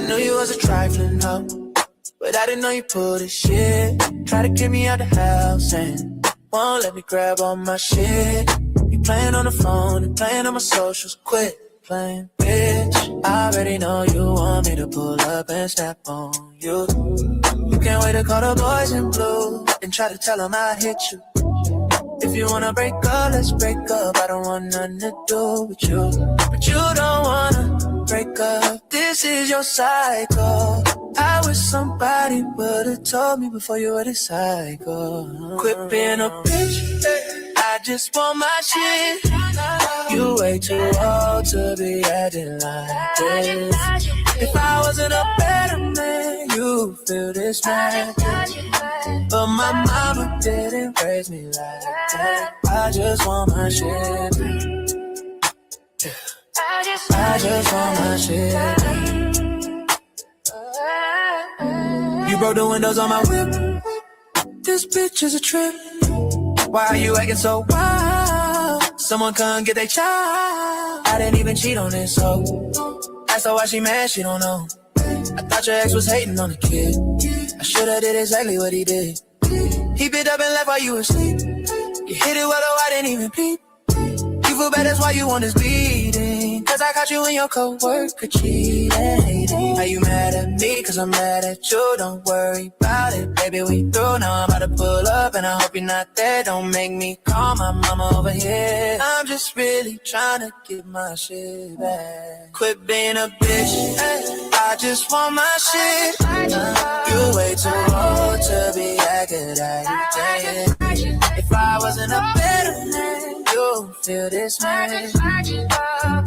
knew you was a trifling hoe, but I didn't know you pulled this shit. Try to get me out the house and won't let me grab all my shit. You playing on the phone and playing on my socials. Quit playing, bitch. I already know you want me to pull up and snap on you. You can't wait to call the boys in blue and try to tell them I hit you. If you wanna break up, let's break up. I don't want nothing to do with you, but you don't wanna break up. This is your cycle. I wish somebody would've told me before you were this cycle. Quit being a bitch, I just want my shit. You way too old to be acting like this. If I wasn't a better man, you feel this magic. But my mama didn't raise me like that. I just want my shit. I just want my shit. You broke the windows on my whip. This bitch is a trip. Why are you acting so wild? Someone come get their child. I didn't even cheat on this hoe. Asked her why she mad, she don't know. I thought your ex was hating on the kid. I shoulda did exactly what he did. He picked up and left while you were asleep. You hit it well, oh, I didn't even peep. You feel bad, that's why you want this beating. Cause I caught you in your coworker cheating. Are you mad at me? Cause I'm mad at you. Don't worry about it, baby, we through. Now I'm about to pull up and I hope you're not there. Don't make me call my mama over here. I'm just really trying to get my shit back. Quit being a bitch, I just want my shit. You way too old to be acting like that. If I wasn't a better man, you feel this way.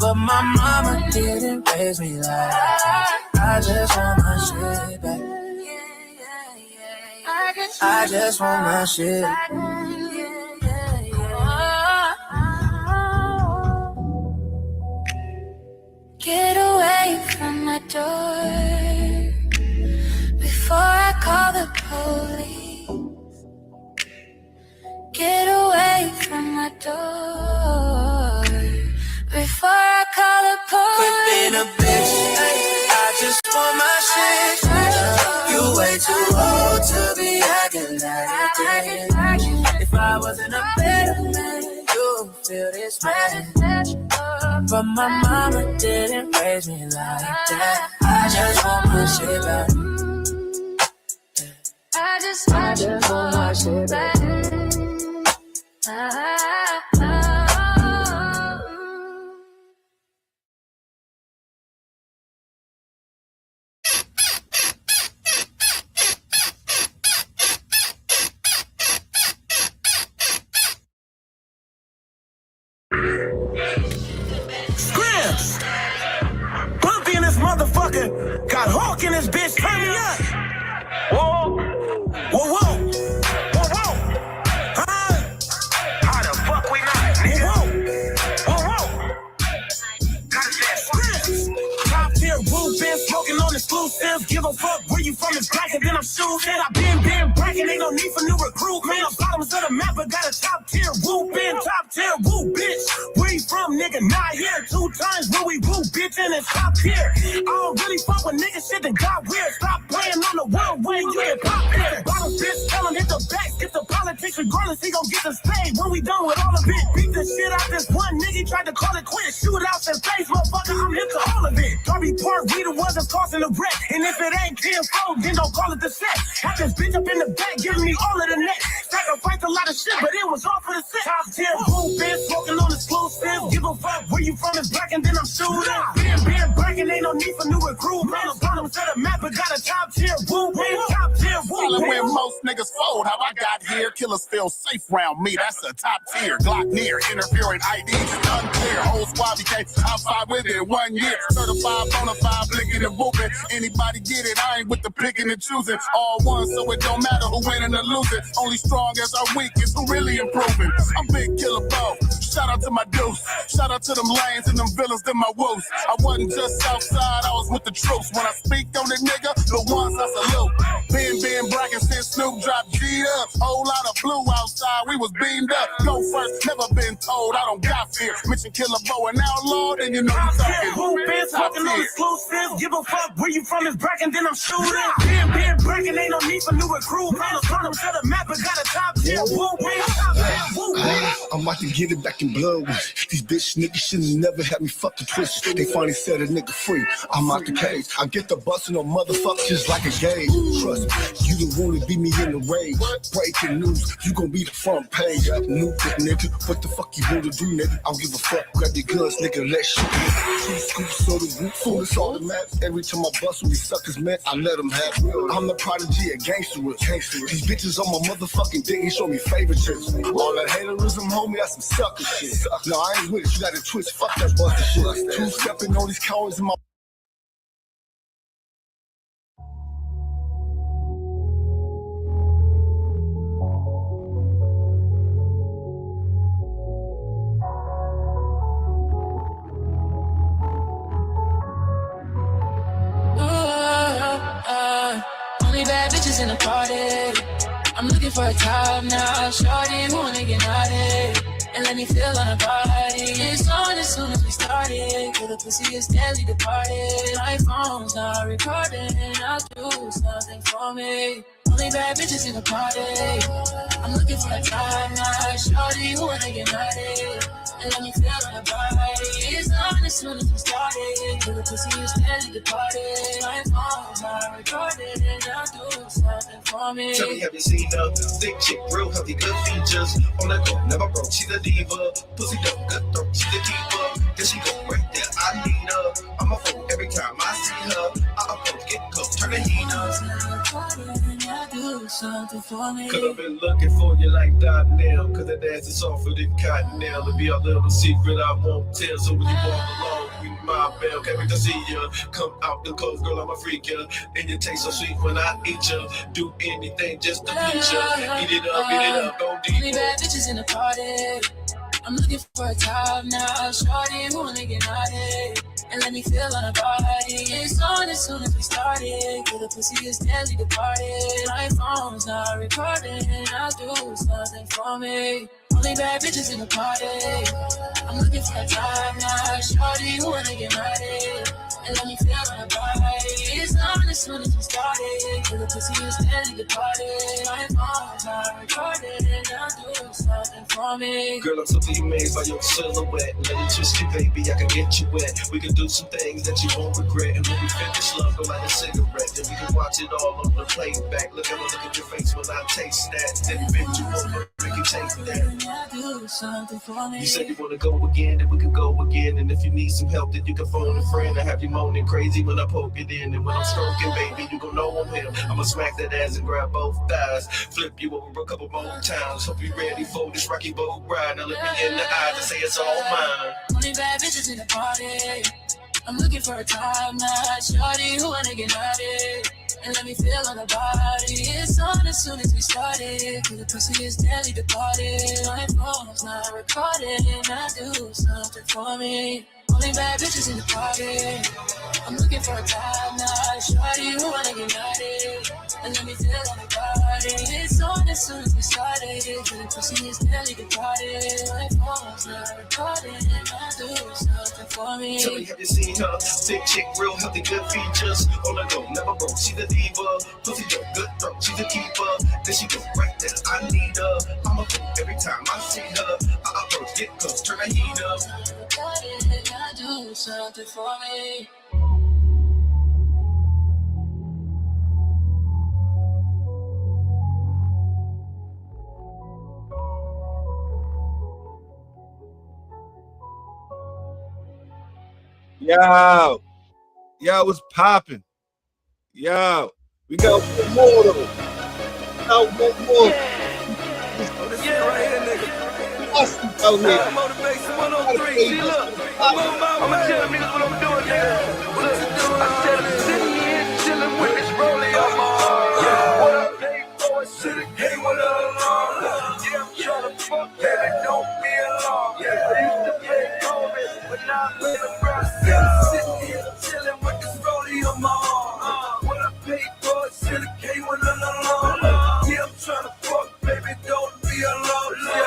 But my mama didn't raise me like that. I just want my shit back. I just want my shit. Get away from my door before I call the police. Get away from my door before I call the police. Quit being a bitch, I just want my shit. You way too old to be acting like that. If I wasn't a better man, you feel this way. But my mama didn't raise me like that. I just want my shit back. I just want my shit back. Scripps! Bumpy in this motherfucker. Got Hawk in this bitch. Turn me up. Whoa. Whoa, whoa. Whoa, whoa. Huh? How the fuck we not, nigga? Whoa. Whoa, whoa. Scripps! Top tier woo, been smoking on exclusives. Give a fuck where you from is black and then I'm shooting. I been bragging, ain't no need for new recruitment. I'm bottoms of the map, but got a top tier woo, been top tier woo, bitch. Where you from, nigga? Not here. 2 times where we woo, bitch, and it's top tier. I don't really fuck with niggas, shit that got weird. Stop playing on the one way, you get pop here. Bottom bitch, tell him hit the back, skip the politics, regardless, he gon' get the stage. When we done with all of it, beat the shit out this one nigga, tried to call it quits. Shoot out and face, motherfucker, I'm hit to all of it. Darby Park, we the ones that's causing the wreck. And if it ain't 10-4, then don't call it the set. Have this bitch up in the back, giving me all of the net. Sacrificed a lot of shit, but it was all for the set. Top 10 woo, bitch, smoking on exclusive. Give a fuck where you from is black and then I'm shooting. Been bragging, ain't no need for new recruitment. I'm bottom to the map, but got a top tier woo, man. Top tier woo. Telling when most niggas fold, how I got here. Killers feel safe round me, that's a top tier. Glock near, interfering IDs is unclear. Whole squad became outside with it 1 year. Certified, bonafide, blinking and whooping. Anybody get it, I ain't with the picking and choosing. All one, so it don't matter who winning or losing. Only strong as our weakest, who really improving. I'm Big Killer Bo. Shout out to my deuce. Shout out to them lanes and them villains, them my woos. I wasn't just outside, I was with the troops. When I speak on it, nigga, the ones I salute. Been bragging since Snoop dropped G up. Whole lot of blue outside, we was beamed up. Go first, never been told. I don't got fear. Mention Killer Bo and Outlaw, then you know you talking. Who been talking on exclusive? Give a fuck where you from is bragging, then I'm shooting. Been bragging, ain't no need for new recruit. Man, turn them to the map, but got a top tier. Woo, man, top tier. Woo, man. I'm about to get it back in blood with these bitch niggas should've never had me fuck the twist. They finally set a nigga free. I'm out the cage. I get the bustin' on motherfuckers like a gauge. Trust me, you don't wanna be me in the rage. Breaking news, you gon' be the front page. New nigga, what the fuck you wanna do, nigga? I don't give a fuck. Grab your guns, nigga, let's shoot. 2 scoops, so the root full is all the maps. Every time I bust with these suckers, man, I let them have it. I'm the prodigy, a gangster. These bitches on my motherfucking dick, he show me favoritism. All that haterism, homie, that's some sucker shit. No, I ain't with it, you got to twitch, fuck that buster shit. 2-stepping on these cowards in my Only bad bitches in the party. I'm looking for a top now, shorty who wanna get naughty and let me feel on her body. It's on as soon as we started. Cause the pussy is deadly departed. My phone's not recording. I'll do something for me. Only bad bitches in the party. I'm looking for a top now, shorty who wanna get naughty and let me feel on her body. It's on as soon as we started. Cause the pussy is deadly departed. My phone's not recording. I'll do something for me. Tell me, have you seen a thick chick, real healthy, good features? On the go, never broke, she's a diva. Pussy dope, good throat, she's a keeper. There she go, right there, I need her. I'm a fool every time I see her. I approach, get close, turn the heat up. Do something for me. Cause I've been looking for you like Donnell. Cause that ass is softer than cotton nail. It'll be a little secret I won't tell. So when you walk along, ring my bell. Can't wait to see you. Come out the clothes, girl, I'm a freak ya. And you taste so sweet when I eat you. Do anything just to please you. Eat it up, go deep. Only bad bitches in the party. I'm looking for a top now, shorty who wanna get naughty and let me feel on her body. It's on as soon as we started. Cause the pussy is deadly departed. My phone's not recording. I'll do something for me. Only bad bitches in the party. I'm looking for a top now, shorty who wanna get naughty and let me feel on her body. It's on as soon as we started. Cause the pussy is deadly departed. My phone's not recording. I'll do something for me. Girl, I'm totally amazed by your silhouette. Let me twist you, baby, I can get you wet. We can do some things that you won't regret. And when we finish, love, go light a cigarette. Then we can watch it all on the playback. Look at your face when I taste that. Then bend you over, make you taste that. Do something for me. You said you wanna go again, then we can go again. And if you need some help, then you can phone a friend. I have you moaning crazy when I poke it in. And when I'm stroking, baby, you gon' know I'm him. I'ma smack that ass and grab both thighs. Flip you over a couple more times. Hope you ready for this rocky boat ride. Now look me in the eyes and say it's all mine. Only bad bitches in the party. I'm looking for a top notch shorty who wanna get naughty and let me feel on the body. It's on as soon as we started. Cause the pussy is deadly departed. My phone's not recording. I do something for me. Only bad bitches in the party. I'm looking for a top notch shorty who wanna get naughty and let me feel on the body. It's on as soon as we started. Cause the pussy is deadly departed. My phone's not recording. I do something for me. Tell me, have you seen her? Thick chick, real healthy, good features. On the go, never broke, she's a diva. Pussy dope, good throat, she's a keeper. Then she go right there, I need her. I'm a fool every time I see her. I approach, get close, turn the heat up. I do something for me. Yo, what's popping? Yo, we got one more though. Out one more. This shit right here, nigga. Possum out here. Motivation 103. See, look, I'm telling niggas what I'm doing, nigga. Look, I said I'm sitting here chilling with this rollie on my arm. What I paid for it, should've came with a alarm. Yeah, I'm trying to fuck, baby, don't be alarmed. I used to play COVID, but now I'm in the process. I'm sitting here chilling with this rollie on my arm. What I paid for it, should've came with an alarm. Yeah, I'm trying to fuck, baby, don't be alarmed.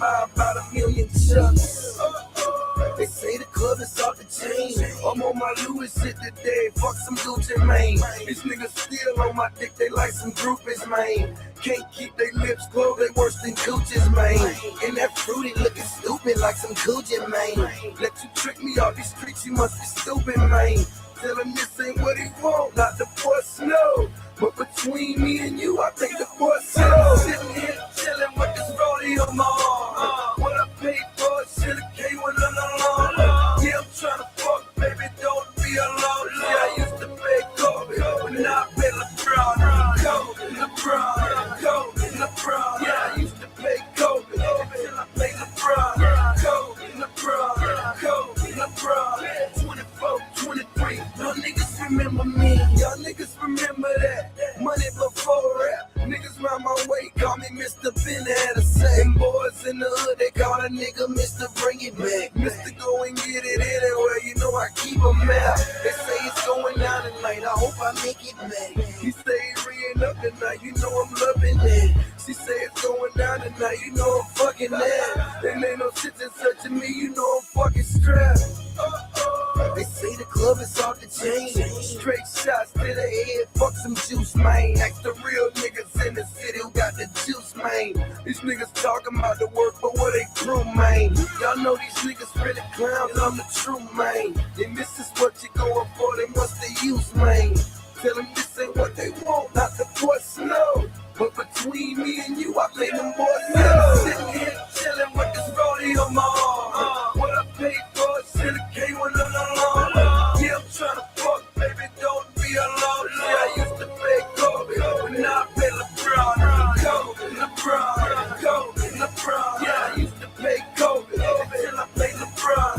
buy about 1 million chucks. They say the club is off the chain. I'm on my Louis shit today. Fuck some Gucci, man. These niggas still on my dick. They like some groupies, man. Can't keep their lips closed. They worse than Gucci's, man. And that fruity looking stupid like some Gucci, man. Let you trick me off these streets. You must be stupid, man. Tell him this ain't what he want. Not the boy Snow. But between me and you, I think the boy Snow. Sitting here chilling with this rollie on my arm. What I paid for it, should've came with an alarm. Yeah, I'm tryna fuck, baby, don't be alone. See, I used to play Kobe, but now I play LeBron. Kobe, LeBron, Kobe, LeBron. Yeah, I used to play Kobe, until I play LeBron. Kobe, LeBron, Kobe, LeBron. 24, 23, y'all niggas remember me. Y'all niggas remember that. Money before rap. Niggas round my way call me Mr. Ben had a say. Them boys in the hood, they call a nigga Mr. Bring It Back. Mr. Go and get it anywhere, you know I keep a map. They say it's going down tonight, I hope I make it back. He say he re-ing up tonight, you know I'm loving that. She say it's going down tonight, you know I'm fucking that. There ain't no shit in searching me, you know I'm fucking strapped. They say the club is off the chain. Straight shots to the head, fuck some juice, man. Ask the real niggas in the city who got the juice, man. These niggas talking about the work, but what they true, man? Y'all know these niggas really clowns, I'm the true, man. And this is what you going for, they must have used, man. Tell them this ain't what they want, not the boy Snow. But between me and you, I made them boys know. Sitting here chilling with this rollie on my arm. What I paid for it, should've came with an alarm. Yeah, I'm tryna fuck, baby, don't be alone. See, I used to play Kobe, but now I play LeBron. Kobe, LeBron, Kobe, LeBron. Yeah, I used to play Kobe, until I play LeBron.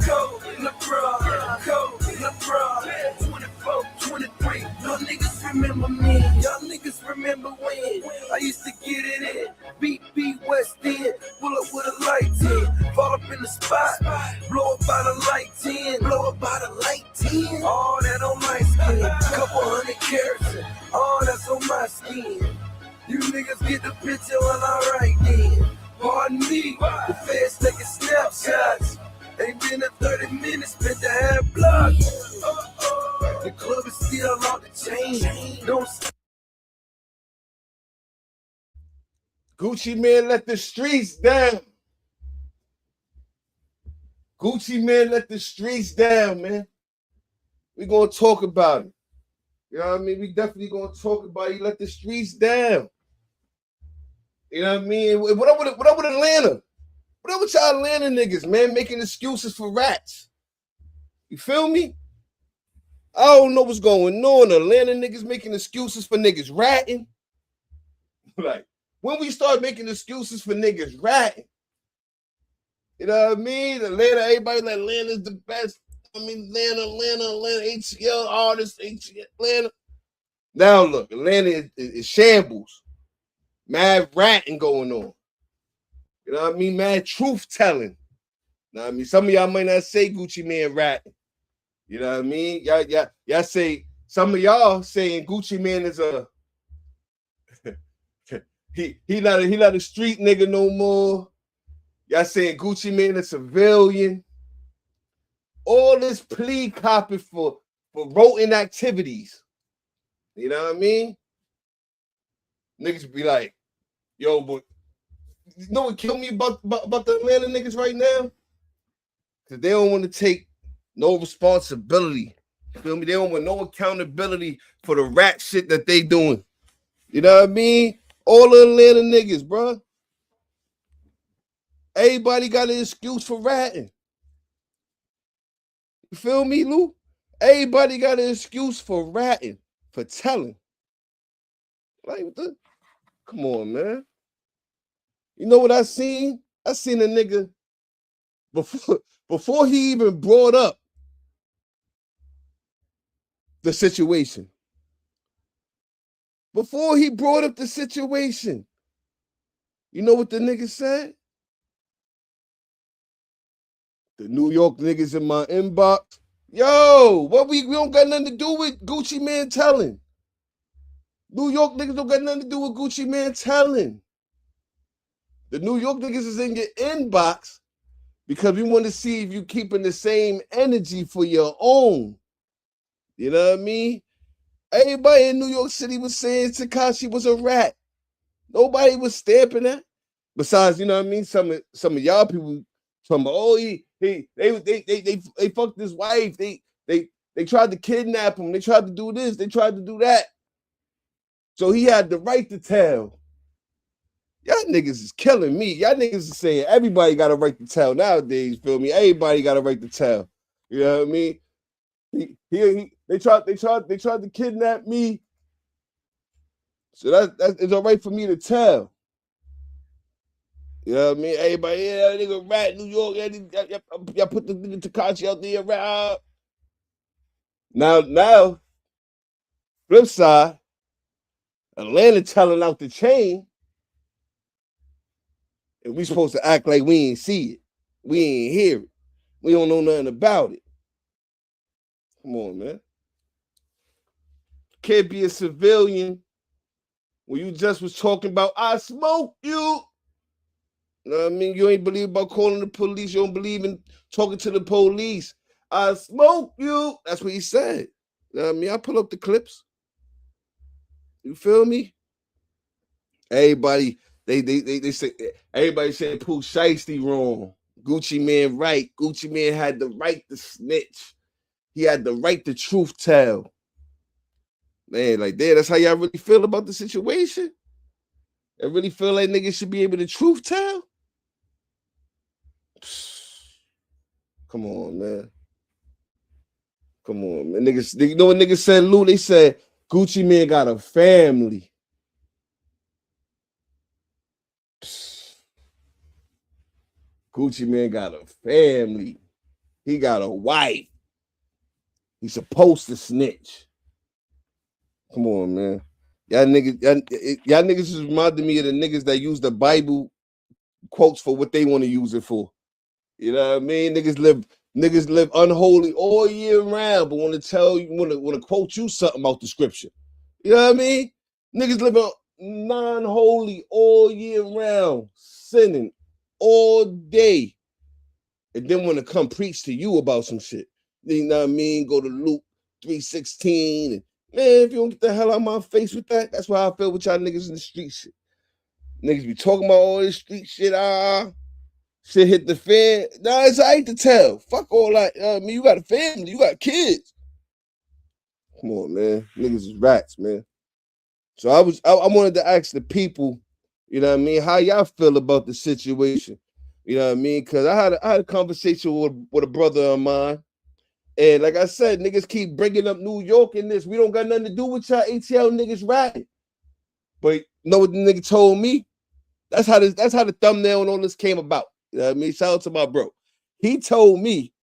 Kobe, LeBron, Kobe, LeBron. 24, 23, y'all niggas remember me. Y'all niggas remember when I used to get it in. Beat West End, pull up with a light 10. Fall up in the spot, blow up by the light 10. Blow up by the light 10. All that on my skin, couple hundred carats. All that's on my skin. You niggas get the picture when I write then. Pardon me, the feds taking snapshots. Ain't been a 30 minutes, spent the half block. The club is still on the chain. Don't stop. Gucci Man let the streets down. Gucci Man let the streets down, man. We gonna talk about it. You know what I mean? We definitely gonna talk about it. He let the streets down. You know what I mean? What up with Atlanta? What up with y'all Atlanta niggas, man, making excuses for rats? You feel me? I don't know what's going on. Atlanta niggas making excuses for niggas ratting. Like, when we start making excuses for niggas ratting, you know what I mean? Atlanta, everybody like Atlanta's the best. I mean, Atlanta, ATL artists, Atlanta. Now look, Atlanta is shambles. Mad ratting going on. You know what I mean? Mad truth telling. You know what I mean? Some of y'all might not say Gucci Man ratting. You know what I mean? Y'all say, some of y'all saying Gucci Man is a he not a street nigga no more. Y'all saying Gucci Man a civilian. All this plea copy for roting activities. You know what I mean? Niggas be like, yo, but you know what killed me about the Atlanta niggas right now? Because they don't want to take no responsibility. You feel me? They don't want no accountability for the rat shit that they doing. You know what I mean? All the Atlanta niggas, bro. Everybody got an excuse for ratting. You feel me, Lou? Everybody got an excuse for ratting, for telling. Like, what the? Come on, man. You know what I seen? I seen a nigga before he even brought up the situation. Before he brought up the situation, you know what the nigga said? The New York niggas in my inbox. Yo, what we don't got nothing to do with Gucci Man telling. New York niggas don't got nothing to do with Gucci Man telling. The New York niggas is in your inbox because we want to see if you keeping the same energy for your own. You know what I mean? Everybody in New York City was saying Tekashi was a rat. Nobody was stamping that. Besides, you know what I mean? Some of y'all people talking about, oh, they fucked his wife. They tried to kidnap him. They tried to do this. They tried to do that. So he had the right to tell. Y'all niggas is killing me. Y'all niggas is saying everybody got a right to tell nowadays. Feel me? Everybody got a right to tell. You know what I mean? They tried to kidnap me. So that it's all right for me to tell. You know what I mean? Everybody, yeah, nigga rat New York. Y'all put the nigga Tekashi out there around. Now, flip side, Atlanta telling out the chain, and we supposed to act like we ain't see it. We ain't hear it. We don't know nothing about it. Come on, man. Can't be a civilian when you just was talking about, I smoke you. You know what I mean? You ain't believe about calling the police. You don't believe in talking to the police. I smoke you. That's what he said. You know what I mean? I pull up the clips. You feel me? Everybody, they say everybody saying Pooh Shiesty wrong. Gucci Man right. Gucci Man had the right to snitch. He had the right to truth tell. Man, like that's how y'all really feel about the situation? I really feel like niggas should be able to truth tell? Come on, man. Come on, man. Niggas, you know what niggas said, Lou? They said Gucci Man got a family. Gucci Man got a family. He got a wife. He's supposed to snitch. Come on, man. Y'all niggas is reminding me of the niggas that use the Bible quotes for what they want to use it for. You know what I mean? Niggas live unholy all year round, but want to tell you, want to quote you something about the scripture. You know what I mean? Niggas live non-holy all year round, sinning all day, and then want to come preach to you about some shit. You know what I mean? Go to Luke 3:16 and man, if you don't get the hell out of my face with that, that's why I feel with y'all niggas in the street shit. Niggas be talking about all this street shit, shit hit the fan. Nah, it's I hate to tell. Fuck all that. I mean, you got a family, you got kids. Come on, man. Niggas is rats, man. So I wanted to ask the people, you know what I mean, how y'all feel about the situation. You know what I mean? Because I had a conversation with a brother of mine. And like I said, niggas keep bringing up New York in this. We don't got nothing to do with y'all ATL niggas ratting. But you know what the nigga told me? That's how the thumbnail and all this came about. You know what I mean? Shout out to my bro. He told me,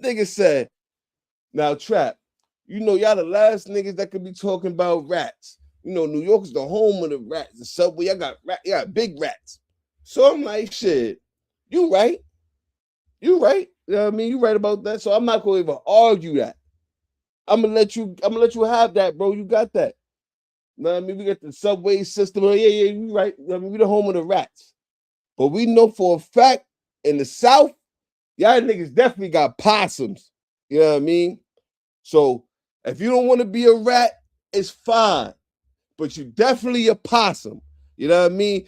nigga said, now Trap, you know y'all the last niggas that could be talking about rats. You know, New York is the home of the rats. The subway, y'all got big rats. So I'm like, shit, you right. You right. You know what I mean? You right about that. So I'm not gonna even argue that. I'm gonna let you have that, bro. You got that. You know what I mean? We got the subway system. Yeah, you right. I mean, we the home of the rats. But we know for a fact in the South, y'all niggas definitely got possums. You know what I mean? So if you don't want to be a rat, it's fine. But you definitely a possum. You know what I mean?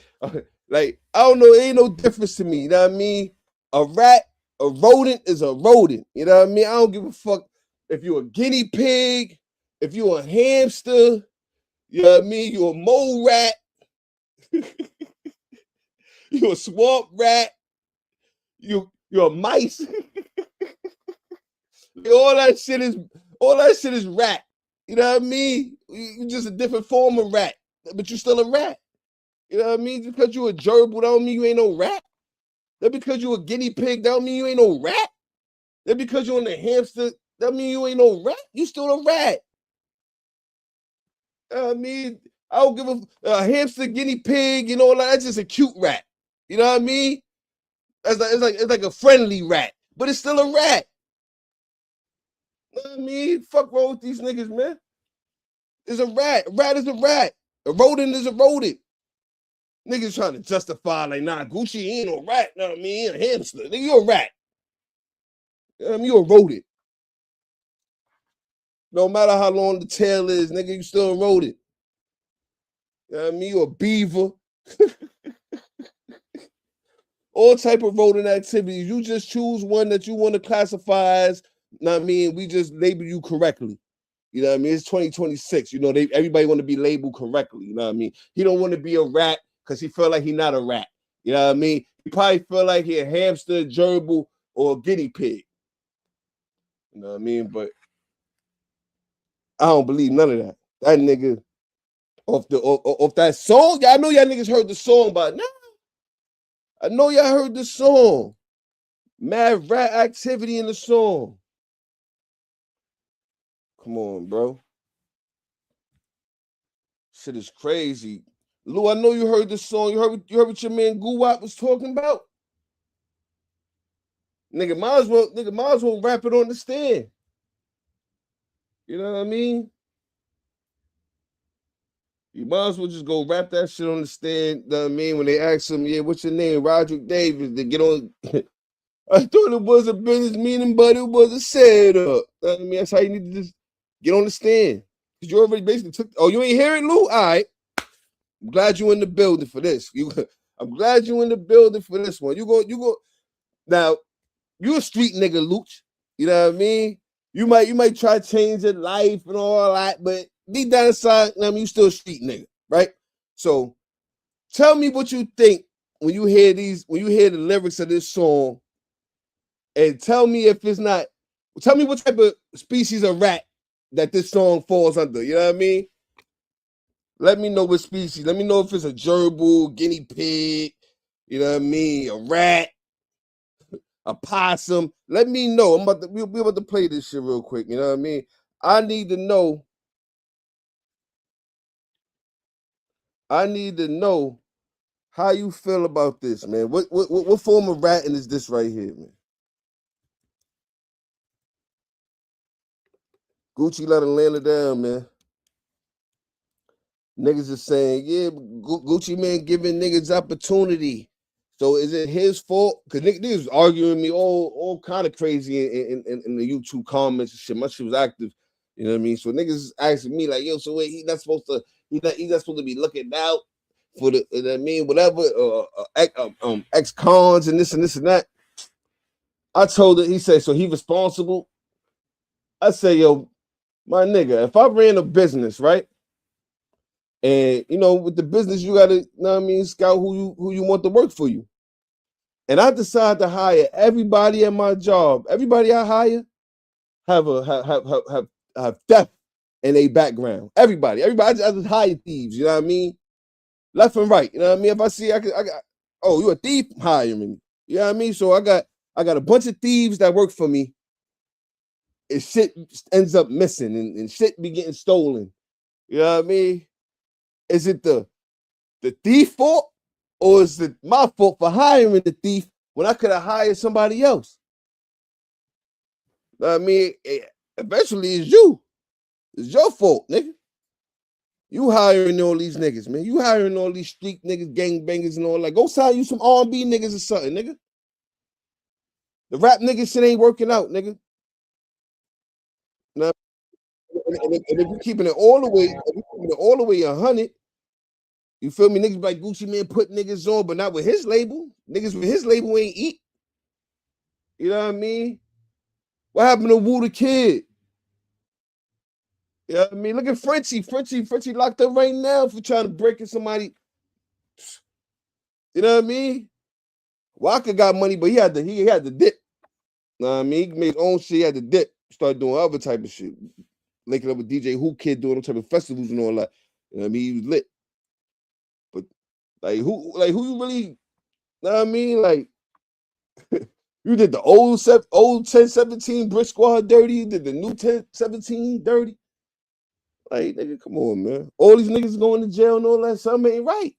Like, I don't know, it ain't no difference to me. You know what I mean? A rat, a rodent is a rodent. You know what I mean? I don't give a fuck if you're a guinea pig, if you're a hamster, you know what I mean? You're a mole rat, you're a swamp rat, you're a mice. all that shit is rat. You know what I mean? You're just a different form of rat, but you're still a rat. You know what I mean? Just because you're a gerbil, that don't mean you ain't no rat. That because you're a guinea pig, that don't mean you ain't no rat. That because you're in the hamster, that mean you ain't no rat. You still a rat. I mean, I don't give a hamster, guinea pig, you know, that's just a cute rat. You know what I mean? It's like a friendly rat, but it's still a rat. You know what I mean? Fuck wrong with these niggas, man. It's a rat. A rat is a rat. A rodent is a rodent. Niggas trying to justify, like, nah, Gucci ain't no rat. You know what I mean? A hamster. Nigga, you a rat. You know what I mean? You a rodent. No matter how long the tail is, nigga, you still a rodent. You know what I mean? You a beaver. All type of rodent activities. You just choose one that you want to classify as, you know what I mean? We just label you correctly. You know what I mean? It's 2026. You know, everybody want to be labeled correctly. You know what I mean? He don't want to be a rat because he feel like he not a rat. You know what I mean? He probably feel like he a hamster, gerbil, or a guinea pig. You know what I mean? But I don't believe none of that. That nigga off that song. Yeah, I know y'all niggas heard the song, but nah, I know y'all heard the song. Mad rat activity in the song. Come on, bro. Shit is crazy. Lou, I know you heard the song. You heard what your man Guwap was talking about? Nigga, might as well rap it on the stand. You know what I mean? You might as well just go rap that shit on the stand. You know what I mean? When they ask him, yeah, what's your name? Roderick Davis, they get on. I thought it was a business meeting, but it was a setup. You know what I mean? That's how you need to just get on the stand. Because you already basically took. Oh, you ain't hear it, Lou? All right. I'm glad you in the building for this. I'm glad you in the building for this one. You go. Now, you a street nigga, Luch. You know what I mean? You might try to change your life and all that, but deep down inside, I mean, you still a street nigga, right? So tell me what you think when you hear the lyrics of this song, and tell me if it's not. Tell me what type of species of rat that this song falls under. You know what I mean? Let me know what species. Let me know if it's a gerbil, guinea pig, you know what I mean, a rat, a possum. Let me know. We're about to play this shit real quick. You know what I mean? I need to know. I need to know how you feel about this, man. What form of ratting is this right here, man? Gucci let Atlanta down, man. Niggas is saying, yeah, Gucci man giving niggas opportunity. So is it his fault? Because niggas was arguing me all kind of crazy in the YouTube comments and shit. My shit was active. You know what I mean? So niggas is asking me like, yo, so wait, he's not supposed to be looking out for the, you know what I mean, whatever, ex-cons and this and that. I told it, he said, so he responsible? I say, yo, my nigga, if I ran a business, right? And you know, with the business, you gotta, you know what I mean, scout who you want to work for you. And I decide to hire everybody at my job. Everybody I hire have theft in their background. Everybody. I just hire thieves. You know what I mean? Left and right. You know what I mean? If I see I got, oh, you a thief? Hire me. You know what I mean? So I got a bunch of thieves that work for me. And shit ends up missing and shit be getting stolen. You know what I mean? Is it the thief fault, or is it my fault for hiring the thief when I could have hired somebody else? I mean, eventually it's you. It's your fault, nigga. You hiring all these niggas, man. You hiring all these street niggas, gangbangers and all that. Go sign you some R&B niggas or something, nigga. The rap niggas shit ain't working out, nigga. Now, and if you're keeping it all the way 100, you feel me? Niggas like Gucci man put niggas on, but not with his label. Niggas with his label ain't eat. You know what I mean? What happened to Woo the Kid? You know what I mean? Look at Frenchie. Frenchie locked up right now for trying to break in somebody. You know what I mean? Walker got money, but he had the dip. You know what I mean? He made his own shit, he had the dip. Started doing other type of shit. Linking up with DJ Who Kid, doing them type of festivals and all that. You know what I mean? He was lit. But who you really, you know what I mean? Like, you did the old 1017 Brick Squad dirty, you did the new 1017 dirty. Like, nigga, come on, man. All these niggas going to jail and all that, something ain't right.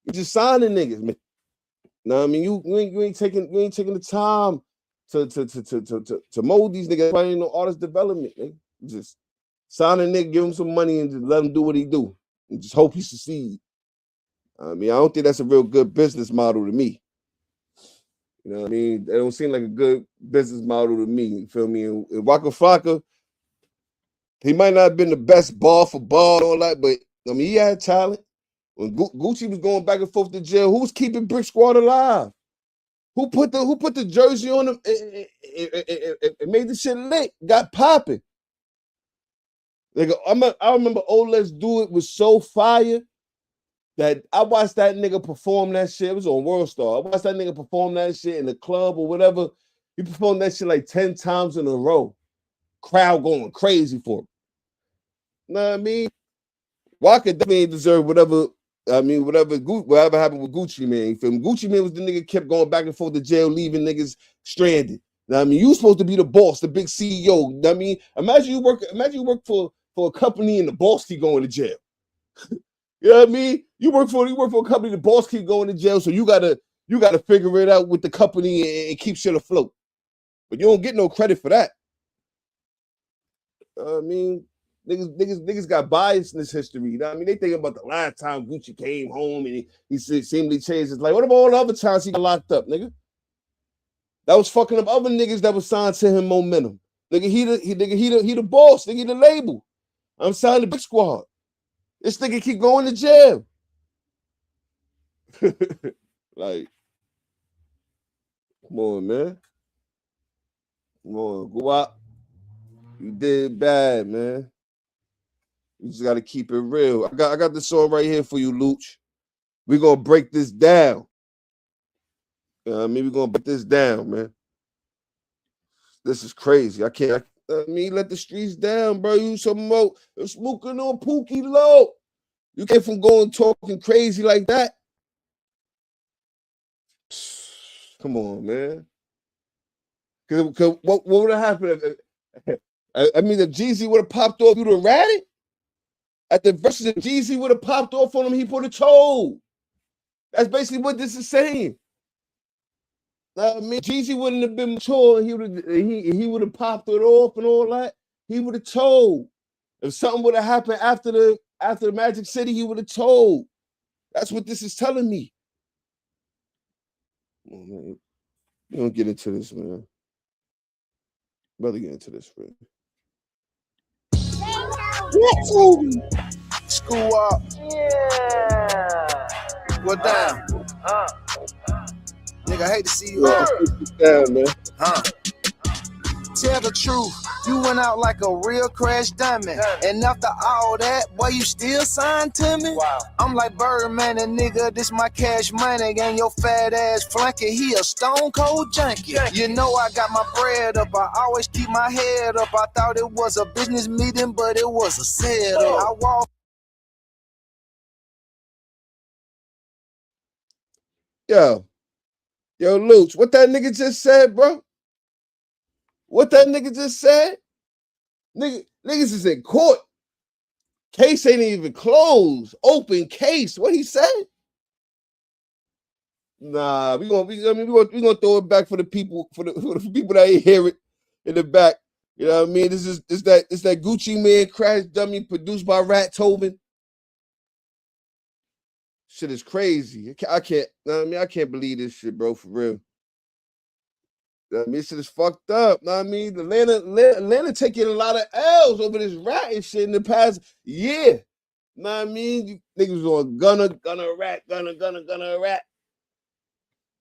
You just signing niggas, man. You know what I mean? You ain't taking the time to mold these niggas. Probably ain't no artist development, nigga. You just sign a nigga, give him some money, and just let him do what he do, and just hope he succeeds. I mean, I don't think that's a real good business model to me. You know what I mean? It don't seem like a good business model to me. You feel me? And Waka Flocka, he might not have been the best ball for ball and all that, but I mean, he had talent. When Gucci was going back and forth to jail, who was keeping Brick Squad alive? Who put the jersey on him and made the shit lit? Got popping. Like, I remember Oh Let's Do It was so fire that I watched that nigga perform that shit. It was on World Star. I watched that nigga perform that shit in the club or whatever. He performed that shit like 10 times in a row. Crowd going crazy for him. You know what I mean? Walker definitely deserve whatever. I mean, whatever happened with Gucci Mane. You feel me? Gucci Mane was the nigga kept going back and forth to jail, leaving niggas stranded. You know what I mean, you supposed to be the boss, the big CEO. You know what I mean, imagine you work for a company and the boss keep going to jail. You know what I mean? You work for a company, the boss keep going to jail, so you gotta figure it out with the company and keep shit afloat. But you don't get no credit for that. I mean, niggas got bias in this history. You know what I mean? They think about the last time Gucci came home and he seemingly changed his life. What about all the other times he got locked up, nigga? That was fucking up other niggas that was signed to him momentum. Nigga, he the boss. Nigga, he the label. I'm signed to Big Squad. This nigga keep going to jail. Like, come on, man. Come on, go out. You did bad, man. You just gotta keep it real. I got this song right here for you, Luch. We're gonna break this down. I mean, we're gonna break this down, man. This is crazy. I mean, let the streets down, bro. You some more smoking on Pookie Low. You can't from going talking crazy like that. Come on, man. Cause what would have happened if I mean, if Jeezy would have popped off, you'd have ratted? At the verses, if Jeezy would have popped off on him, he put a toe. That's basically what this is saying. I mean, Jeezy wouldn't have been mature, and he would have popped it off and all that. He would have told. If something would have happened after the Magic City, he would have told. That's what this is telling me. Oh, man. You don't get into this, man. Brother, get into this, man. School up. Yeah. What down? Nigga, I hate to see you. Down, man. Tell the truth, you went out like a real crash diamond. And after all that, boy, you still signed to me? Wow. I'm like Birdman and nigga, this my cash money. And your fat ass flunky, he a stone cold junkie. You know I got my bread up, I always keep my head up. I thought it was a business meeting, but it was a setup. I walk. Yo, Luch, what that nigga just said, bro? What that nigga just said? Niggas is in court. Case ain't even closed. Open case. What he said? Nah, we gonna throw it back for the people, for the people that ain't hear it in the back. You know what I mean? This is that Gucci Mane crash dummy produced by Rat Tobin. Shit is crazy. I can't. I mean, I can't believe this shit, bro. For real. I mean, shit is fucked up. I mean, Atlanta taking a lot of L's over this rat and shit in the past year. Know what I mean? You niggas was on gunner rat.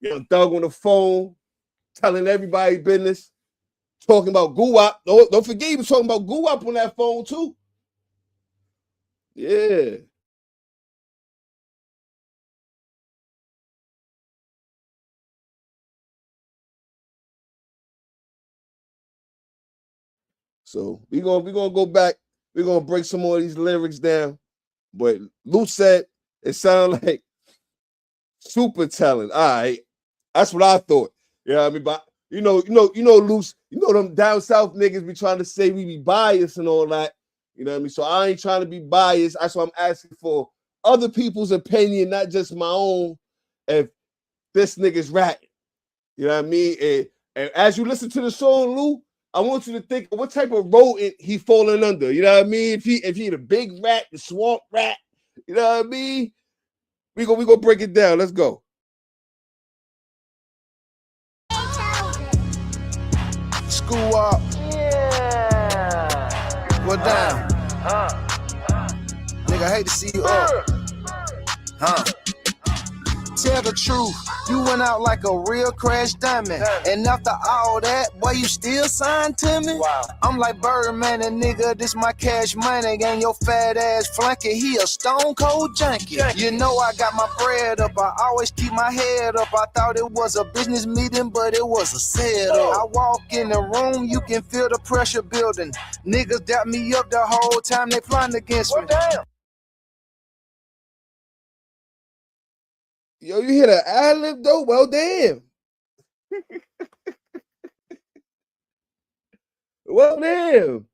Young Thug on the phone, telling everybody business, talking about Guwap. Don't forget he was talking about Guwap on that phone too. Yeah. So we're gonna go back. We're gonna break some more of these lyrics down. But Luke said it sounded like super talent. All right. That's what I thought. You know what I mean? But you know, Luce, them down south niggas be trying to say we be biased and all that. You know what I mean? So I ain't trying to be biased. That's why I'm asking for other people's opinion, not just my own, if this nigga's ratting. You know what I mean? And as you listen to the song, Lou, I want you to think of what type of rodent he falling under. You know what I mean? If he the big rat, the swamp rat, you know what I mean? We gonna break it down. Let's go. School up. Yeah. What down? Nigga, I hate to see you up. Tell the truth, you went out like a real crash diamond. And after all that, boy, you still signed to me? Wow. I'm like Birdman and nigga, this my cash money. And your fat ass flunky, he a stone cold junkie. You know I got my bread up, I always keep my head up. I thought it was a business meeting, but it was a setup. I walk in the room, you can feel the pressure building. Niggas dap me up the whole time they plotting against me. Damn. Yo, you hit an ad-lib though? Well, damn. Well, damn.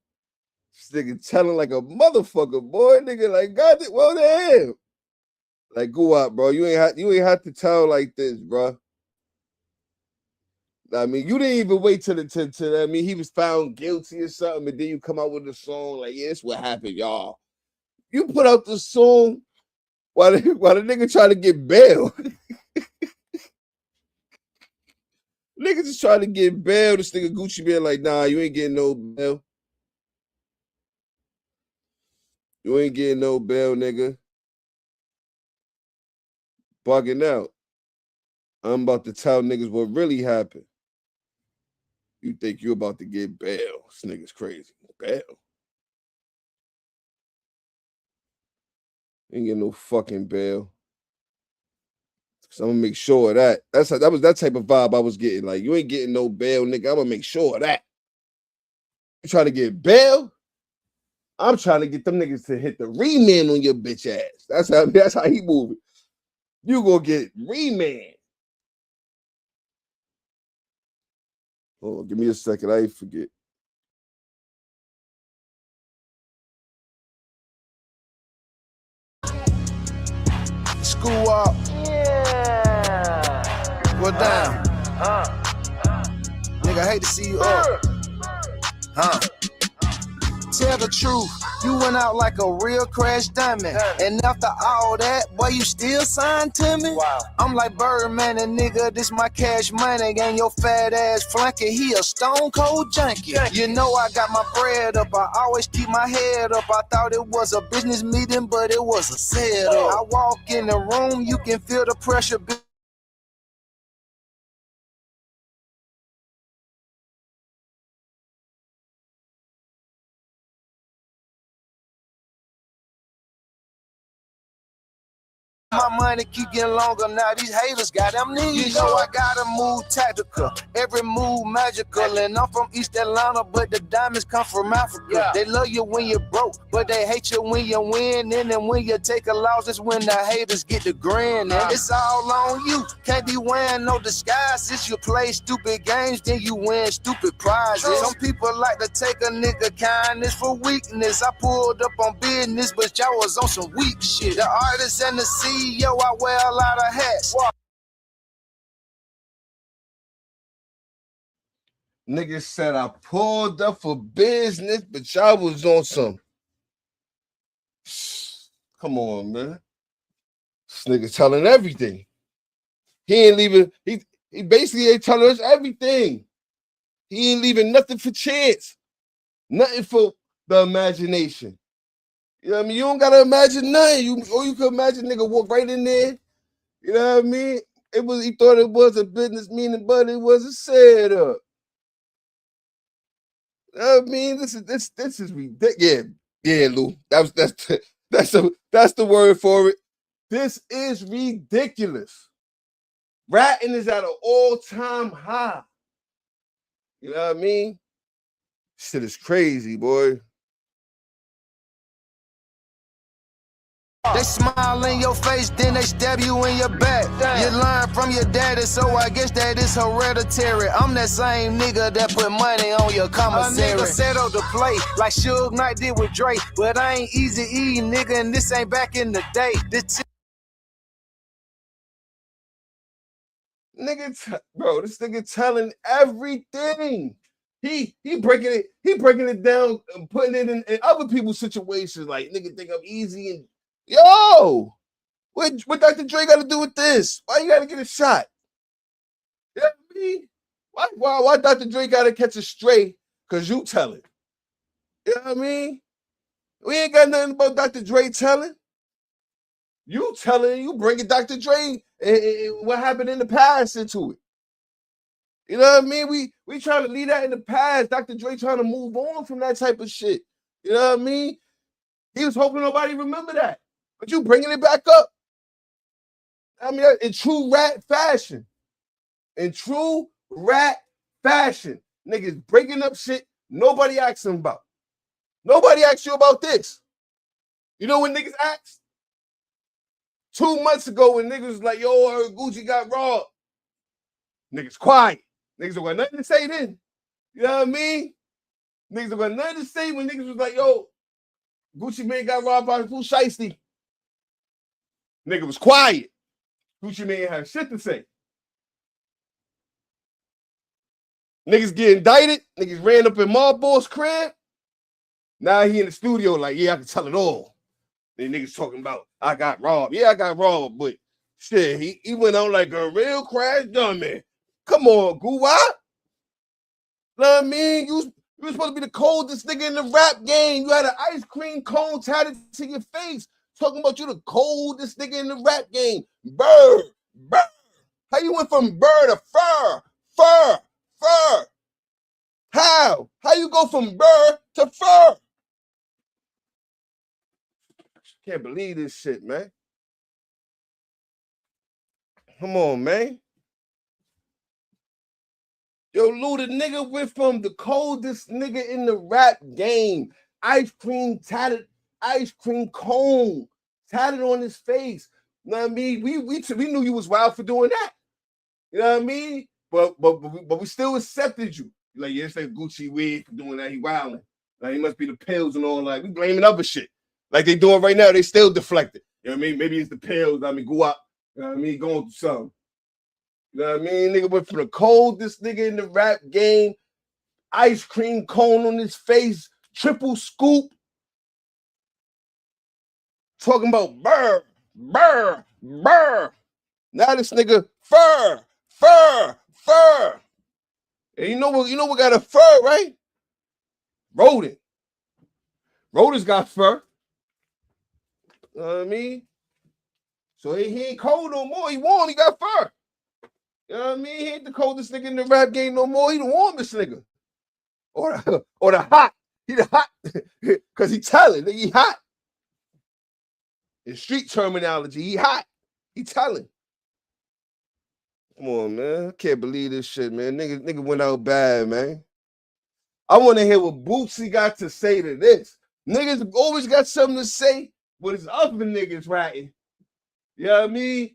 This nigga telling like a motherfucker, boy. Nigga, like, God, well, damn. Like, go out, bro. You ain't have to tell like this, bro. I mean, you didn't even wait till I mean, he was found guilty or something, and then you come out with a song like, yeah, this what happened, y'all. You put out the song while the nigga trying to get bail. Niggas just trying to get bail. This nigga Gucci Mane like, nah, you ain't getting no bail. You ain't getting no bail, nigga. Bugging out. I'm about to tell niggas what really happened. You think you about to get bail. This nigga's crazy. Bail. Ain't getting no fucking bail. So I'm gonna make sure of that. That was that type of vibe I was getting. Like, you ain't getting no bail, nigga. I'm gonna make sure of that. You trying to get bail? I'm trying to get them niggas to hit the remand on your bitch ass. That's how he moving. You gonna get remand. Hold on, give me a second. I ain't forget. School up. Yeah. What down? Nigga, I hate to see you up. Tell the truth, you went out like a real crash diamond. And after all that, boy, you still signed to me? Wow. I'm like Birdman and nigga, this my cash money. And your fat ass flunky, he a stone cold junkie. You know I got my bread up, I always keep my head up. I thought it was a business meeting, but it was a setup. I walk in the room, you can feel the pressure building. My money keep getting longer now. These haters got amnesia. You know I gotta move tactical, every move magical. And I'm from East Atlanta, but the diamonds come from Africa. Yeah. They love you when you're broke, but they hate you when you win. And then when you take a loss, that's when the haters get the grin. And it's all on you. Can't be wearing no disguises. You play stupid games, then you win stupid prizes. Some people like to take a nigga kindness for weakness. I pulled up on business, but y'all was on some weak shit. The artists and the CEO, I wear a lot of hats. Niggas said I pulled up for business, but y'all was on some. Come on, man. This nigga telling everything. He ain't leaving. He basically ain't telling us everything. He ain't leaving nothing for chance. Nothing for the imagination. You know what I mean? You don't gotta imagine nothing. You can imagine nigga walk right in there. You know what I mean? He thought it was a business meeting, but it was a setup. I mean, this is ridiculous. Yeah, Lou. That's the word for it. This is ridiculous. Ratting is at an all-time high. You know what I mean? Shit is crazy, boy. They smile in your face, then they stab you in your back. You learn from your daddy, so I guess that is hereditary. I'm that same nigga that put money on your commissary. A nigga settled to play like Suge Knight did with Drake, but I ain't easy E, nigga, and this ain't back in the day. Bro, this nigga telling everything. He breaking it down and putting it in other people's situations. Like, nigga think I'm easy and yo, What Dr. Dre got to do with this? Why you got to get a shot? You know what I mean? Why Dr. Dre got to catch a stray? Because you tell it. You know what I mean? We ain't got nothing about Dr. Dre telling. You telling, you bringing Dr. Dre and what happened in the past into it. You know what I mean? We trying to leave that in the past. Dr. Dre trying to move on from that type of shit. You know what I mean? He was hoping nobody remember that. But you bringing it back up. I mean, in true rat fashion. In true rat fashion. Niggas breaking up shit nobody asks him about. Nobody asks you about this. You know when niggas asked? 2 months ago when niggas was like, yo, Gucci got robbed. Niggas quiet. Niggas don't got nothing to say then. You know what I mean? Niggas don't got nothing to say when niggas was like, yo, Gucci Mane got robbed by Pooh Shiesty. Nigga was quiet. Gucci Mane had shit to say. Niggas get indicted. Niggas ran up in Marlboro's crib. Now he in the studio like, yeah, I can tell it all. Then niggas talking about, I got robbed. Yeah, I got robbed, but shit, he went on like a real crash dummy. Come on, Goo-Wop. Know what I mean? You was supposed to be the coldest nigga in the rap game. You had an ice cream cone tatted to your face. Talking about you the coldest nigga in the rap game. Bird. How you went from bird to fur? How? How you go from bird to fur? Can't believe this shit, man. Come on, man. Yo, Lou, the nigga went from the coldest nigga in the rap game. Ice cream tatted, ice cream cone tatted on his face. You know what I mean? We knew you was wild for doing that. You know what I mean? But we still accepted you. Like, yeah, it's like Gucci weird for doing that. He wilding. Like, he must be the pills and all that. We blaming other shit. Like they doing right now, they still deflected. You know what I mean? Maybe it's the pills. I mean, go up. You know what I mean? Going through something. You know what I mean? Nigga went from the coldest nigga in the rap game, ice cream cone on his face, triple scoop. Talking about burr. Now this nigga fur. And you know what got a fur, right? Rodent. Rodents got fur. You know what I mean? So he ain't cold no more. He warm. He got fur. You know what I mean? He ain't the coldest nigga in the rap game no more. He the warmest nigga. Or the hot. He the hot. Because he telling. He hot. In street terminology, he hot. He telling. Come on, man. I can't believe this shit, man. Nigga went out bad, man. I want to hear what Bootsy got to say to this. Niggas always got something to say. What his other niggas writing. You know what I mean?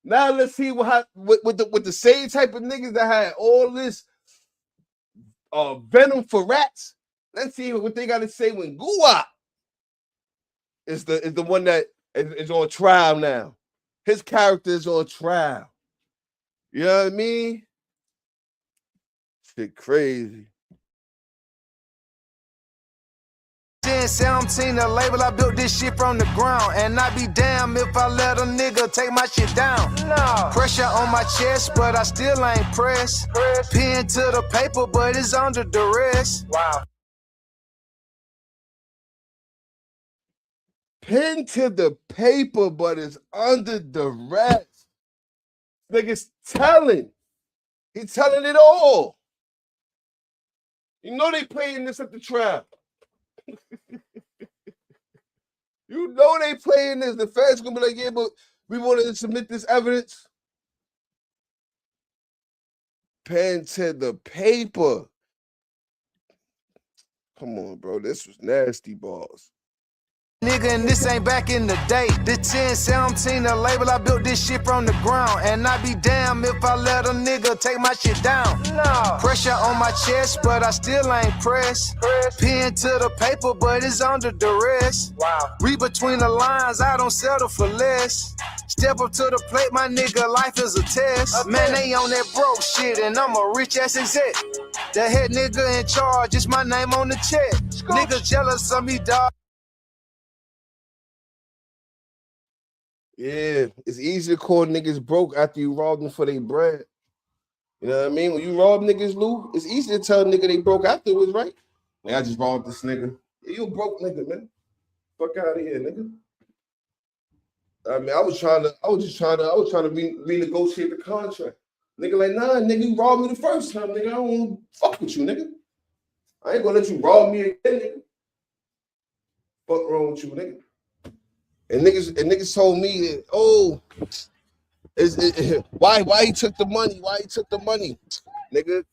Now let's see what the same type of niggas that had all this venom for rats. Let's see what they got to say when Goo-Wop is the one that is on trial now. His character is on trial. You know what I mean? Shit crazy. 17, the label, I built this shit from the ground. And I be damn if I let a nigga take my shit down. No. Pressure on my chest, but I still ain't pressed. Pen to the paper, but it's under duress. Wow. Pen to the paper, but it's under duress. Nigga's telling. He's telling it all. You know they playing this at the trap. You know they playing this. The feds gonna be like, yeah, but we wanted to submit this evidence. Pen to the paper. Come on, bro. This was nasty balls. Nigga, and this ain't back in the day. The 1017, the label, I built this shit from the ground. And I be damn if I let a nigga take my shit down. No. Pressure on my chest, but I still ain't pressed. Pen to the paper, but it's under duress. Wow. Read between the lines, I don't settle for less. Step up to the plate, my nigga, life is a test. Man, they on that broke shit, and I'm a rich ass exec. The head nigga in charge, it's my name on the check. Nigga jealous of me, dog. Yeah, it's easy to call niggas broke after you rob them for their bread. You know what I mean? When you rob niggas, Lou, it's easy to tell a nigga they broke afterwards, right? Man, I just robbed this nigga. Yeah, you a broke nigga, man. Fuck out of here, nigga. I mean, I was trying to renegotiate the contract. Nigga, like, nah, nigga, you robbed me the first time, nigga. I don't want to fuck with you, nigga. I ain't gonna let you rob me again, nigga. Fuck wrong with you, nigga. And niggas told me that, oh, why he took the money? Why he took the money? Niggas,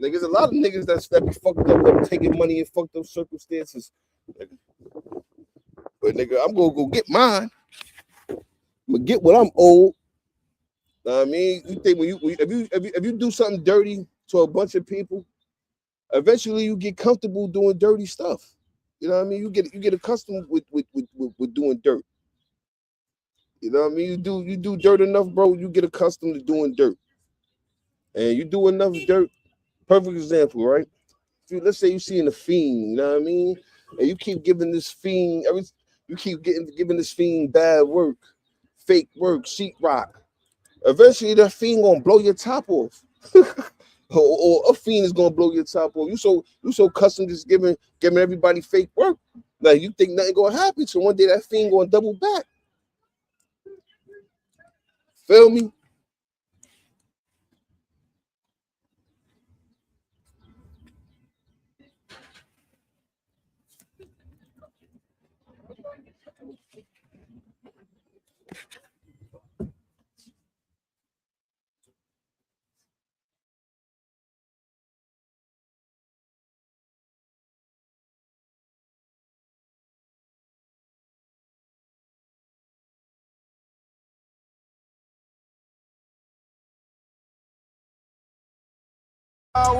a lot of niggas that be fucked up with taking money in fucked up circumstances. Nigga. But nigga, I'm gonna go get mine. I'm gonna get what I'm owed. Know what I mean, you think if you do something dirty to a bunch of people, eventually you get comfortable doing dirty stuff. You know what I mean? You get accustomed with doing dirt. You know what I mean? You do dirt enough, bro. You get accustomed to doing dirt, and you do enough dirt. Perfect example, right? Let's say you seeing a fiend. You know what I mean? And you keep giving this fiend giving this fiend bad work, fake work, sheetrock. Eventually, that fiend gonna blow your top off, or a fiend is gonna blow your top off. You so custom just giving everybody fake work. Like you think nothing gonna happen. So one day that fiend gonna double back. Feel me?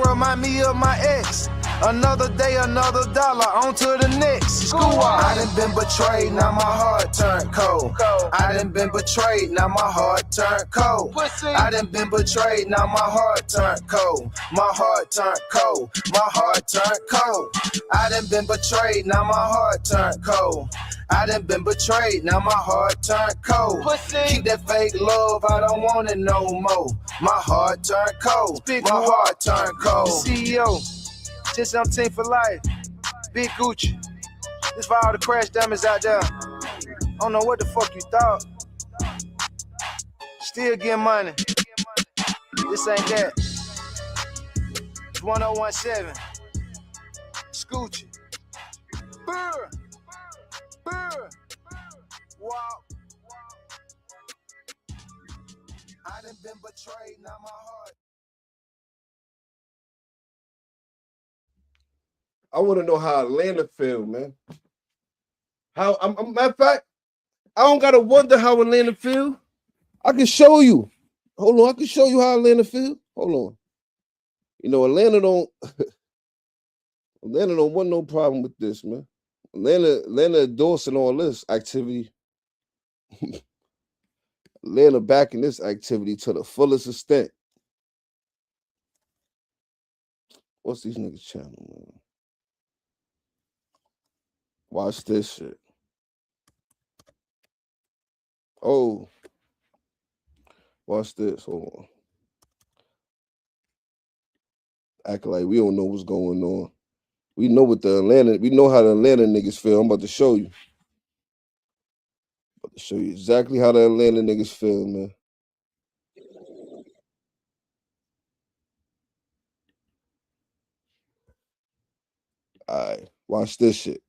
Remind me of my ex. Another day, another dollar, on to the next. School I done been betrayed, now my heart turned cold. I done been betrayed, now my heart turned cold. I done been betrayed, now my heart turned cold. My heart turned cold. My heart turned cold. I done been betrayed, now my heart turned cold. I done been betrayed, now my heart turned cold. Keep that fake love, I don't want it no more. My heart turned cold. My heart turned cold. CEO, just some team for life. Big Gucci. This for all the crash dummies out there. I don't know what the fuck you thought. Still get money. This ain't that. It's 1017. Scoochie. Burr. Burr. Walk. I done been betrayed, now my heart. I want to know how Atlanta feel, man. Matter of fact, I don't gotta wonder how Atlanta feel. I can show you. Hold on, I can show you how Atlanta feel. Hold on. You know, Atlanta don't want no problem with this, man. Atlanta endorsing all this activity. Atlanta backing this activity to the fullest extent. What's these niggas' channel, man? Watch this shit. Oh. Watch this. Hold on. Act like we don't know what's going on. We know how the Atlanta niggas feel. I'm about to show you. About to show you exactly how the Atlanta niggas feel, man. Alright, watch this shit.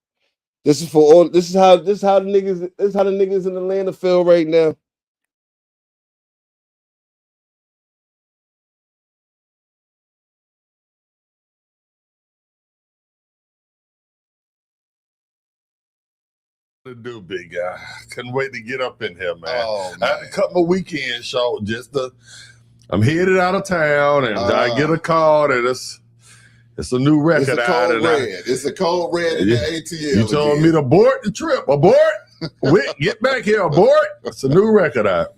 This is how the niggas in Atlanta feel right now. To do, big guy. Couldn't wait to get up in here, man. Oh, I had to cut my weekend short I'm headed out of town and I get a call that it's a new record It's a out. cold red. It's a cold red in the ATL. You told me to abort the trip. Abort. Get back here. Abort. It's a new record out.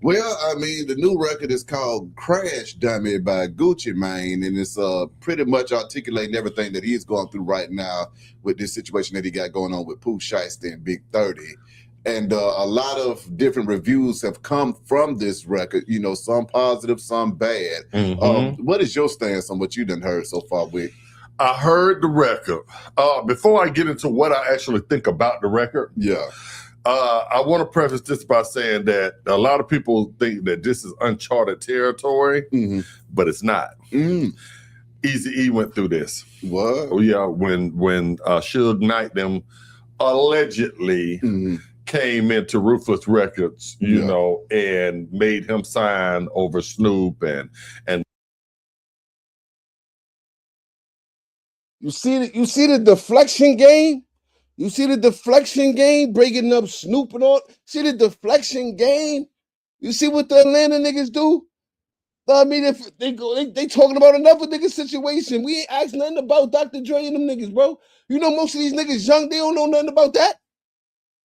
Well, I mean, the new record is called Crash Dummy by Gucci Mane, and it's pretty much articulating everything that he's going through right now with this situation that he got going on with Pooh Shiesty and Big 30. And a lot of different reviews have come from this record, you know, some positive, some bad. What is your stance on what you done heard so far, Wick? I heard the record. Before I get into what I actually think about the record, I want to preface this by saying that a lot of people think that this is uncharted territory, but it's not. Eazy-E went through this. What? Oh, yeah, when Suge Knight them allegedly came into Ruthless Records, you know, and made him sign over Snoop and you see the deflection game? You see the deflection game, breaking up Snoop and all? See the deflection game? You see what the Atlanta niggas do? I mean, if they talking about another nigga situation. We ain't asked nothing about Dr. Dre and them niggas, bro. You know, most of these niggas young, they don't know nothing about that.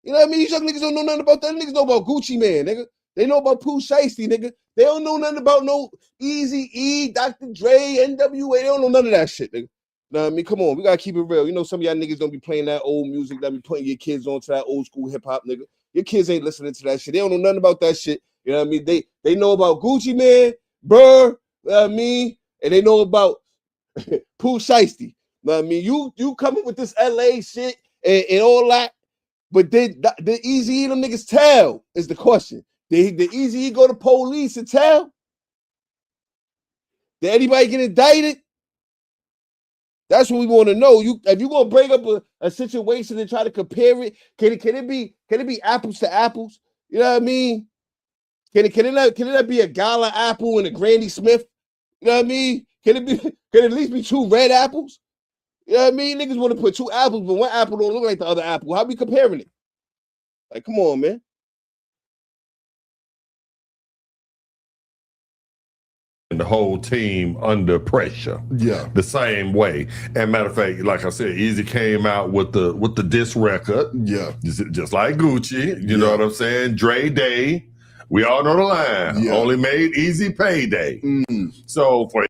You know what I mean? These young niggas don't know nothing about that. Niggas know about Gucci Man, nigga. They know about Pooh Shiesty, nigga. They don't know nothing about no Eazy-E, Dr. Dre, NWA. They don't know none of that shit, nigga. You know what I mean? Come on, we gotta keep it real. You know, some of y'all niggas don't be playing that old music, that be putting your kids onto that old school hip hop, nigga. Your kids ain't listening to that shit. They don't know nothing about that shit. You know what I mean? They know about Gucci Man, Burr, you know what I mean? And they know about Pooh Shiesty. You know what I mean? You coming with this LA shit and all that, but did Eazy-E them niggas tell is the question. Did Eazy-E go to police and tell? Did anybody get indicted? That's what we want to know. If you're gonna bring up a situation and try to compare it, can it be apples to apples? You know what I mean? Can it not be a Gala apple and a Granny Smith? You know what I mean? Can it at least be two red apples? You know what I mean? Niggas want to put two apples, but one apple don't look like the other apple. How we comparing it? Like, come on, man. and the whole team under pressure. Yeah. The same way. And matter of fact, like I said, Eazy came out with the diss record. Yeah. Just like Gucci. You know what I'm saying? Dre Day. We all know the line. Yeah. Only made Easy payday. So for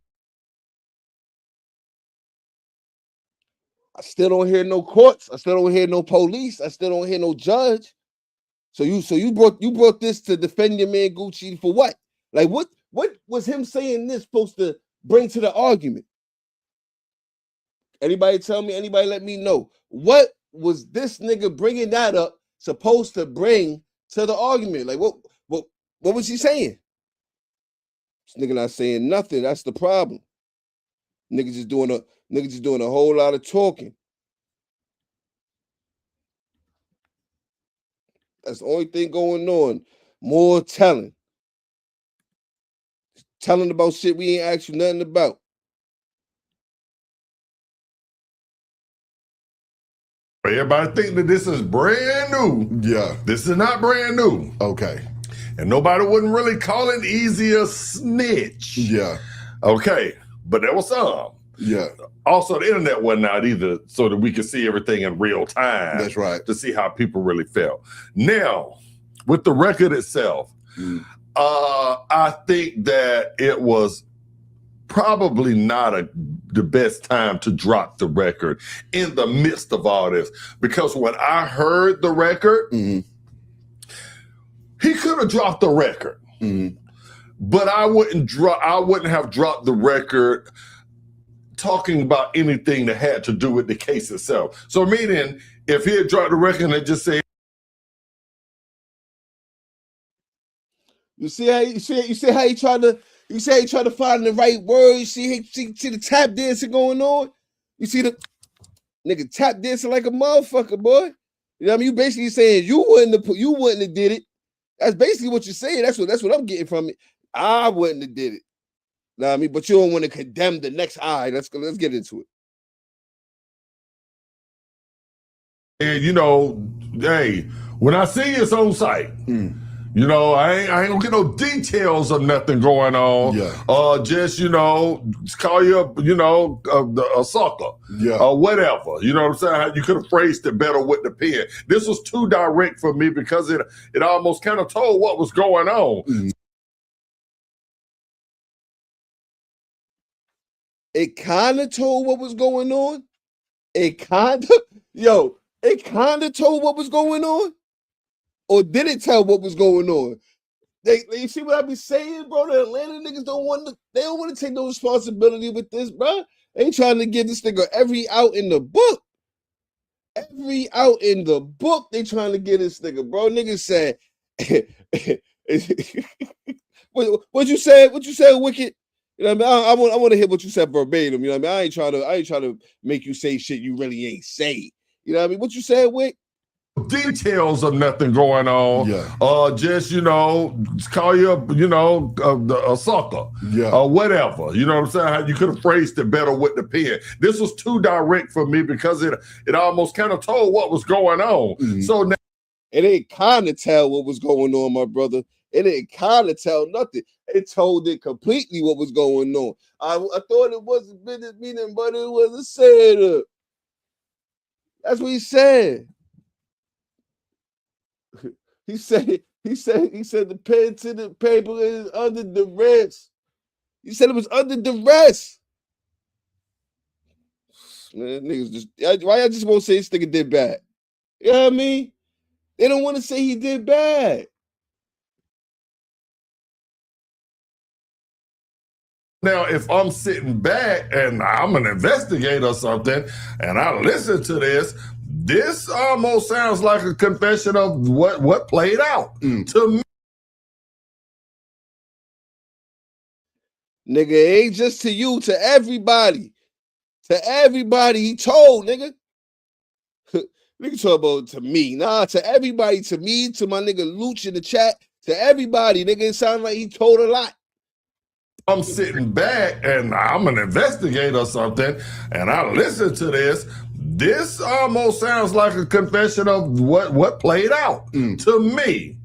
I still don't hear no courts. I still don't hear no police. I still don't hear no judge. So you brought this to defend your man Gucci for what? Like what was him saying this supposed to bring to the argument? Anybody tell me? Anybody let me know? What was this nigga bringing that up supposed to bring to the argument? Like what was he saying? This nigga not saying nothing. That's the problem. Niggas just doing a whole lot of talking. That's the only thing going on. More telling. Telling about shit we ain't asked you nothing about. everybody think that this is brand new. Yeah. This is not brand new. Okay. And nobody wouldn't really call it Easy a snitch. Yeah. Okay. But there was some. Yeah. Also, the internet wasn't out either, so that we could see everything in real time. That's right. To see how people really felt. Now, with the record itself, I think that it was probably not the best time to drop the record in the midst of all this. Because when I heard the record, he could have dropped the record. But I wouldn't have dropped the record talking about anything that had to do with the case itself. So meaning, if he had dropped the record and just said, you see how he tried to find the right word. You see the tap dancing going on. You see the nigga tap dancing like a motherfucker, boy. You know what I mean? You basically saying you wouldn't have did it. That's basically what you're saying. That's what I'm getting from it. I wouldn't have did it. You know what I mean? But you don't want to condemn the next eye. Let's get into it. and hey, when I see it's on site, I ain't gonna get no details of nothing going on. Yeah. Just call you a sucker. Yeah. Or whatever. You know what I'm saying? You could have phrased it better with the pen. This was too direct for me because it almost kind of told what was going on. It kind of told what was going on. It kind of told what was going on. or didn't tell what was going on. You see what I be saying, bro? The Atlanta niggas don't want to take no responsibility with this, bro. They trying to give this nigga every out in the book. Every out in the book, they trying to get this nigga, bro. Niggas said, what you said? What you said, Wicked? You know what I mean? I want to hear what you said verbatim. You know what I mean? I ain't trying to make you say shit you really ain't say. You know what I mean? What you said, Wick? Details of nothing going on. Yeah. Just, call you a sucker. Yeah. Or whatever. You know what I'm saying? You could have phrased it better with the pen. This was too direct for me because it almost kind of told what was going on. Mhm. So now it ain't kind of tell what was going on, my brother. It didn't kind of tell nothing. It told it completely what was going on. I thought it was a business meeting, but it was a setup. That's what he said. He said the pen to the paper is under duress. He said it was under duress. Man, niggas just why I just won't say this nigga did bad. You know what I mean? They don't want to say he did bad. Now, if I'm sitting back and I'm an investigator or something, and I listen to this almost sounds like a confession of what played out to me. Nigga, it ain't just to you, to everybody. To everybody he told, nigga. Nigga talk about to me. Nah, to everybody, to me, to my nigga Luch in the chat, to everybody, nigga. It sounds like he told a lot. I'm sitting back and I'm an investigator or something, and I listen to this almost sounds like a confession of what played out to me.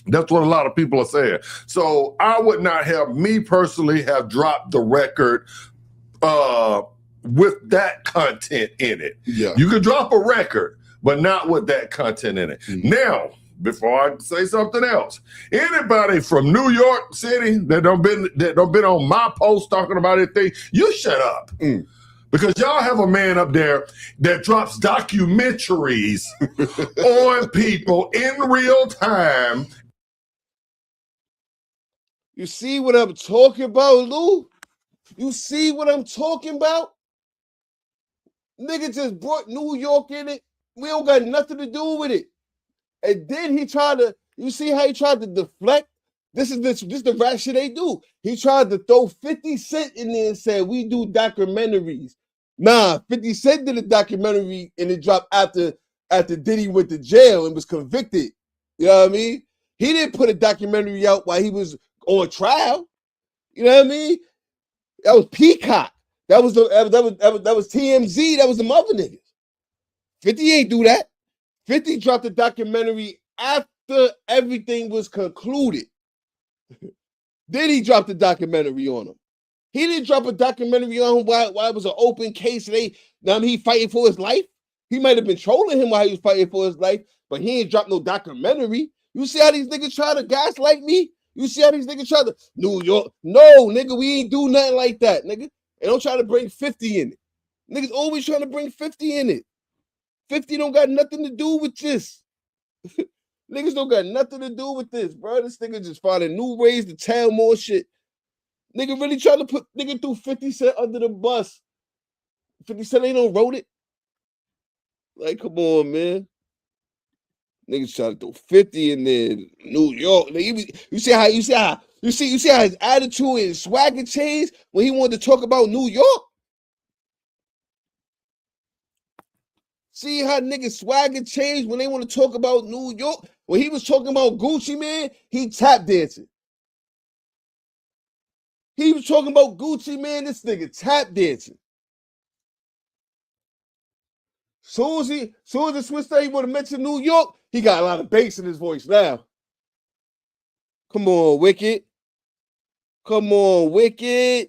That's what a lot of people are saying. So I would not have, me personally, have dropped the record with that content in it. Yeah. You could drop a record, but not with that content in it. Now, before I say something else, anybody from New York City that don't been on my post talking about anything, you shut up. Because y'all have a man up there that drops documentaries on people in real time. You see what I'm talking about, Lou? You see what I'm talking about? Nigga just brought New York in it. We don't got nothing to do with it. And then he tried to, you see how he tried to deflect? This is the rat shit they do. He tried to throw 50 Cent in there and said, we do documentaries. Nah, 50 Cent did a documentary and it dropped after Diddy went to jail and was convicted. You know what I mean? He didn't put a documentary out while he was on trial. You know what I mean? That was Peacock. That was TMZ. That was the mother niggas. 50 ain't do that. 50 dropped the documentary after everything was concluded. Then he dropped the documentary on him. He didn't drop a documentary on him while it was an open case. He fighting for his life. He might have been trolling him while he was fighting for his life, but he ain't dropped no documentary. You see how these niggas try to gaslight me? You see how these niggas try to New York? No, nigga, we ain't do nothing like that, nigga. And don't try to bring 50 in it. Niggas always trying to bring 50 in it. 50 don't got nothing to do with this. Niggas don't got nothing to do with this, bro. This nigga just finding new ways to tell more shit. Nigga really trying to put nigga through 50 Cent under the bus. 50 Cent ain't no wrote it. Like, come on, man. Niggas trying to throw 50 in there. New York. You see how his attitude and swagger changed when he wanted to talk about New York? See how niggas swagger changed when they want to talk about New York? When he was talking about Gucci, man, he tap dancing. He was talking about Gucci, man, this nigga tap dancing. Soon as it switched up, he would have mentioned New York, he got a lot of bass in his voice now. Come on, Wicked. Come on, Wicked.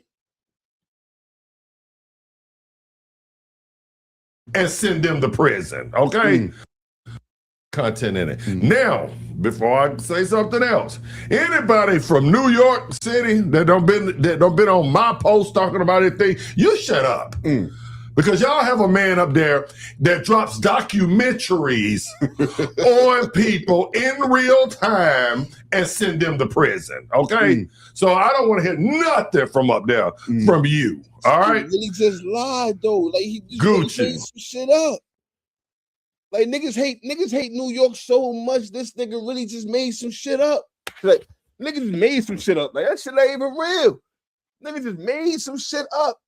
And send them to prison, okay? Content in it. Now, before I say something else, anybody from New York City that don't been on my post talking about anything, you shut up. Because y'all have a man up there that drops documentaries on people in real time and send them to prison. Okay? So I don't want to hear nothing from up there from you. All right? He really just lied though. Like he just Gucci. really made some shit up. Like niggas hate New York so much. This nigga really just made some shit up. Like niggas made some shit up. Like that shit ain't even real. Niggas just made some shit up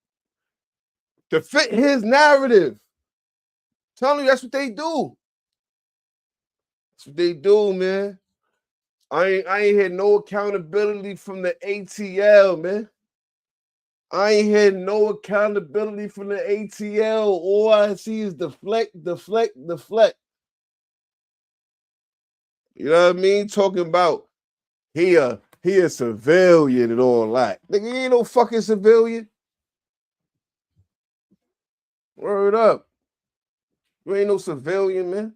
to fit his narrative. Telling you that's what they do. That's what they do, man. I ain't had no accountability from the ATL, man. I ain't had no accountability from the ATL. All I see is deflect. You know what I mean? Talking about he a civilian and all that. Nigga, he ain't no fucking civilian. Word up. You ain't no civilian, man.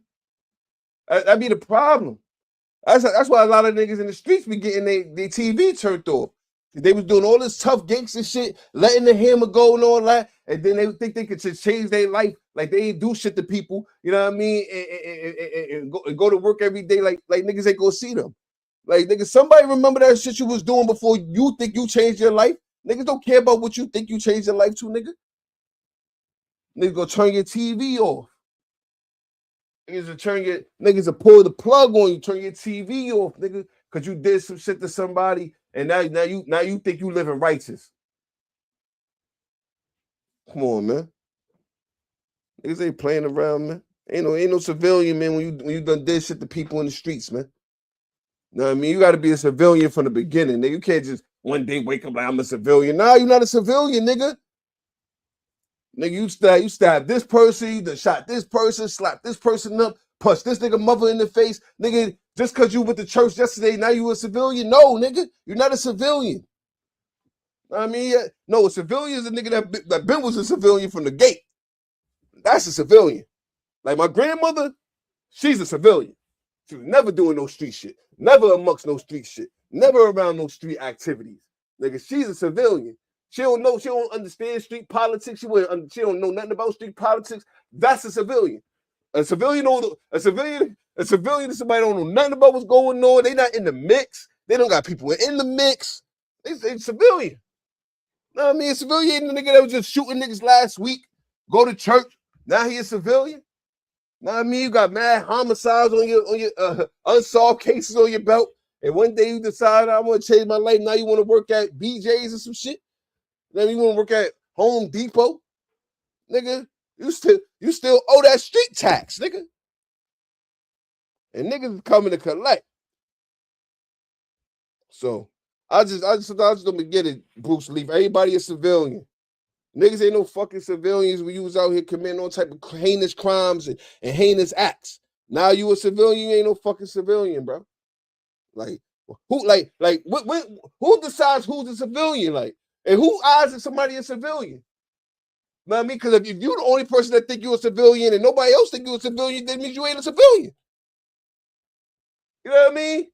That be the problem. That's why a lot of niggas in the streets be getting their TV turned off. They was doing all this tough gangster shit, letting the hammer go and all that, and then they think they could just change their life, like they ain't do shit to people, you know what I mean, and go to work every day like niggas ain't go see them. Like niggas, somebody remember that shit you was doing before you think you changed your life. Niggas don't care about what you think you changed your life to, nigga. Niggas gonna turn your TV off. Niggas will pull the plug on you, turn your TV off, nigga, because you did some shit to somebody, and now you think you living righteous. Come on, man. Niggas ain't playing around, man. Ain't no civilian, man, when you done did shit to people in the streets, man. You know what I mean? You gotta be a civilian from the beginning, nigga. You can't just one day wake up like I'm a civilian. Nah, you're not a civilian, nigga. Nigga, you stab this person, you done shot this person, slapped this person up, punched this nigga mother in the face. Nigga, just because you went to church yesterday, now you a civilian? No, nigga, you're not a civilian. I mean, no, a civilian is a nigga that been was a civilian from the gate. That's a civilian. Like my grandmother, she's a civilian. She was never doing no street shit, never amongst no street shit, never around no street activities. Nigga, she's a civilian. She don't understand street politics. She don't know nothing about street politics. That's a civilian. A civilian is somebody don't know nothing about what's going on. They not in the mix. They don't got people in the mix. They civilian. Know what I mean? A civilian ain't the nigga that was just shooting niggas last week, go to church. Now he a civilian. Know what I mean? You got mad homicides on your unsolved cases on your belt. And one day you decide I want to change my life. Now you want to work at BJ's or some shit. Then you want to work at Home Depot, nigga. You still owe that street tax, nigga. And niggas coming to collect. So I just don't get it, Bruce Lee. Everybody a civilian. Niggas ain't no fucking civilians when you was out here committing all type of heinous crimes and heinous acts. Now you a civilian, you ain't no fucking civilian, bro. Like who decides who's a civilian? Like, and who eyes is somebody a civilian? You know what I mean? Because if you're the only person that think you're a civilian and nobody else think you're a civilian, that means you ain't a civilian. You know what I mean?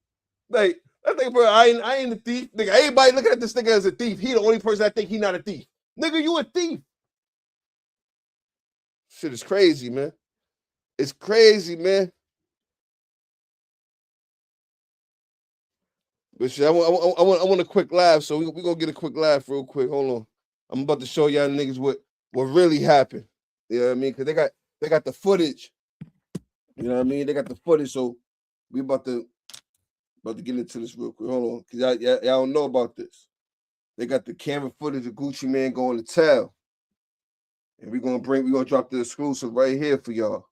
Like, I think, bro, I ain't a thief. Nigga, everybody looking at this nigga as a thief. He the only person that think he not a thief. Nigga, you a thief. Shit is crazy, man. It's crazy, man. But shit, I want a quick laugh, so we gonna get a quick laugh real quick. Hold on. I'm about to show y'all niggas what really happened. You know what I mean? Because they got the footage. You know what I mean? They got the footage, so we about to get into this real quick. Hold on, because y'all don't know about this. They got the camera footage of Gucci Man going to town. And we're gonna drop the exclusive right here for y'all.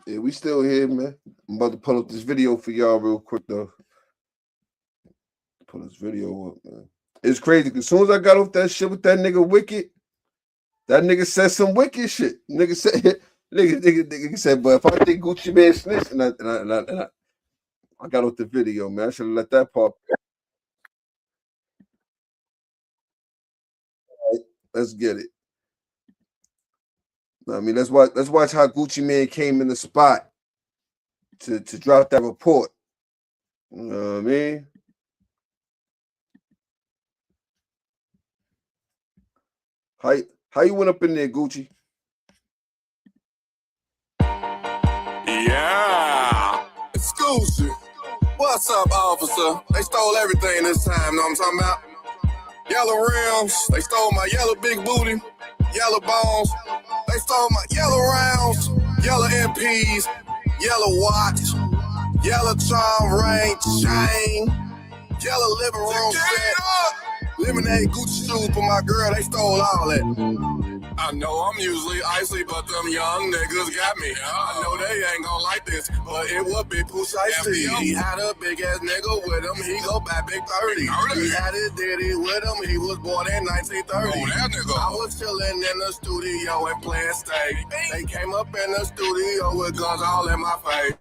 Yeah, we still here, man. I'm about to pull up this video for y'all real quick though. Pull this video up, man. It's crazy because as soon as I got off that shit with that nigga Wicked, that nigga said some wicked shit. Nigga said, nigga said, but if I think Gucci Man snitched, and I got off the video, man. I should have let that pop. Right, let's get it. I mean, let's watch how Gucci Man came in the spot to drop that report. You know what I mean? How you went up in there, Gucci? Yeah. Exclusive. What's up, officer? They stole everything this time, know what I'm talking about? Yellow rims, they stole my yellow big booty, yellow bones, they stole my yellow rounds, yellow MPs, yellow watch, yellow charm ring chain, yellow living room set, lemonade Gucci shoes for my girl, they stole all that. I know I'm usually icy, but them young niggas got me. I know they ain't gon' like this, but it would be Pooh Shiesty. He had a big ass nigga with him, he go back big 30. He had his daddy with him, he was born in 1930. I was chillin' in the studio and playing steak. They came up in the studio with guns all in my face.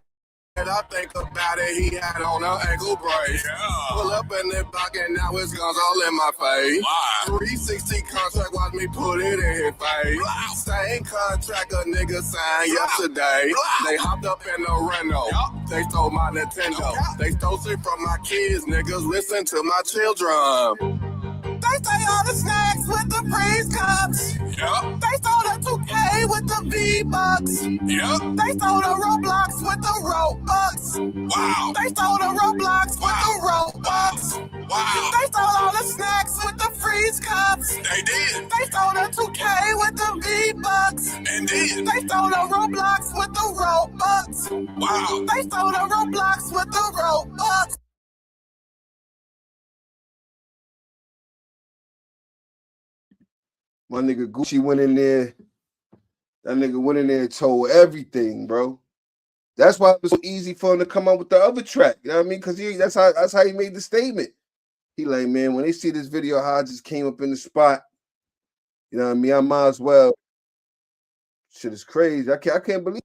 And I think about it, he had on an ankle brace. Pull up in the block and now his guns all in my face. 360 contract, watch me put it in his face. Same contract a nigga signed yesterday. They hopped up in the Renault. They stole my Nintendo. They stole shit from my kids, niggas listen to my children. They stole all the snacks with the freeze cups. Yep. They stole the 2K with the V-Bucks. Yep. They stole the Roblox with the Robux. Wow. They stole the Roblox with the Robux. Wow. They stole all the snacks with the freeze cups. They did. They stole the 2K with the V-Bucks. Indeed. They stole the Roblox with the Robux. Wow. They stole the Roblox with the Robux. My nigga Gucci went in there. That nigga went in there and told everything, bro. That's why it was so easy for him to come out with the other track. You know what I mean? Because that's how he made the statement. He like, man, when they see this video, how I just came up in the spot, you know what I mean? I might as well. Shit is crazy. I can't believe it.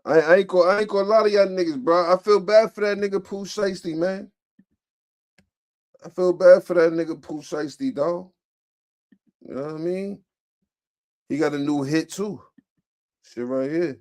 I ain't gonna lie to y'all niggas, bro. I feel bad for that nigga Pooh Shiesty, man. I feel bad for that nigga Pooh Shiesty, dog. You know what I mean? He got a new hit too. Shit right here.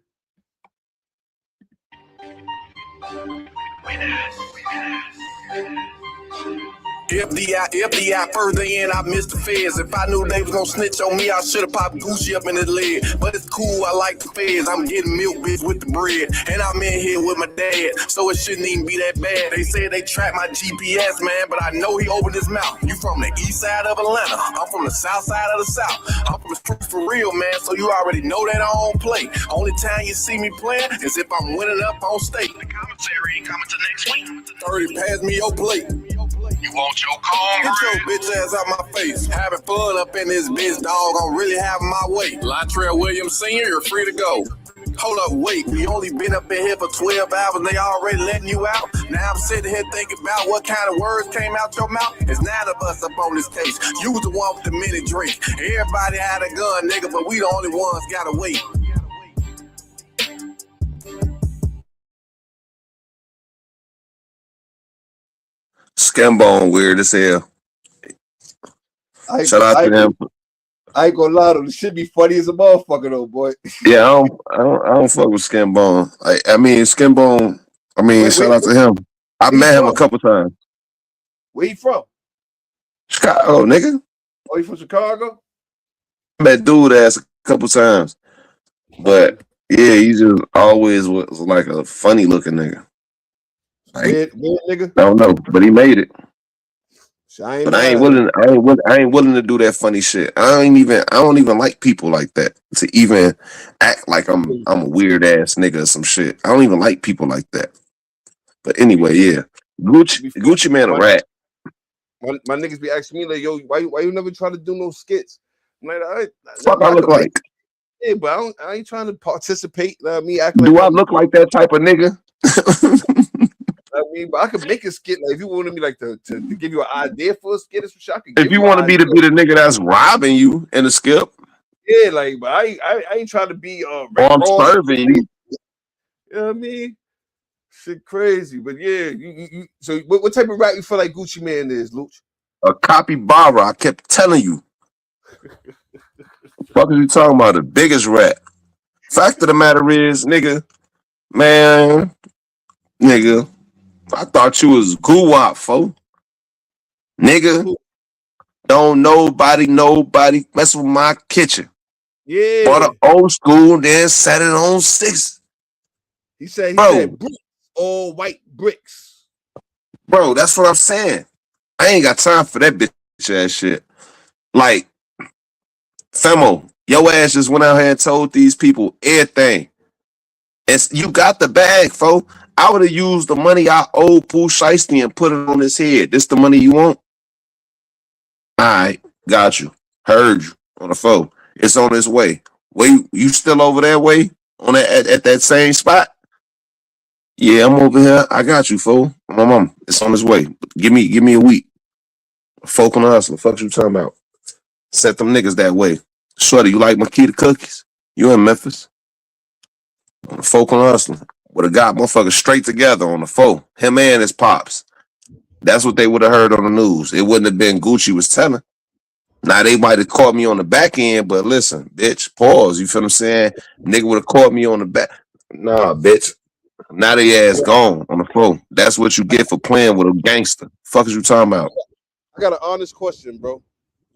FBI further in, I missed the feds. If I knew they was gonna snitch on me, I should've popped Gucci up in his leg. But it's cool, I like the feds. I'm getting milk bitch with the bread. And I'm in here with my dad, so it shouldn't even be that bad. They say they track my GPS, man, but I know he opened his mouth. You from the east side of Atlanta, I'm from the south side of the south. I'm from the streets for real, man, so you already know that I don't play. Only time you see me playing is if I'm winning up on stake. The commentary ain't coming to next week. 30, pass me your plate. You want your corn? Get your bitch ass out my face. Having fun up in this bitch, dog. I'm really having my way. Latrell Williams Sr., you're free to go. Hold up, wait. We only been up in here for 12 hours. They already letting you out. Now I'm sitting here thinking about what kind of words came out your mouth. It's 9 of us up on this case. You was the one with the mini drink. Everybody had a gun, nigga, but we the only ones gotta wait. Scambone weird as hell. Shout out to them. I ain't gonna lie to him. This shit be funny as a motherfucker though, boy. Yeah, I don't fuck with Scambone. I mean Scambone. I mean, shout out to him. I met him a couple times. Where he from? Chicago, nigga. Oh, he from Chicago? I met dude ass a couple times. But yeah, he just always was like a funny looking nigga. Weird nigga. I don't know, but he made it. I ain't willing to do that funny shit. I don't even like people like that to even act like I'm a weird ass nigga or some shit. I don't even like people like that. But anyway, yeah. Gucci Man a rat. My niggas be asking me like, yo, why you never try to do no skits? I'm like, Fuck I look like. Yeah, but I ain't trying to participate. Me act Do like I look like that type of nigga? I mean, but I could make a skit. Like if you wanted me like to give you an idea for a skit, it's I could. If you want to be the nigga that's robbing you in a skip, yeah, like, but I ain't trying to be or I'm serving you. You know what I mean? Shit crazy, but yeah. You so what type of rat you feel like Gucci Man is, Luch? A capybara. I kept telling you. What are you talking about? The biggest rat. Fact of the matter is, nigga, I thought you was goo-wop, fo. Nigga, don't nobody mess with my kitchen. Yeah. Bought an old school, then set it on 6. He said bricks, all white bricks. Bro, that's what I'm saying. I ain't got time for that bitch ass shit. Like, Femo, your ass just went out here and told these people everything. And you got the bag, fo. I would have used the money I owed Pooh Shiesty and put it on his head. This the money you want? All right, got you. Heard you on the phone. It's on its way. Wait, you still over that way? On that at that same spot? Yeah, I'm over here. I got you, fool. My mom. It's on its way. Give me a week. Folk on the hustle. Fuck you talking about. Set them niggas that way. Shorty, you like Makita cookies? You in Memphis? On the folk on the hustle. Would have got motherfuckers straight together on the phone. Him and his pops. That's what they would have heard on the news. It wouldn't have been Gucci was telling. Now they might have caught me on the back end, but listen, bitch, pause. You feel what I'm saying? Nigga would have caught me on the back. Nah, bitch. Now they ass gone on the phone. That's what you get for playing with a gangster. Fuck is you talking about? I got an honest question, bro.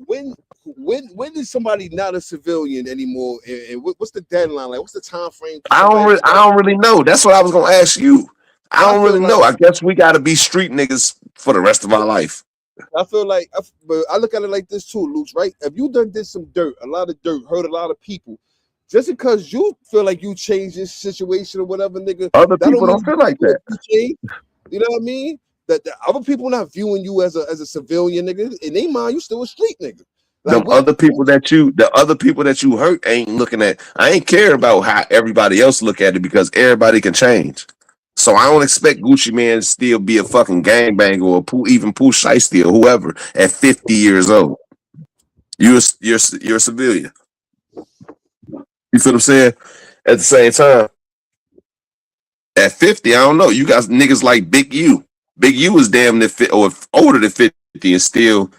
When is somebody not a civilian anymore? And what's the deadline? Like, what's the time frame? I don't really know. That's what I was gonna ask you. I don't really know. I guess we gotta be street niggas for the rest of our life. I feel like, but I look at it like this too, Luke. Right? If you did some dirt, a lot of dirt, hurt a lot of people, just because you feel like you changed this situation or whatever, nigga, other people don't feel like that. You know what I mean? That the other people not viewing you as a civilian, nigga. In their mind, you still a street nigga. Like, the other people that you hurt ain't looking at. I ain't care about how everybody else look at it because everybody can change. So I don't expect Gucci Man to still be a fucking gangbanger or even Pooh Shiesty or whoever at 50 years old. You're a civilian. You feel what I'm saying? At the same time, at 50, I don't know. You got niggas like Big U. Big U is damn near or older than 50 and still,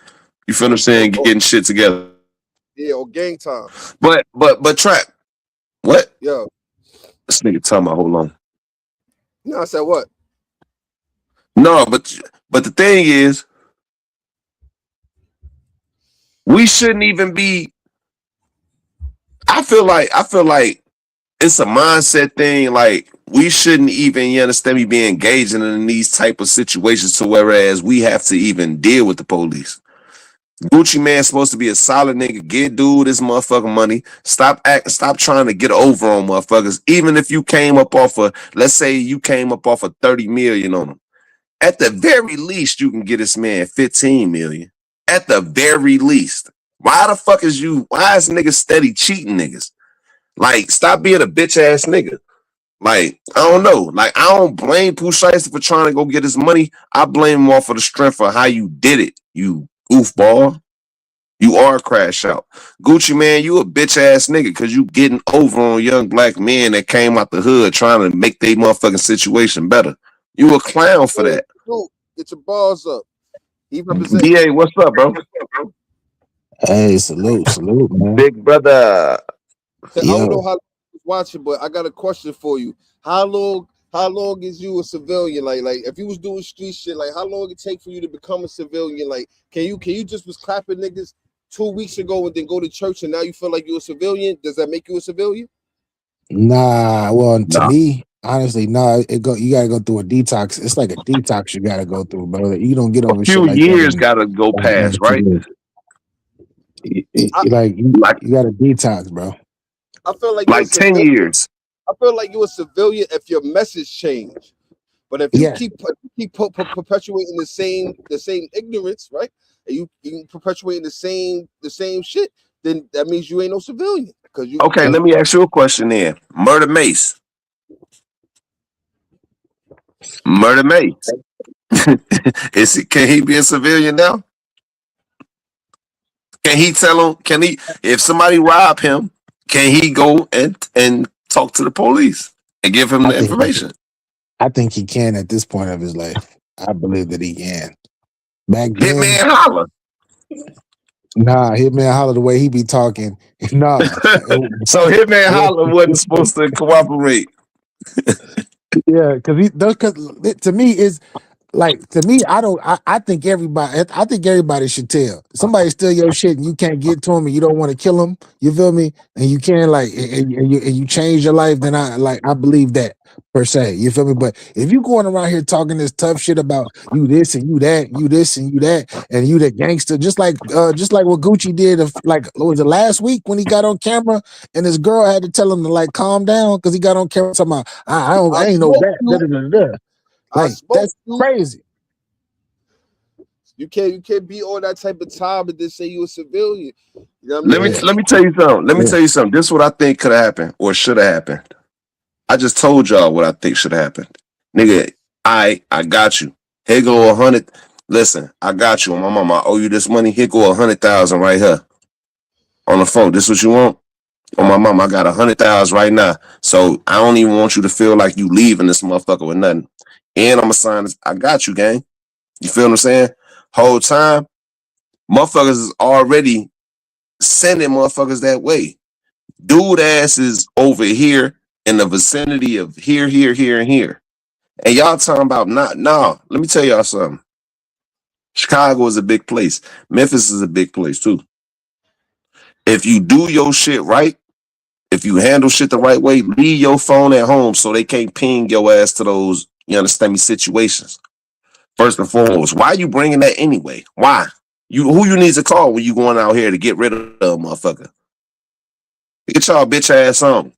you feel what I'm saying, getting shit together. Yeah, or gang time. But Trap, what? Yo. This nigga talking about, hold on. No, I said what? No, but the thing is, we shouldn't even be. I feel like it's a mindset thing. Like, we shouldn't even, you understand me, be engaging in these type of situations to whereas we have to even deal with the police. Gucci Man's supposed to be a solid nigga. Get dude this motherfucking money. Stop trying to get over on motherfuckers. Even if you came up off of, let's say you came up off of 30 million on him. At the very least, you can get this man 15 million. At the very least. Why is niggas steady cheating niggas? Like, stop being a bitch ass nigga. Like, I don't know. Like, I don't blame Pooh Shiesty for trying to go get his money. I blame him off for the strength of how you did it, you goofball. You are a crash out. Gucci Man, you a bitch ass nigga because you getting over on young black men that came out the hood trying to make their motherfucking situation better. You a clown for that. Get your balls up. DA, what's up, bro? Hey, salute, man. Big brother. I don't know how you're watching, but I got a question for you. How long is you a civilian? Like if you was doing street shit, like how long it take for you to become a civilian? Like, can you just was clapping niggas 2 weeks ago and then go to church and now you feel like you're a civilian? Does that make you a civilian? Nah, well, to me, honestly, no. You gotta go through a detox. It's like a detox you gotta go through, bro. You don't get over shit like that. A few years gotta go past, right? You gotta detox, bro. I feel like 10 years. I feel like you're a civilian if your message changed. But if you keep perpetuating the same ignorance, right? And you perpetuating the same shit, then that means you ain't no civilian. Because you Okay, let me ask you a question then. Murder Mace. Murder Mace. Can he be a civilian now? Can he tell him? Can he, if somebody rob him, can he go and talk to the police and give him the information? I think he can at this point of his life. I believe that he can. Back then, Hitman holler. nah, Hitman Holler the way he be talking. Nah. So Hitman Holler wasn't supposed to cooperate. Yeah, because to me is like, to me, I think everybody should tell. Somebody steal your shit and you can't get to him and you don't want to kill him, you feel me? And you can and you change your life, then I believe that per se. You feel me? But if you going around here talking this tough shit about you this and you that, you this and you that, and you the gangster, just like what Gucci did what was it last week when he got on camera and his girl had to tell him to like calm down because he got on camera talking about I ain't no bad. Like that's crazy. You can't be on that type of time and then say you a civilian. You know what I mean? Let me tell you something. Tell you something. This is what I think could have happened or should have happened. I just told y'all what I think should have happened. Nigga, I got you. Here go 100. Listen, I got you. My mama, I owe you this money. Here go 100,000 right here on the phone. This what you want? On my mama, I got 100,000 right now. So I don't even want you to feel like you leaving this motherfucker with nothing. And I'm gonna sign this. I got you, gang. You feel what I'm saying? Whole time, motherfuckers is already sending motherfuckers that way. Dude ass is over here in the vicinity of here, and here. And y'all talking about let me tell y'all something. Chicago is a big place. Memphis is a big place too. If you do your shit right, if you handle shit the right way, leave your phone at home so they can't ping your ass to those, you understand me, situations. First and foremost, why are you bringing that anyway? Why? Who you need to call when you going out here to get rid of a motherfucker? Get y'all bitch ass on.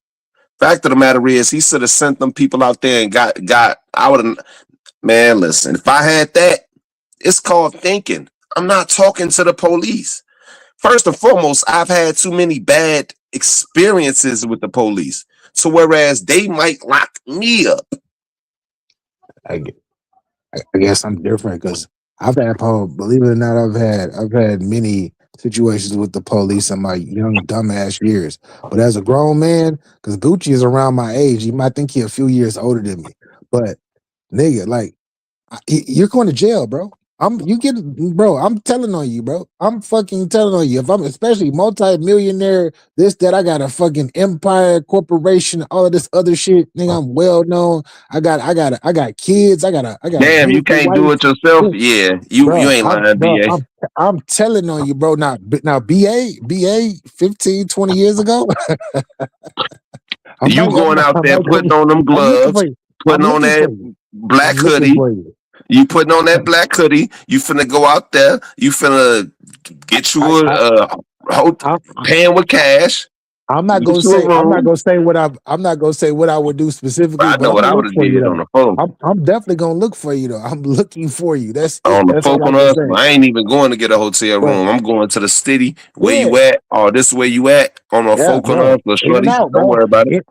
Fact of the matter is, he should have sent them people out there and got. I would have. Man, listen. If I had that, it's called thinking. I'm not talking to the police. First and foremost, I've had too many bad experiences with the police, so whereas they might lock me up. I guess I'm different because I've had, believe it or not, I've had many situations with the police in my young dumbass years. But as a grown man, because Gucci is around my age, you might think he's a few years older than me. But nigga, like you're going to jail, bro. I'm telling on you, bro. I'm fucking telling on you. If I'm especially multi-millionaire, this, that, I got a fucking empire, corporation, all of this other shit. Nigga, I'm well known. I got kids. I got Damn, you can't do it yourself? Yeah, you ain't lying, BA. I'm telling on you, bro. Now BA 15, 20 years ago. You going out there putting on them gloves, putting on that black hoodie. You putting on that black hoodie. You finna go out there. You finna get you paying with cash. I'm not gonna say what I would do specifically. I know what I would have did on the phone. I'm definitely gonna look for you though. I'm looking for you. That's on the phone on us. I ain't even going to get a hotel room. I'm going to the city. Where you at? Oh, this is where you at on a phone on us. Don't worry about it.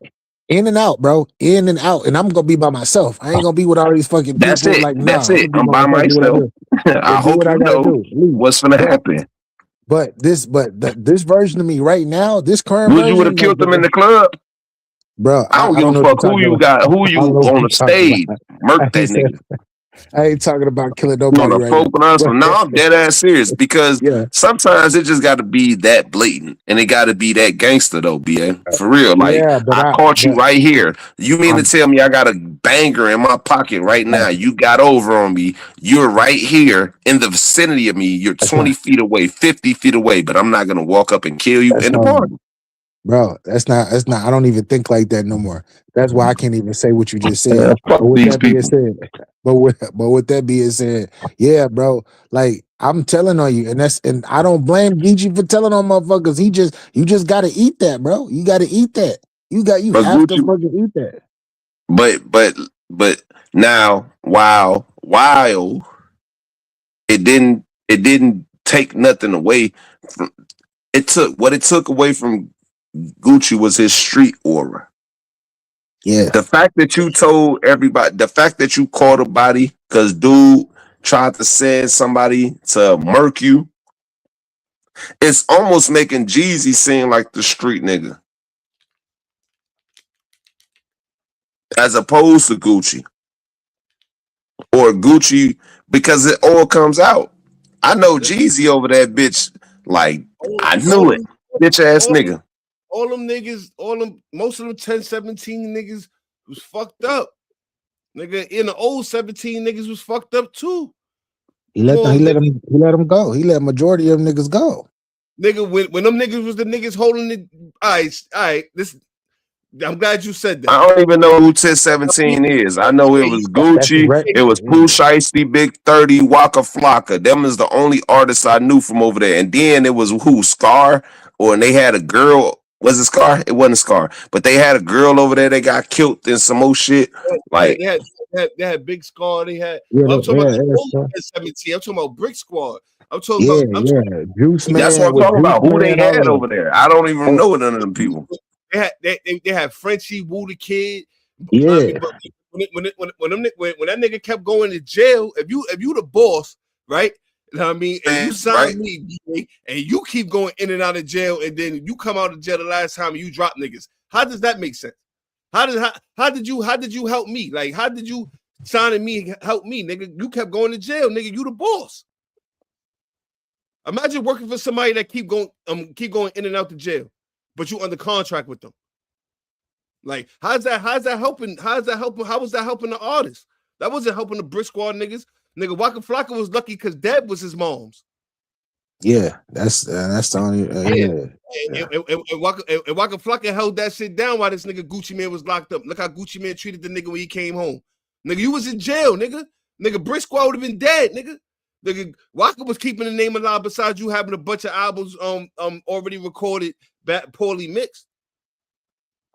In and out, bro. In and out. And I'm gonna be by myself. I ain't gonna be with all these fucking people. That's it. Like, that's it. I'm by myself. I hope you know what's gonna happen. But this version of me right now, this current version, you would have killed them in the club, bro. I don't give a fuck who you got, who you on the stage. Murk that nigga. I ain't talking about killing nobody right now. No, I'm dead ass serious because sometimes it just got to be that blatant and it got to be that gangster though, BA. For real, like I caught you right here. You mean to tell me I got a banger in my pocket right now? You got over on me. You're right here in the vicinity of me. You're 20 feet away, 50 feet away, but I'm not gonna walk up and kill you in the party. Bro, that's not. I don't even think like that no more. That's why I can't even say what you just said. But with that being said, but with that being said, yeah, bro. Like I'm telling on you, and I don't blame Geechee for telling on motherfuckers. You just gotta eat that, bro. You gotta eat that. You have to fucking eat that. But But now, while it didn't take nothing away from it took away from Gucci was his street aura. Yeah. The fact that you told everybody, the fact that you caught a body because dude tried to send somebody to murk you, it's almost making Jeezy seem like the street nigga as opposed to Gucci or Gucci because it all comes out. I know Jeezy over that bitch. Like I All knew it, them, bitch ass all them, nigga. all them niggas, most of them 10, 17 niggas was fucked up. Nigga, in the old 17 niggas was fucked up too. He let Come them, on, he let nigga. him he let him go. He let majority of them niggas go. Nigga, when them niggas was the niggas holding it. All right. This, I'm glad you said that. I don't even know who 1017 is. I know it was That's the Gucci, record. it was Pooh Shiesty, Big 30, Waka Flocka. Them is the only artists I knew from over there. And then it was who? Scar? Or and they had a girl. Was it Scar? It wasn't Scar. But they had a girl over there that got killed in some more shit. Like They had Big Scar. They had. Yeah, I'm talking about yeah, old yeah. 17. I'm talking about Brick Squad. I'm talking Yeah, about. yeah. Juice that's what Man I'm with talking Juice about. Who they Man, all had of over them. there. I don't even Oh, know none of them people. They had Frenchie, Woo the Kid. yeah. I mean, but when that nigga kept going to jail, if you the boss, right? You know what I mean, and you sign Right? me, DA, and you keep going in and out of jail, and then you come out of jail the last time and you drop niggas. How does that make sense? How did you help me? Like, how did you signing me help me, nigga? You kept going to jail, nigga. You the boss. Imagine working for somebody that keep going in and out the jail, but you under contract with them. Like, how's that helping? How was that helping the artist? That wasn't helping the Brick Squad niggas. Nigga, Waka Flocka was lucky because Deb was his mom's. Yeah, that's the only And Waka Flocka held that shit down while this nigga Gucci Man was locked up. Look how Gucci Man treated the nigga when he came home. Nigga, you was in jail, nigga. Nigga, Brick Squad would have been dead, nigga. Nigga, Waka was keeping the name alive besides you having a bunch of albums already recorded, poorly mixed.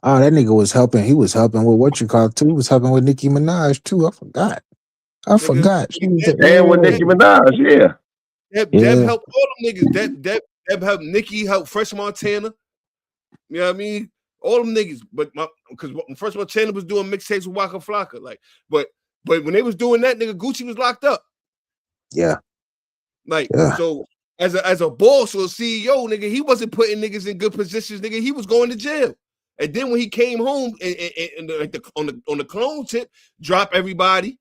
Oh, that nigga was helping. He was helping with what you call it too. He was helping with Nicki Minaj too. I forgot. She was And with Nicki Minaj, yeah. Deb helped all them niggas. Deb helped Nicki, helped Fresh Montana. You know what I mean? All them niggas. But because Fresh Montana was doing mixtapes with Waka Flocka. Like, but when they was doing that, nigga, Gucci was locked up. Yeah. Like, so as a boss or a CEO, nigga, he wasn't putting niggas in good positions, nigga. He was going to jail. And then when he came home and on the clone tip, drop everybody,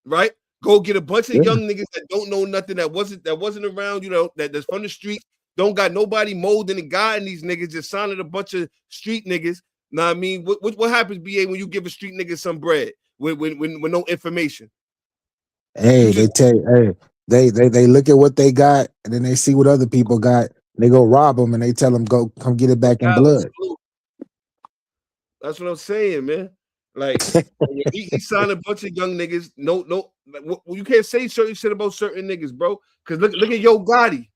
right? Go get a bunch of young niggas that don't know nothing, that wasn't around, you know, that's from the street, don't got nobody molding and guiding these niggas, just signing a bunch of street niggas. Know what I mean? What happens, BA, when you give a street nigga some bread with no information? Hey, they tell you, hey, they look at what they got and then they see what other people got. They go rob them and they tell them come get it back in blood. That's what I'm saying, man. Like he signed a bunch of young niggas. No, you can't say certain shit about certain niggas, bro. Because look at Yo Gotti.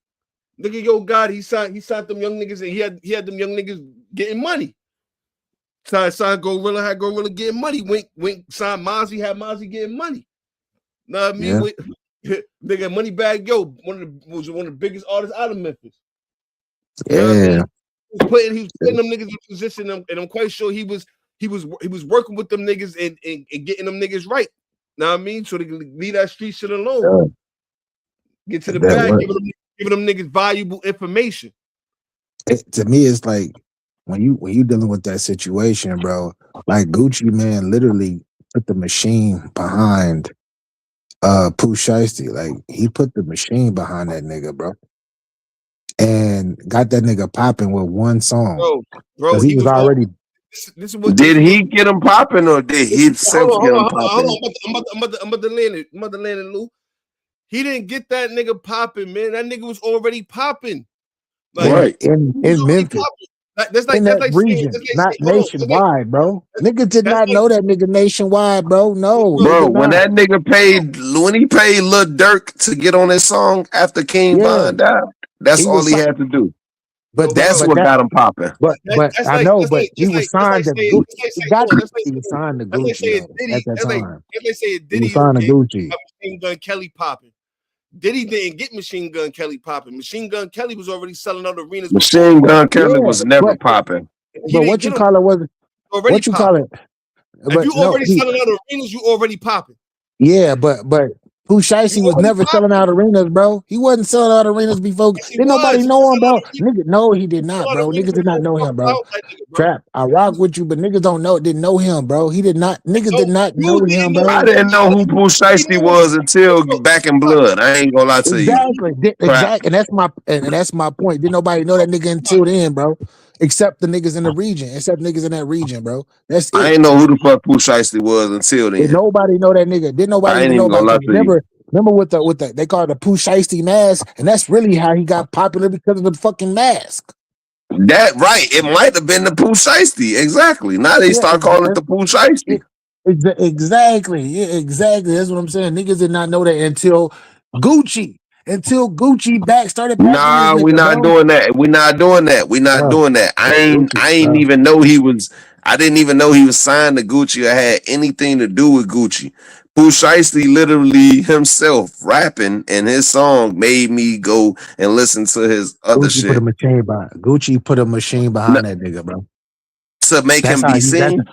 Look at Yo Gotti. He signed them young niggas, and he had them young niggas getting money. Signed Gorilla, had Gorilla getting money. Wink signed Mozzie, had Mozzie getting money. Know what I mean? Nigga, Moneybag Yo was one of the biggest artists out of Memphis. Yeah. You know what I mean? He was putting them niggas in position, and I'm quite sure he was working with them niggas and getting them niggas right. Know what I mean? So they can leave that street shit alone. Get to the back, giving them niggas valuable information. To me, it's like when you dealing with that situation, bro. Like Gucci Man literally put the machine behind Pooh Shiesty. Like he put the machine behind that nigga, bro. And got that nigga popping with one song. Bro, he was already. Did he get him popping or did he himself get him popping? I'm about to land it, Lou. He didn't get that nigga popping, man. That nigga was already popping. Like, right. In Memphis. That's like region, not nationwide, bro. Niggas did not know that nigga nationwide, bro. No, bro. When that nigga paid Lil Durk to get on his song after King Von died, that's all he had to do. But That's what got him popping. But That's I like know, that's but like he just was like that's like signed to saying Gucci. that's like He saying got hold on, that's like he was signed to that's like Gucci saying though Diddy at that time. that's like saying He was Diddy don't signed to get Gucci. Machine Gun Kelly popping. Diddy didn't get Machine Gun Kelly popping. Machine Gun Kelly was already selling out arenas before Machine he Gun Kelly Yeah, was never but popping. he didn't what you get him call it was already what you call popping. it? If you But no, already selling out arenas, you already popping. but Pooh You Shiesty was already never selling popping. out arenas, bro. He wasn't selling out arenas before. Yes, he Didn't nobody was. He know was him, selling bro. out arenas. Nigga, no, he did He was not, selling out bro. arenas Niggas did not before know him, Pop bro. out that nigga, bro. Trap, I rock with you, but niggas didn't know him, bro. He did not. Niggas No, did not you know him, didn't know I bro. him didn't know who Pooh he Shiesty knew him was until before. Back in Blood. I ain't gonna lie to you. Exactly, Crap. exactly, and that's my point. Didn't nobody know that nigga until then, bro. Except the niggas in the region, except niggas in that region, bro. That's I it. ain't know who the fuck Pooh Shiesty was until Did then. nobody know that nigga? Didn't nobody I ain't even know even gonna about lie that? to you. Remember with the they call it the Pooh Shiesty mask, and that's really how he got popular because of the fucking mask. That right. It might have been the Pooh Shiesty. Exactly. Now they Yeah, start calling it the Pooh Shiesty. exactly. Yeah, exactly. That's what I'm saying. Niggas did not know that until Gucci. Until Gucci started backing this Nah, we nigga, not bro. doing that. We not doing that. We not Bro, doing that. Gucci, I ain't bro. even know he was. I didn't even know he was signed to Gucci or had anything to do with Gucci. Pooh Shiesty literally himself rapping, and his song made me go and listen to his other Gucci put a shit machine behind. Gucci put a machine N- behind that nigga, bro. to make That's him how be he. That's seen.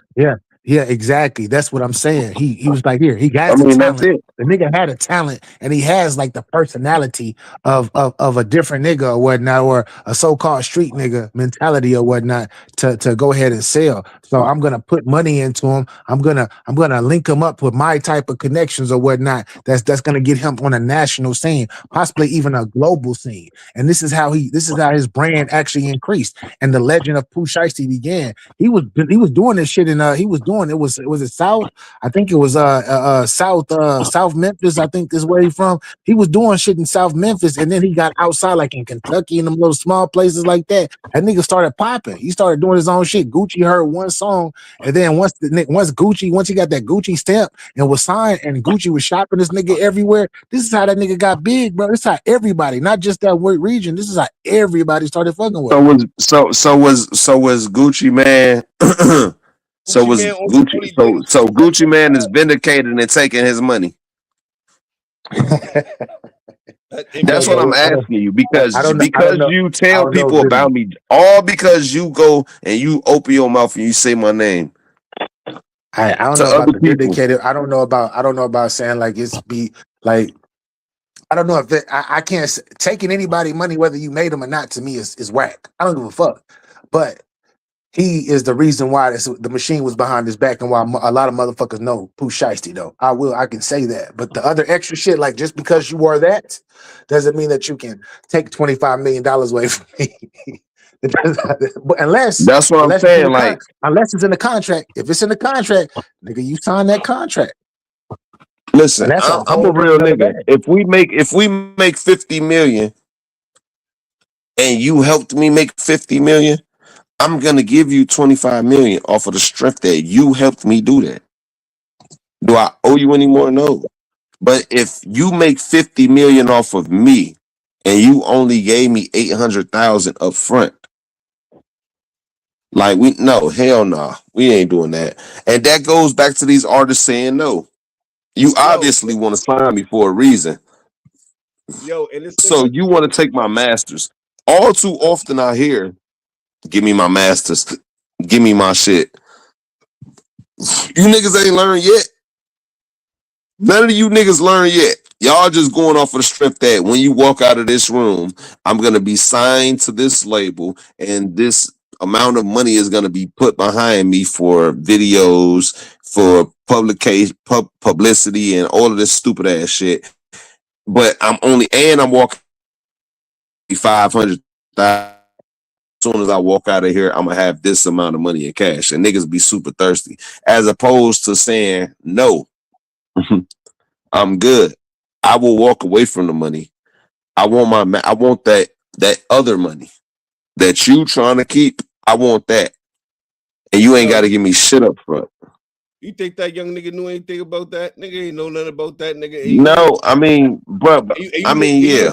yeah, exactly. That's what I'm saying. He was like, here, he I has the mean, that's talent. it. The nigga had a talent, and he has like the personality of a different nigga or whatnot, or a so-called street nigga mentality or whatnot to go ahead and sell. So I'm gonna put money into him. I'm gonna link him up with my type of connections or whatnot. That's gonna get him on a national scene, possibly even a global scene. And this is how his brand actually increased, and the legend of Pooh Shiesty began. He was doing this shit in was it South? I think it was South Memphis. I think is where he from. He was doing shit in South Memphis, and then he got outside like in Kentucky and them little small places like that. That nigga started popping. He started doing his own shit. Gucci heard one song, and then once he got that Gucci stamp and was signed, and Gucci was shopping this nigga everywhere. This is how that nigga got big, bro. This is how everybody, not just that region. This is how everybody started fucking with him. So was Gucci Man. So Gucci was Man Gucci. only did So Gucci Man is vindicated and taking his money. That's what I'm asking you I because don't know. I don't know. you I tell don't know people really. about me all because you go and you open your mouth and you say my name I don't to know about other the people. vindicated. I don't know about saying like it's be like I don't know if I can't taking anybody money whether you made them or not to me is whack. I don't give a fuck. But he is the reason why the machine was behind his back and why a lot of motherfuckers know Pooh Shiesty though. I can say that. But the other extra shit, like just because you are that, doesn't mean that you can take $25 million away from me. But unless That's what I'm it's in saying. the Like, unless it's in the contract. If it's in the contract, nigga, you sign that contract. And listen, that's a I'm a whole real nother nigga. bag. If we make 50 million and you helped me make 50 million, I'm gonna give you 25 million off of the strength that you helped me do that. Do I owe you any more? No. But if you make 50 million off of me and you only gave me 800,000 up front, like hell no, we ain't doing that. And that goes back to these artists saying no. You yo, obviously want to sign me for a reason. and it's So you want to take my masters. All too often I hear, give me my masters, give me my shit. You niggas ain't learned yet. None of you niggas learned yet. Y'all just going off of the strength that when you walk out of this room, I'm gonna be signed to this label, and this amount of money is gonna be put behind me for videos, for publicity, and all of this stupid ass shit. But I'm walking 500,000. As soon as I walk out of here, I'm gonna have this amount of money in cash, and niggas be super thirsty, as opposed to saying no. I'm good. I will walk away from the money. I want that other money that you trying to keep. I want that, and you ain't got to give me shit up front. you think that young nigga knew anything about that? Nigga ain't know nothing about that, nigga. And No, I mean, bro. I mean, yeah.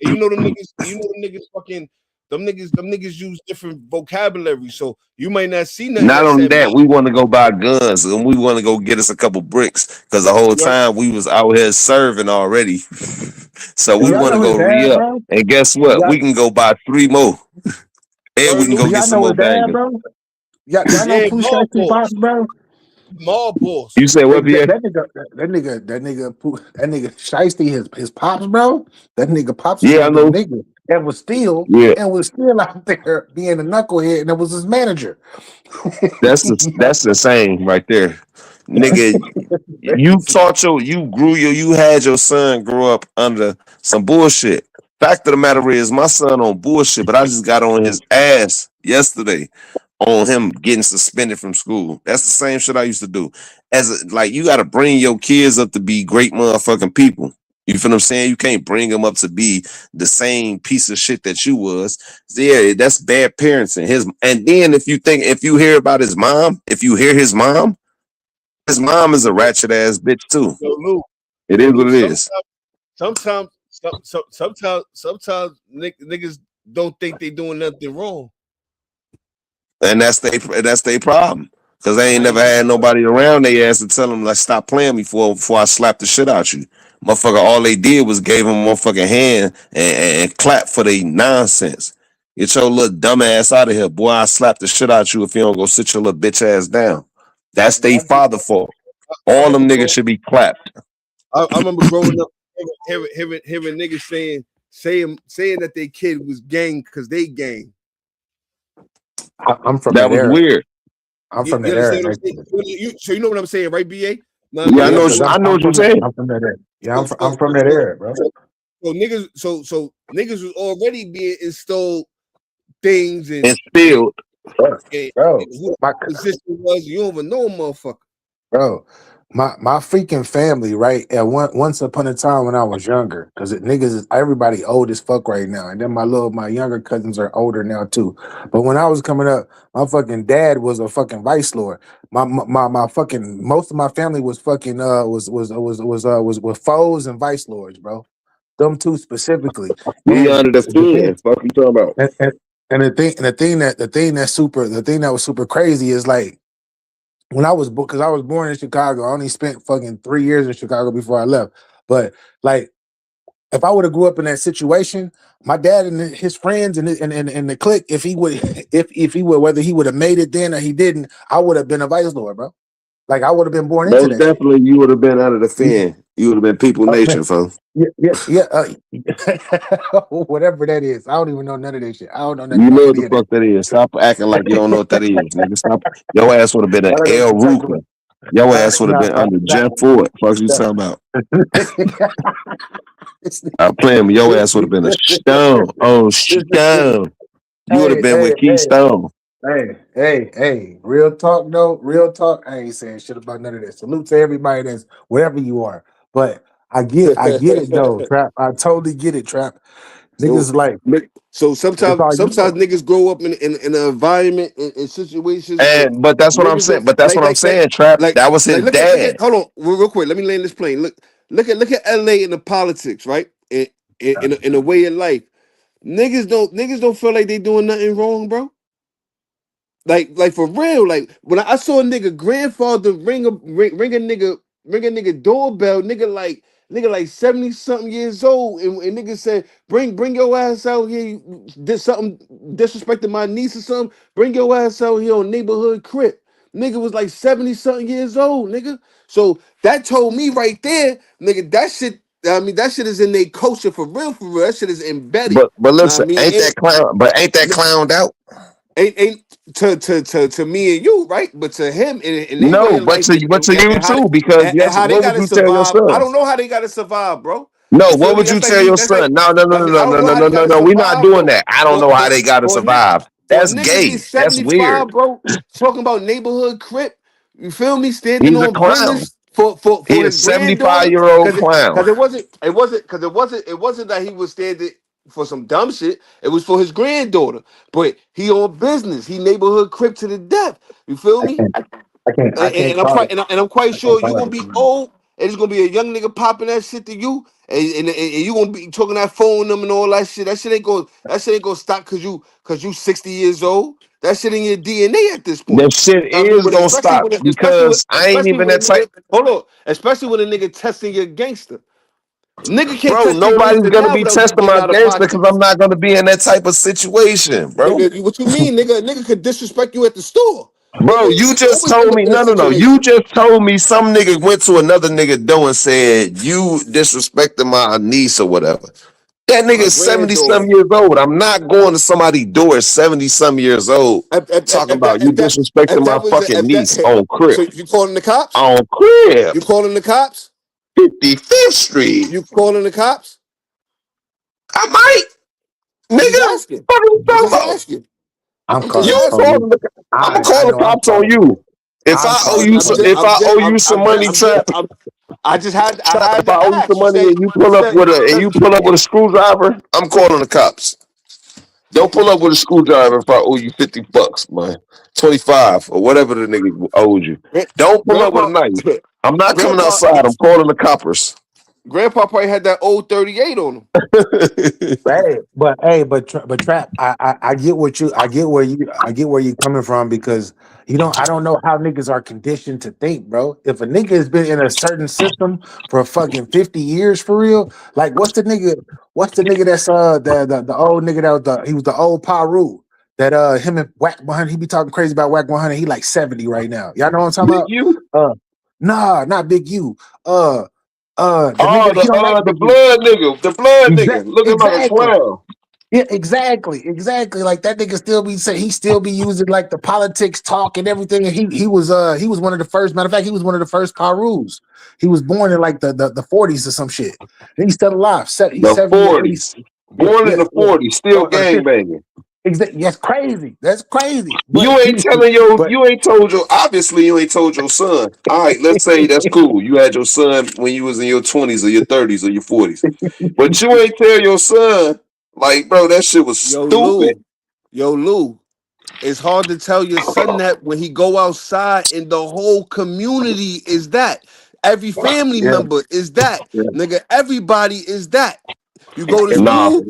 you know them niggas fucking them niggas use different vocabulary, so you might not see nothing Not that only said that, we want to go buy guns and we want to go get us a couple bricks because the whole yup. time we was out here serving already. So Do we y'all want to know his go dad, re-up. bro? And guess Do what? y'all, We can go buy 3 more. And we Word can Lou? go do get y'all some know more his dad, bangers. bro? Y'all know Yeah, Pooh mob Shiesty Pops, boss. bro? Mob boss. You say They, what, that, Pierre? that nigga, that nigga Shiesty, his pops, bro. That nigga pops was Yeah, I one of them know. niggas that Yeah. was still out there being a knucklehead, and it was his manager. That's insane right there. Nigga, you had your son grow up under some bullshit. Fact of the matter is, my son on bullshit, but I just got on his ass yesterday on him getting suspended from school. That's the same shit I used to do. Like, you got to bring your kids up to be great motherfucking people. You feel what I'm saying? You can't bring them up to be the same piece of shit that you was. Yeah, that's bad parenting. And then if you hear about his mom, if you hear his mom is a Yo, ratchet ass bitch too. yo, Lou. It Yo, is what Lou. it is. Sometimes niggas don't think they doing nothing wrong. And that's their problem. Cause they ain't I never ain't had nobody around they ass to tell them like stop playing me before I slap the shit out you. Motherfucker, all they did was gave him a motherfucking hand and clap for their nonsense. Get your little dumb ass out of here. Boy, I slap the shit out you if you don't go sit your little bitch ass down. That's yeah, their father fault. I All remember them niggas should be clapped. I remember growing up hearing niggas saying that their kid was gang because they gang. I'm from That that was era. weird. I'm You, from you that era. understand what I'm saying? So you know what I'm saying, right, BA? Know what I Yeah, mean? I Yeah, know because I know I'm what you're from that. saying. I'm from that era. Yeah, So, I'm from that era, bro. so niggas was already being installed things And and, spilled. Bro, who the my position was. You don't even know a motherfucker. bro, my freaking family, right? At once upon a time when I was younger, because niggas is everybody old as fuck right now, and then my younger cousins are older now too. But when I was coming up, my fucking dad was a fucking vice lord. My fucking most of my family was fucking was foes and vice lords, bro. Them two specifically, We and under the the thing. fin. Fuck you talking about. And the thing that was super crazy is like when I was because I was born in Chicago, I only spent fucking 3 years in Chicago before I left. But like if I would have grew up in that situation, my dad and his friends and the clique, if he would if he would whether he would have made it then or he didn't, I would have been a vice lord, bro. Like I would have been born into Most that shit. definitely, you would have been under the fin. You would have been people Okay. nation, folks. Yeah. Whatever that is, I don't even know none of that shit. I don't know nothing You about know what any the of that. fuck that is. Stop acting like you don't know what that is, nigga. Stop. Your ass would have been I an don't know what L you're talking about. Rooker. Your ass would have been under Nah, Jeff Ford. Fuck you talking about. this I'm playing, but your this ass would have been a nigga, stone. Oh, this, stone. You would have hey, been hey, with hey, Keystone. hey. Real talk, though. Real talk. I ain't saying shit about none of this. Salute to everybody that's wherever you are. But I get it though, Trap. I totally get it, Trap. So, Niggas like so it's sometimes all you sometimes niggas grow up in an environment in situations where But that's what I'm niggas saying. don't But that's what I'm saying, Trap. like That was his look at dad. hold on real quick. Let me land this plane. Look at LA and the politics, right? In a way of life. Niggas don't feel like they doing nothing wrong, bro. Like for real. Like when I saw a nigga grandfather ring a nigga doorbell, nigga like 70 something years old, and nigga said, bring your ass out here. You did something disrespecting my niece or something. Bring your ass out here on neighborhood crib. Nigga was like 70 something years old, nigga. So that told me right there, nigga, that shit. I mean, that shit is in their culture for real, for real. That shit is embedded. But Know what I listen, mean? ain't that clown? But ain't that clowned out? Ain't to me and you, right? But to him in their way No, of but life to you and how too. Because and yes, how they what would gotta you tell your survive. I son? don't know how they gotta survive, bro. No, You what feel me? would you That's like tell me. your That's like son? No, no, no, I no, mean, I no, don't no, know no, how no, they no, gotta no. We're not survive doing that. I don't know how they got to for a nigga survive. for a That's nigga be gay. That's weird. 75, bro, talking about neighborhood crip. You feel me? Standing He's a on clown. business for He a his granddaughter. 75-year-old Cause it clown. cause it wasn't that he was standing for some dumb shit. It was for his granddaughter. But he on business. He neighborhood crip to the death. You feel I me? can't I And, can't I'm call quite it. and I'm quite I can't sure you call gonna it. be old. and it's gonna be a young nigga popping that shit to you, and you gonna be talking that phone them and all that shit. That shit ain't gonna stop cause you 60 years old. That shit in your DNA at this point. That shit I mean, is but gonna stop because I ain't even that type. hold on, especially when a nigga testing your gangster. Nigga can't Bro, test your nobody's gangster gonna now be without you testing getting my out of gangster pocket. because I'm not gonna be in that type of situation, bro. Nigga, what you mean, nigga? A nigga could disrespect you at the store. Bro, Nigga, you you just always end told up me in a no. You situation. just told me some nigga went to another nigga door and said you disrespecting my niece or whatever. That My nigga's 70 granddaughter. some years old. I'm not going to somebody's door at 70 some years old talking about you If disrespecting my that was fucking if niece that on Crip. so you calling the cops? On Crip. You calling the cops? 55th Street. You calling the cops? I might. I'm just Nigga, asking. what are you I'm talking just about? asking. I'm I'm just calling the You asking. police. calling the I'm gonna call I the know I'm cops on calling. you. If I'm I owe calling you the some, police. if I owe you some money, trap. I just had Trap, if I to owe you some ask. money and you pull up with a screwdriver, I'm calling the cops. Don't pull up with a screwdriver if I owe you $50, man. 25 or whatever the nigga owed you. Don't pull up with a Grandpa, knife. I'm not coming grandpa, outside. I'm calling the coppers. grandpa probably had that old 38 on him. But trap. I get what you. I get where you coming from because I don't know how niggas are conditioned to think, bro. If a nigga has been in a certain system for fucking 50 years for real, like what's the nigga? What's the nigga that's the old nigga that was he was the old Paru that him and Whack 100. He be talking crazy about Whack 100. He like 70 right now. Y'all know what I'm talking Big about? you? Nah, not Big U. The Oh, nigga he don't like the Big U. blood nigga. The blood nigga. Looking like a Exactly. clown. Yeah, exactly. Like that nigga still be saying he still be using like the politics talk and everything. And he was one of the first. Matter of fact, he was one of the first Parus. He was born in like the 40s or some shit. And he's still alive. He's The 70 or 80. 40s. Yeah, Born in yeah, the yeah. 40s. Still Or the 50. gangbanging. Exactly. That's crazy. That's crazy. You ain't telling you ain't told your obviously you ain't told your son. All right, let's say that's cool. You had your son when you was in your 20s or your 30s or your 40s. But you ain't tell your son, like, bro, that shit was Yo, stupid. Lou. It's hard to tell your son that when he go outside and the whole community is that. Every family yeah, member is that. yeah. Nigga, everybody is that. You go to Nah, school,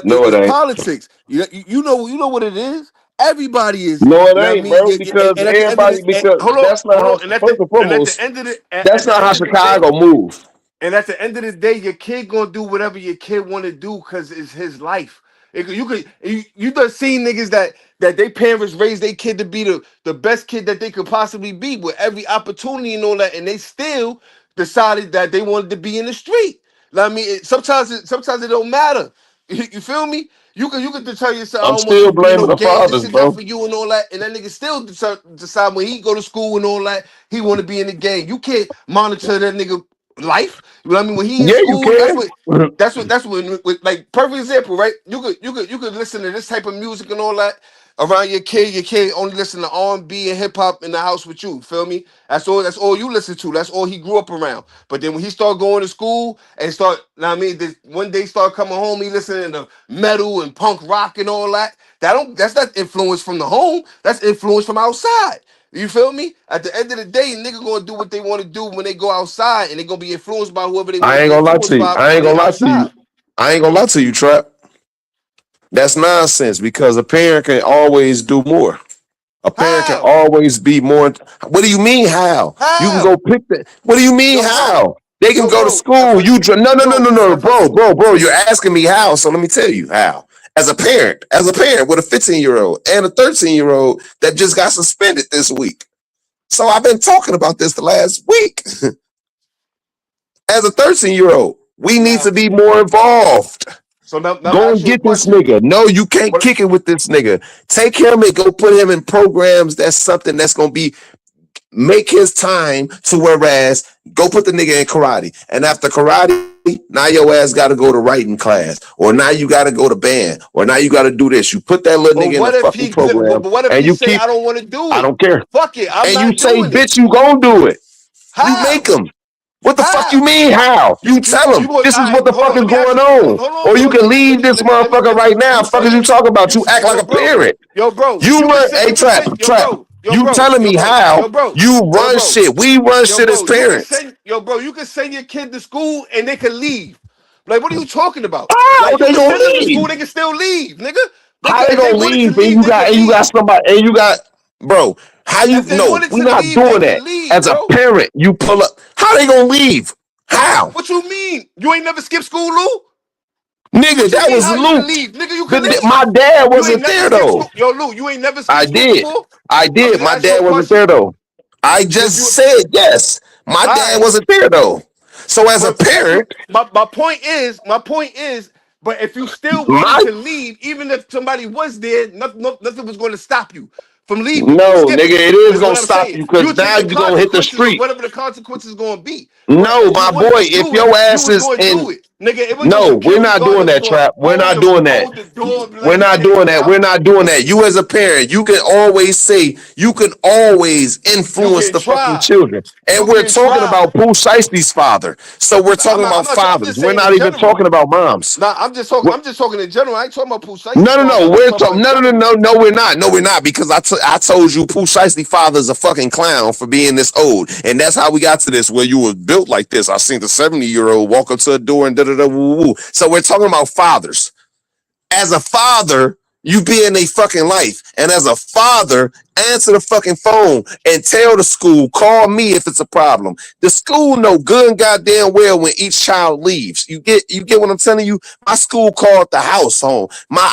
no, it it's ain't. politics. You know what it is. Everybody is, No, it you know what I ain't, mean? bro, because And at the end of everybody, the because hold on, that's not how, first and and at the foremost, end of the that's at the not how end of the day, Chicago move. and at the end of the day, your kid gonna do whatever your kid want to do because it's his life. You done seen niggas that they parents raised their kid to be the best kid that they could possibly be with every opportunity and all that, and they still decided that they wanted to be in the street. Know what I mean, sometimes it don't matter. You feel me? You could tell yourself, I I'm don't want you still to be in blaming no the gang. This fathers, shit not bro. for you and all that. And that nigga still decide when he go to school and all that, he want to be in the gang. You can't monitor that nigga life. You know what I mean? When he in Yeah, you school, can. that's what like perfect example, right? You could listen to this type of music and all that around your kid. Your kid only listen to R&B and hip hop in the house with you. Feel me? That's all you listen to. That's all he grew up around. But then when he start going to school and start, know what I mean, one day start coming home, he listening to metal and punk rock and all that. That's not influence from the home. That's influence from outside. You feel me? At the end of the day, nigga gonna do what they want to do when they go outside, and they gonna be influenced by whoever they want I to ain't be gonna lie influenced to you. by I ain't when they gonna lie to you. outside. I ain't gonna lie to you, Trap. That's nonsense because a parent can always do more. A parent can How? always be more. What do you mean how? You can go How? pick that. What do you mean Yo, bro. how? They can Yo, go to bro. school. No, If I, bro. You're asking me how, so let me tell you how. As a parent with a 15-year-old and a 13-year-old that just got suspended this week. So I've been talking about this the last week. As a 13-year-old, we need to now, be more involved. now I'm Go ask and you a get this question. nigga. No, you can't What? kick it with this nigga. Take him and go put him in programs. That's something that's gonna be make his time to whereas go put the nigga in karate. And after karate, now your ass gotta go to writing class. Or now you gotta go to band. Or now you gotta do this. You put that little But nigga in a what if fucking he? But program what if and he you say keep I don't want to do I it? don't care. Fuck it, I'm And you not say, doing it. bitch, you gonna do it. You make How? him. What the fuck you How? mean how? You tell You him go. All this is right, what the hold fuck on. is Let me ask going you. on. Hold on, Or you bro. can leave this motherfucker right now. You Fuck say is you talking about? you You act like yo, a bro. parent. Yo, bro. You You can run sit. a You can trap, sit. Yo, trap. bro. Yo, You bro, telling yo, me bro, how yo, bro, you yo, run bro, shit. We run yo, shit as bro. parents. You can send your kid to school and they can leave. Like, what are you talking about? How Like, you they can gonna send them to leave? school, they can still leave, nigga. They How could, they if they gonna wanted to leave and leave, they could you got leave. somebody and you got bro? How you If they no? wanted We to not leave, they doing could that. leave, As a bro. parent, you pull up. How they gonna leave? How? What you mean? You ain't never skipped school, Lou? Nigga, What you that mean? was How you can Luke. leave, nigga? You can leave. My dad You ain't wasn't never there skipped though. school, yo, Lou. You ain't never skipped I school did. before. I I'm did. just My asking you dad a wasn't there question. though. I If just you, said yes. My all dad right, wasn't there though. So as a but if you, parent, my point is, but if you still wanted my to leave, even if somebody was there, nothing was going to stop you from leaving, from no skipping. nigga, it is Is gonna what I'm stop saying. you because You take now the you're gonna hit the consequences of street. whatever the consequences going to be. But No, if you my wanted boy, to if do it, your you ass was is going to in do it, nigga. It was no, your we're parents' not doing guard was that, going to Trap. We're not doing that. hold the door and be like, We're he not can't doing come that. out. We're not doing that. You as a parent, you can always say, you can always You influence can the fucking try. children. And You we're can talking try. about Pooh Shiesty's father. So we're talking I'm about not. I'm fathers. just We're saying not in even general. talking about moms. Nah, I'm just talking. We're- I'm just talking in general. I ain't talking about Pooh Shicey's no, no, father. no. I'm just We're talking about talking. in No, no, no, general. no, no. We're not. No, we're not. Because I told you, Pooh Shiesty father's a fucking clown for being this old, and that's how we got to this. Where you were built like this. I seen the 70-year-old walk up to a door and da da da woo woo. So we're talking about fathers. As a father, you be in a fucking life. And as a father, answer the fucking phone and tell the school, call me if it's a problem. The school know good and goddamn well when each child leaves. You get what I'm telling you? My school called the house home.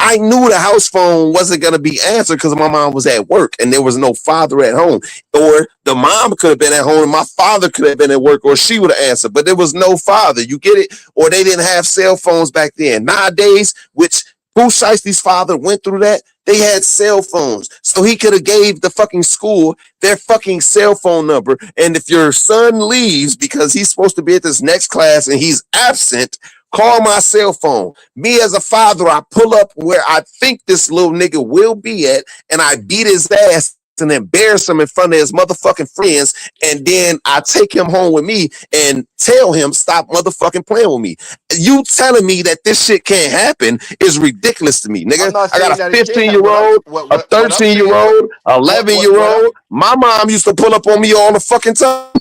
I knew the house phone wasn't gonna be answered because my mom was at work and there was no father at home. Or the mom could have been at home and my father could have been at work or she would have answered, but there was no father. You get it? Or they didn't have cell phones back then. Nowadays, which Pooh Shiesty's father went through that. They had cell phones. So he could have gave the fucking school their fucking cell phone number. And if your son leaves because he's supposed to be at this next class and he's absent, call my cell phone. Me as a father, I pull up where I think this little nigga will be at and I beat his ass and embarrass him in front of his motherfucking friends. And then I take him home with me and tell him, stop motherfucking playing with me. You telling me that this shit can't happen is ridiculous to me, I'm nigga. not I got saying a that it can't 15 happen. year old, a What I'm 13 year saying old, 11 year what I old. My mom used to pull up on me all the fucking time.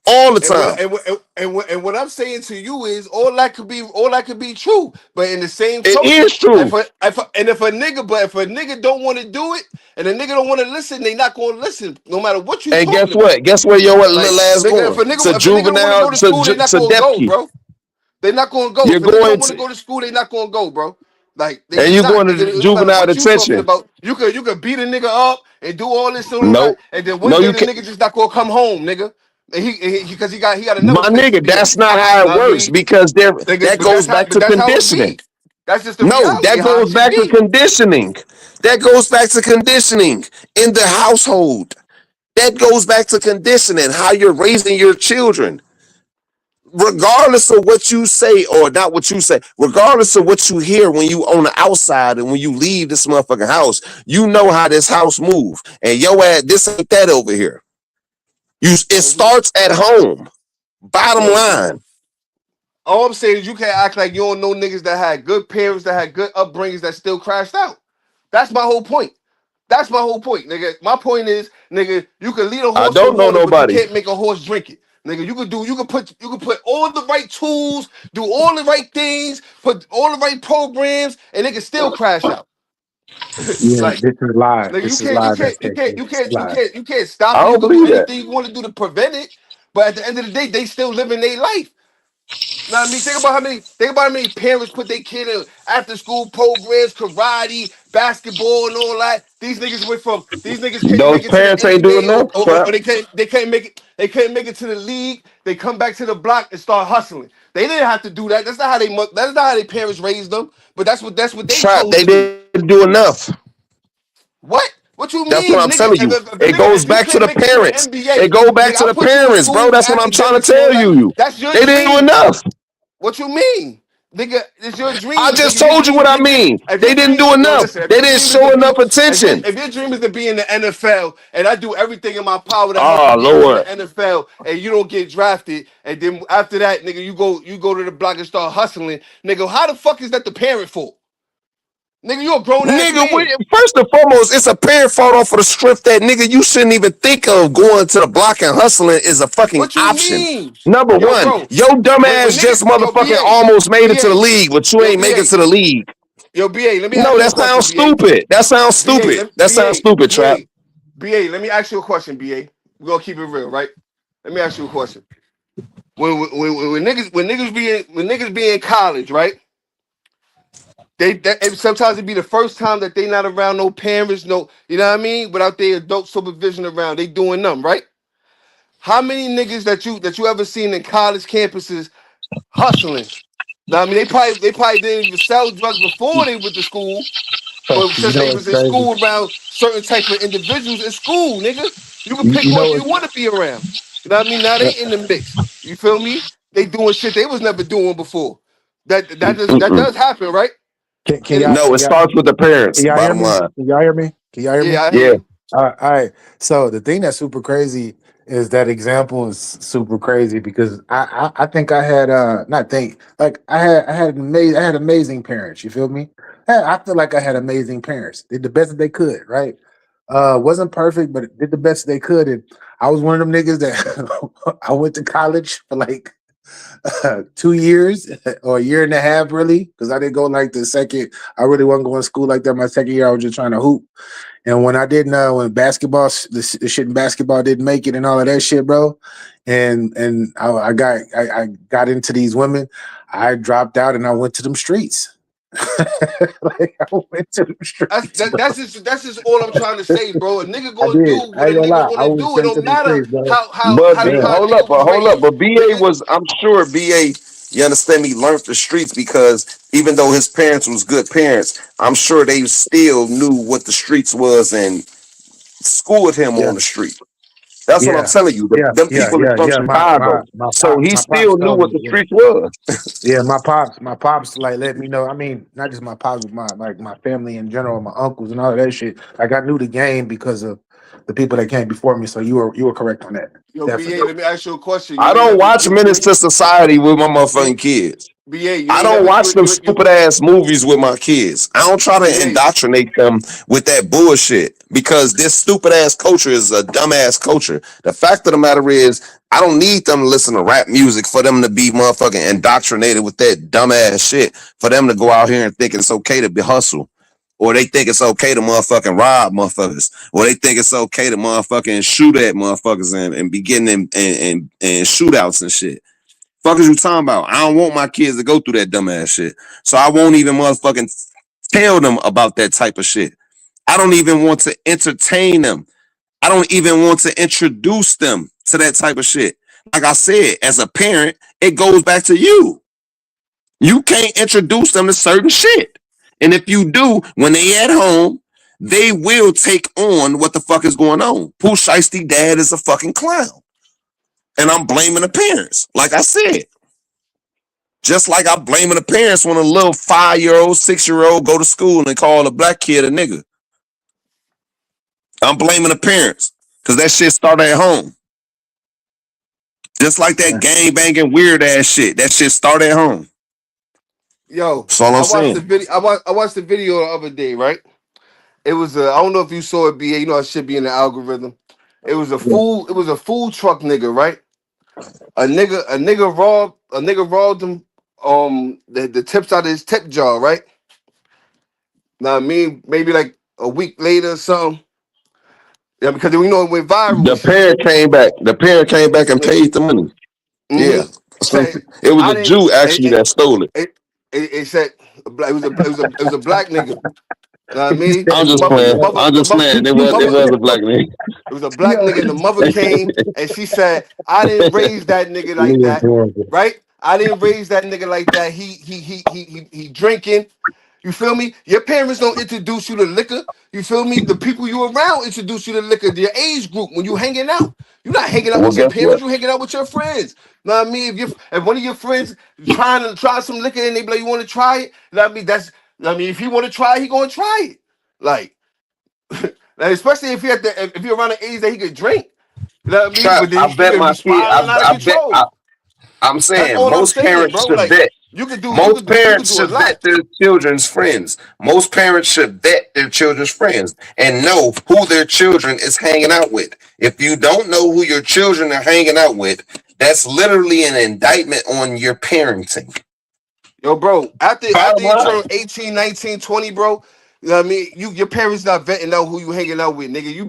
All the and time. what I'm saying to you is all that could be true. But in the same It token, is true. if a nigga don't want to do it and a nigga don't want to listen, they not gonna listen no matter what you And talking guess about. what? Guess where your Like little ass nigga, going? To if a nigga don't want to juvenile, go to school, they not to gonna go, Depke. bro. They not gonna go. You're If a nigga going don't want to to, go to school, they not gonna go, bro. Like they and just you're not, going to nigga. No matter juvenile what you talking detention. about, you could beat a nigga up and do all this and all that, Nope. and then one No, day you the can't. nigga just not gonna come home, nigga. And he because he got another My place to nigga, be at. that's not how it Know what I works mean? because there Nigga, that goes back but to that's how it conditioning. be. That's just the No, reality that of how goes it should back to be. conditioning. That goes back to conditioning in the household. That goes back to conditioning, how you're raising your children. Regardless of what you say or not what you say, regardless of what you hear when you on the outside and when you leave this motherfucking house, you know how this house move. And yo ass, this ain't that over here. It hmm starts at home. Bottom Yo, line. all I'm saying is you can't act like you don't know niggas that had good parents, that had good upbringings, that still crashed out. That's my whole point. That's my whole point, nigga. My point is, nigga, you can lead a I horse to don't know water, but you nobody. can't make a horse drink it. Nigga, you can put all the right tools, do all the right things, put all the right programs, and they can still crash out. Yeah, Like, this is live. nigga, This is live. That's live. you can't stop I it. You don't can do believe that. anything you want to do to prevent it. But at the end of the day, they still living their life. Now, I mean, think about how many parents put their kid in after school programs, karate, basketball, and all that. These niggas can't Those make it to the parents ain't doing NBA enough, or Trap. they can't make it to the league. They come back to the block and start hustling. They didn't have to do that. That's not how their parents raised them. But that's what they Trap, chose they to do. didn't do enough. What? What you That's what mean, I'm nigga? telling you. It goes If you back to can't the make it to the parents. It NBA, go back nigga, to I the put you in parents, bro. school for That's what I'm trying to academics and all tell that. you. That's your They didn't do dream. enough. What you mean? Nigga, it's your I dream. just Nigga, told you what I mean. if They your didn't dream, do yo, enough. listen, if They your didn't dream is to show enough be, attention. if your dream is to be in the NFL, and I do everything in my power to help Oh you get into the Lord. NFL, and you don't get drafted, and then after that, nigga, you go to the block and start hustling, nigga. How the fuck is that the parent for? Nigga, you a grown ass Nigga, man. first and foremost, it's a parent fault off of the strip that nigga you shouldn't even think of going to the block and hustling is a fucking What you option. mean? Number Yo, one, bro. your dumb When ass just niggas, yo, motherfucking BA, almost made it to the BA, league, but you yo, ain't make it BA, to the league. yo, BA, let me No, ask you a that question, sounds BA. stupid. That sounds BA, stupid. That sounds stupid, Trap. BA, let me ask you a question, BA. We're gonna keep it real, right? Let me ask you a question. When niggas be in college, right? Sometimes it be the first time that they not around no parents, no, you know what I mean, without their adult supervision around. They doing them, right? How many niggas that you ever seen in college campuses hustling? Now I mean they probably didn't even sell drugs before they went to school, but You since know they what's was in crazy? school around certain type of individuals in school, nigga, you can You, pick you know ones you what's want to be around. You know what I mean? Now they in the mix. You feel me? They doing shit they was never doing before. That Mm-mm. does happen, right? can And y'all No, can it y'all starts with the can parents. y'all hear Bottom me? line. Can y'all hear me? Can y'all hear me? yeah, I hear Yeah. you. All right. So the thing that's super crazy is that example is super crazy because I think I had not think like I had amazing parents. You feel me? I feel like I had amazing parents. Did the best that they could. Right? Wasn't perfect, but did the best they could. And I was one of them niggas that I went to college for like 2 years or a year and a half, really, because I didn't go like the second. I really wasn't going to school like that. My second year, I was just trying to hoop. And when I didn't, when basketball, the shit in basketball didn't make it and all of that shit, bro, and I got into these women, I dropped out and I went to them streets. Like I went to them streets, bro. That's just all I'm trying to say, bro. A nigga I gonna did. do I what a ain't gonna nigga lie. I wanna went do. It straight to don't them matter streets, bro. But how Yeah. hold up, nigga was raised, but BA nigga. was, I'm sure BA, you understand me, learned the streets because even though his parents was good parents, I'm sure they still knew what the streets was and schooled him Yeah. on the street. That's what I'm Yeah. telling you. Yeah. Them Yeah. people is Yeah. from Yeah. Chicago, so he My pops still knew told what me. the Yeah. streets was. Yeah, my pops like let me know. I mean, not just my pops, but my family in general, my uncles and all of that shit. Like I knew the game because of the people that came before me. So you were correct on that. Yo, BA, Definitely. let me ask you a question. I You ain't don't never watch Menace to Society with my you motherfucking kids. BA, you I ain't don't never watch them stupid ass movies with my kids. I don't try to BA. indoctrinate them with that bullshit because this stupid ass culture is a dumbass culture. The fact of the matter is, I don't need them to listen to rap music for them to be motherfucking indoctrinated with that dumbass shit. For them to go out here and think it's okay to be hustle. Or they think it's okay to motherfucking rob motherfuckers. Or they think it's okay to motherfucking shoot at motherfuckers and be getting in shootouts and shit. Fuck is you talking about? I don't want my kids to go through that dumbass shit. So I won't even motherfucking tell them about that type of shit. I don't even want to entertain them. I don't even want to introduce them to that type of shit. Like I said, as a parent, it goes back to you. You can't introduce them to certain shit. And if you do, when they at home, they will take on what the fuck is going on. Pooh Shiesty dad is a fucking clown. And I'm blaming the parents. Like I said. Just like I'm blaming the parents when a little 5-year-old, 6-year-old go to school and call a black kid a nigga. I'm blaming the parents because that shit started at home. Just like that gang banging weird ass shit. That shit started at home. Yo, That's all I'm I watched the saying. video. I watched the video the other day, right? It was I don't know if you saw it, BA. You know it should be in the algorithm. It was a food. It was a food truck nigga, right? A nigga robbed him. The tips out of his tip jar, right? Now I mean, maybe like a week later or something. Yeah, because we know it went viral The and shit. parent came back. The parent came back and paid the money. Yeah. Mm-hmm. Said It was I a didn't. Jew actually that stole it. It said it was a black nigga. Know what I mean? I'm The just mother, the playing. mother, I'm the just mother, playing. the It mother. was a black man. It was a black nigga, and the mother came and she said, "I didn't raise that nigga like Lee is that, horrible. right? I didn't raise that nigga like that. He drinking. You feel me? Your parents don't introduce you to liquor. You feel me? The people you around introduce you to liquor. Your age group when you hanging out. You're not hanging out Well, with your guess what? parents. You hanging out with your friends. Know what I mean? If one of your friends trying to try some liquor and they be like, you want to try it? Know what I mean? If he want to try it, he gonna try it. Like, now, especially if you're around the age that he could drink. You know what I mean? Trap. But then I he bet could my be kid. spiraling out of I bet. control. I'm That's saying all I'm most saying, parents bro. should Like, bet. You could do Most you could parents do a should lot. vet their children's friends. Most parents should vet their children's friends and know who their children is hanging out with. If you don't know who your children are hanging out with, that's literally an indictment on your parenting. Yo, bro, after Bottom you line. turn 18, 19, 20, bro, you know what I mean? Your parents not vetting out who you hanging out with, nigga. You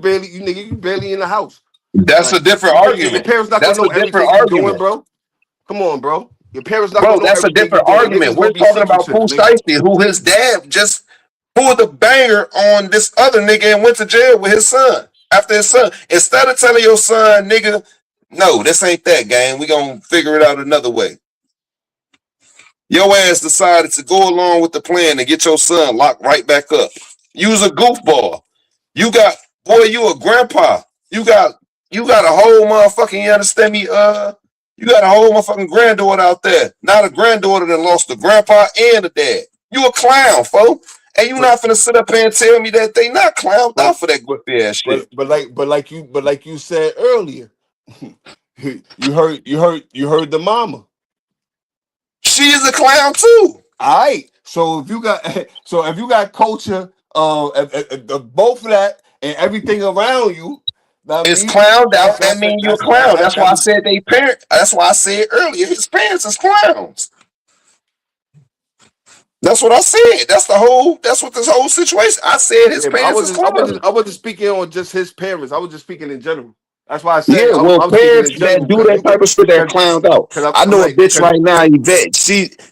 barely in the house. That's a Like different your argument. parents not gonna That's know a different everything you doing, argument. bro. Come on, bro. Your parents not Bro, gonna know that's a everything you different doing. argument. Niggas We're gonna be talking about secretive, Pooh nigga. Shiesty, who his dad just pulled a banger on this other nigga and went to jail with his son. After his son. Instead of telling your son, nigga, no, this ain't that, gang. We gonna figure it out another way. Your ass decided to go along with the plan and get your son locked right back up. You was a goofball. You got, boy, you a grandpa. You got a whole motherfucking, you understand me? You got a whole motherfucking granddaughter out there. Not a granddaughter that lost the grandpa and the dad. You a clown, folks. And you But not finna sit up here and tell me that they not clowned but out for that but goofy ass shit. like you said earlier, you heard the mama. She is a clown too. All right. So if you got culture, both of that and everything around you, know what I It's mean, clowned out. That mean you a clown. That's why I said they parent. That's why I said earlier his parents is clowns. That's what I said. That's what this whole situation. I said his yeah, but parents is clowns. I wasn't speaking on just his parents. I was just speaking in general. That's why I said Yeah, well, I'm speaking parents in that general do that type of shit, they're clowned out. because I I'm know a like bitch because right now, Yvette.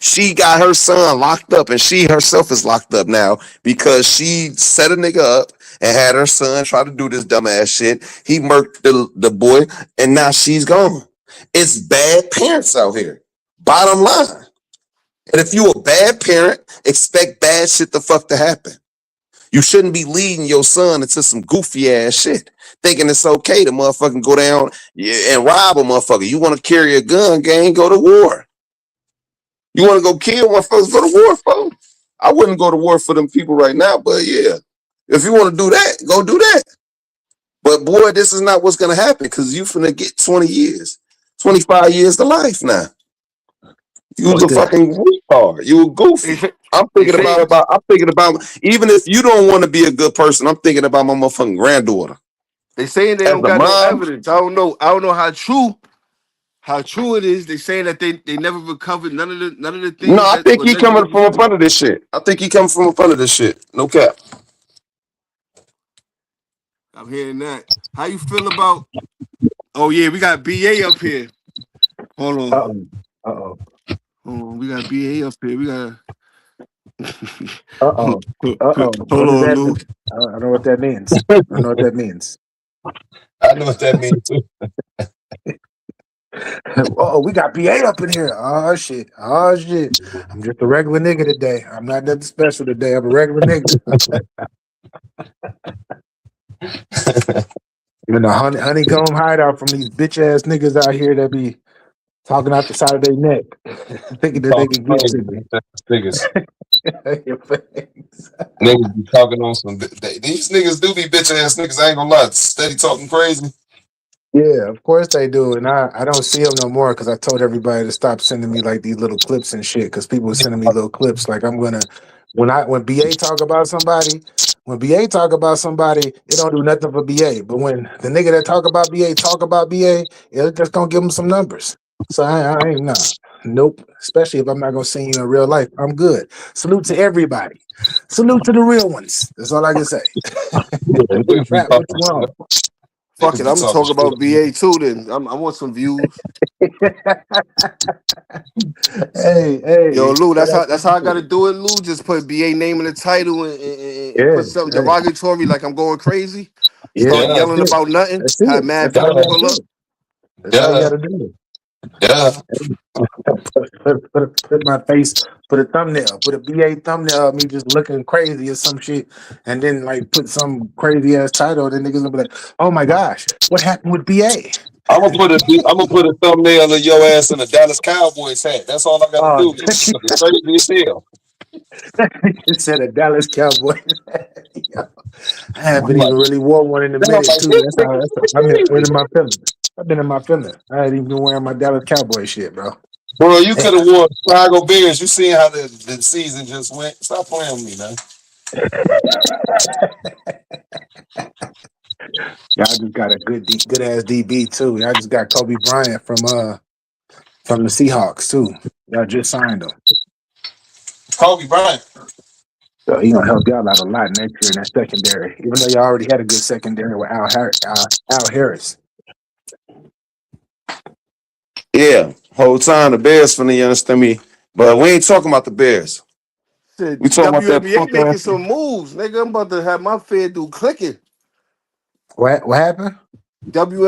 She got her son locked up, and she herself is locked up now because she set a nigga up and had her son try to do this dumbass shit. He murked the boy, and now she's gone. It's bad parents out here. Bottom line. And if you a bad parent, expect bad shit the fuck to happen. You shouldn't be leading your son into some goofy ass shit, thinking it's okay to motherfucking go down and rob a motherfucker. You want to carry a gun, gang, go to war. You want to go kill motherfuckers, go to war, folks. I wouldn't go to war for them people right now, but yeah. If you want to do that, go do that. But boy, this is not what's gonna happen because you finna get 20 years, 25 years to life now. You was Fuck a that. fucking retard. You were goofy. I'm they thinking say about even if you don't want to be a good person, I'm thinking about my motherfucking granddaughter. they saying they As don't a got no mom, evidence. I don't know how true it is. They saying that they never recovered none of the no, things I that think he allegedly coming was from in on them. front of this shit. I think he coming from in front of this shit. No cap. I'm hearing that. How you feel about? Oh yeah, we got BA up here. Hold on, Uh-oh. Uh-oh. hold on. We got BA up here. We got. Uh-oh. Uh-oh. Hold What does on, that Lou. mean? I don't know what that means. I don't know what that means. I know what that means too. Oh, we got BA up in here. Oh shit. Oh shit. I'm just a regular nigga today. I'm not nothing special today. I'm a regular nigga. You know, honeycomb hideout from these bitch ass niggas out here that be talking out the side of their neck, thinking that they Talking can get crazy, to me. niggas. Your face. Niggas be talking on some. These niggas do be bitch ass niggas. I ain't gonna lie. Steady talking crazy. Yeah, of course they do, and I don't see them no more because I told everybody to stop sending me like these little clips and shit. Because people were sending me little clips. Like I'm gonna when BA talk about somebody, it don't do nothing for BA. But when the nigga that talk about BA, it's just gonna give them some numbers. So I ain't nope. Especially if I'm not gonna see you in real life, I'm good. Salute to everybody. Salute to the real ones. That's all I can say. Yeah, niggas be Rap, what talking you shit. want? Fuck it, Niggas be I'm gonna talking talk shit. about BA too. Then I want some views. Hey, Yo, Lou, shout out that's to how I you. gotta do it, Lou. Just put BA name in the title and Yeah, put something hey, derogatory like I'm going crazy. yeah, Start Yeah, that's yelling it. about nothing. That's Have it. mad That's all people you yeah, gotta pull up. do. That's all you yeah, gotta do. yeah. Put my face, put a thumbnail, put a BA thumbnail of me just looking crazy or some shit, and then like put some crazy ass title. Then niggas gonna be like, "Oh my gosh, what happened with BA?" I'm gonna put a thumbnail of your ass in a Dallas Cowboys hat. That's all I gotta Oh, do. You looking crazy as hell. it said a Dallas Cowboy. Yeah. I haven't I'm like, even really wore one in a then I'm minute like, too. this That's nigga how. is I'm in crazy. my feelings. I've been in my feelings. I ain't even been wearing my Dallas Cowboy shit, bro. Bro, you could have won Chicago Bears. You seen how the season just went. Stop playing with me, man. Y'all just got a good ass DB too. Y'all just got Kobe Bryant from the Seahawks too. Y'all just signed him. Kobe Bryant. So he gonna help y'all out a lot next year in that secondary. Even though y'all already had a good secondary with Al Harris. Yeah, whole time the Bears finna, you understand me? But we ain't talking about the Bears. Shit, We talking about that WNBA punk making ass. some moves, nigga. I'm about to have my fair dude clicking. What happened?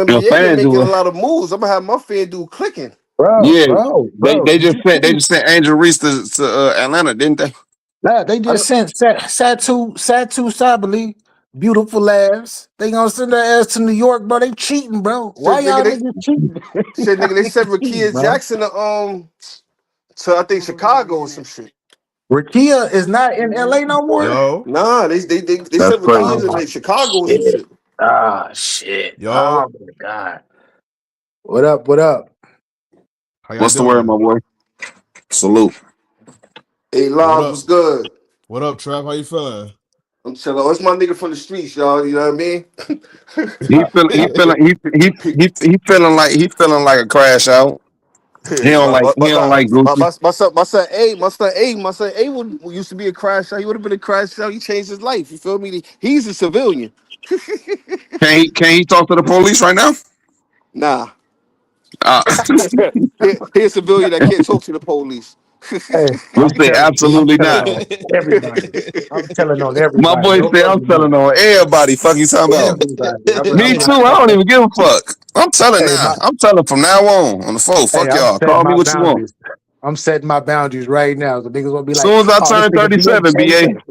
And WNBA, they making a FanDuel. lot of moves. I'm gonna have my fair dude clicking. Bro, Yeah, bro. they Did just you sent see? Angel Reese to Atlanta, didn't they? Nah, they I just know, sent Satu Sabali, beautiful ass. They gonna send their ass to New York, bro. They cheating, bro. Why shit, nigga. y'all They niggas cheating? shit, nigga. They They sent cheating, Rakia bro. Jackson to I think Chicago or some shit. Rakia is not in LA no more. Yo, Nah, they That's sent Rakia crazy. to Oh like Chicago or some shit. shit. Ah shit. yo, Oh my god. What up? What up? how y'all What's the word, doing? my boy? Salute. Hey, Yo, what Lob, up? what's good? What up, Trap? How you feeling? I'm chilling. Oh, it's my nigga from the streets, y'all. You know what I mean? He feel he feeling he feeling like a crash out. He don't like Gucci. My son A used to be a crash out. He would have been a crash out. He changed his life. You feel me? He's a civilian. Can he talk to the police right now? Nah, Uh, he a civilian that can't talk to the police. Hey, we say I'm absolutely telling not. on everybody. I'm telling on My everybody. boy No say I'm fucking telling more. on everybody. Fuck you talking about? Everybody. Me too. I don't even give a fuck. I'm telling Hey, now. I'm telling from now on the phone. hey, Fuck I'm y'all. setting Call me my what you want. boundaries. I'm setting my boundaries right now. The niggas gonna be like, Soon as I "Oh, this turn nigga BA 37, changed BA. up."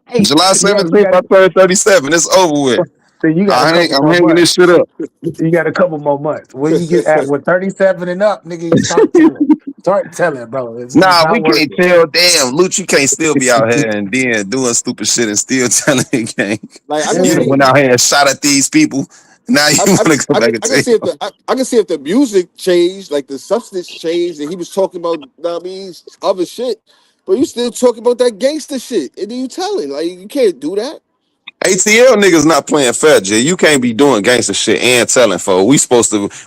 Hey, July you 17th, got I turn 37. It's over with. you got a couple I'm more hanging months. this shit up. You got a couple more months. When you get at with 37 and up, nigga, you start telling. Start telling, bro. It's Nah, not we can't working. tell. Damn, Lucci can't still be out here and then doing stupid shit and still telling the gang. Like I can You Yeah. done see, went out here and shot at these people. Now you want to come back and I can tell see if I can see if the music changed, like the substance changed, and he was talking about, you know what I mean, other shit. But you still talking about that gangster shit, and then you telling like you can't do that. ATL niggas not playing fair, J. You can't be doing gangster shit and telling folks.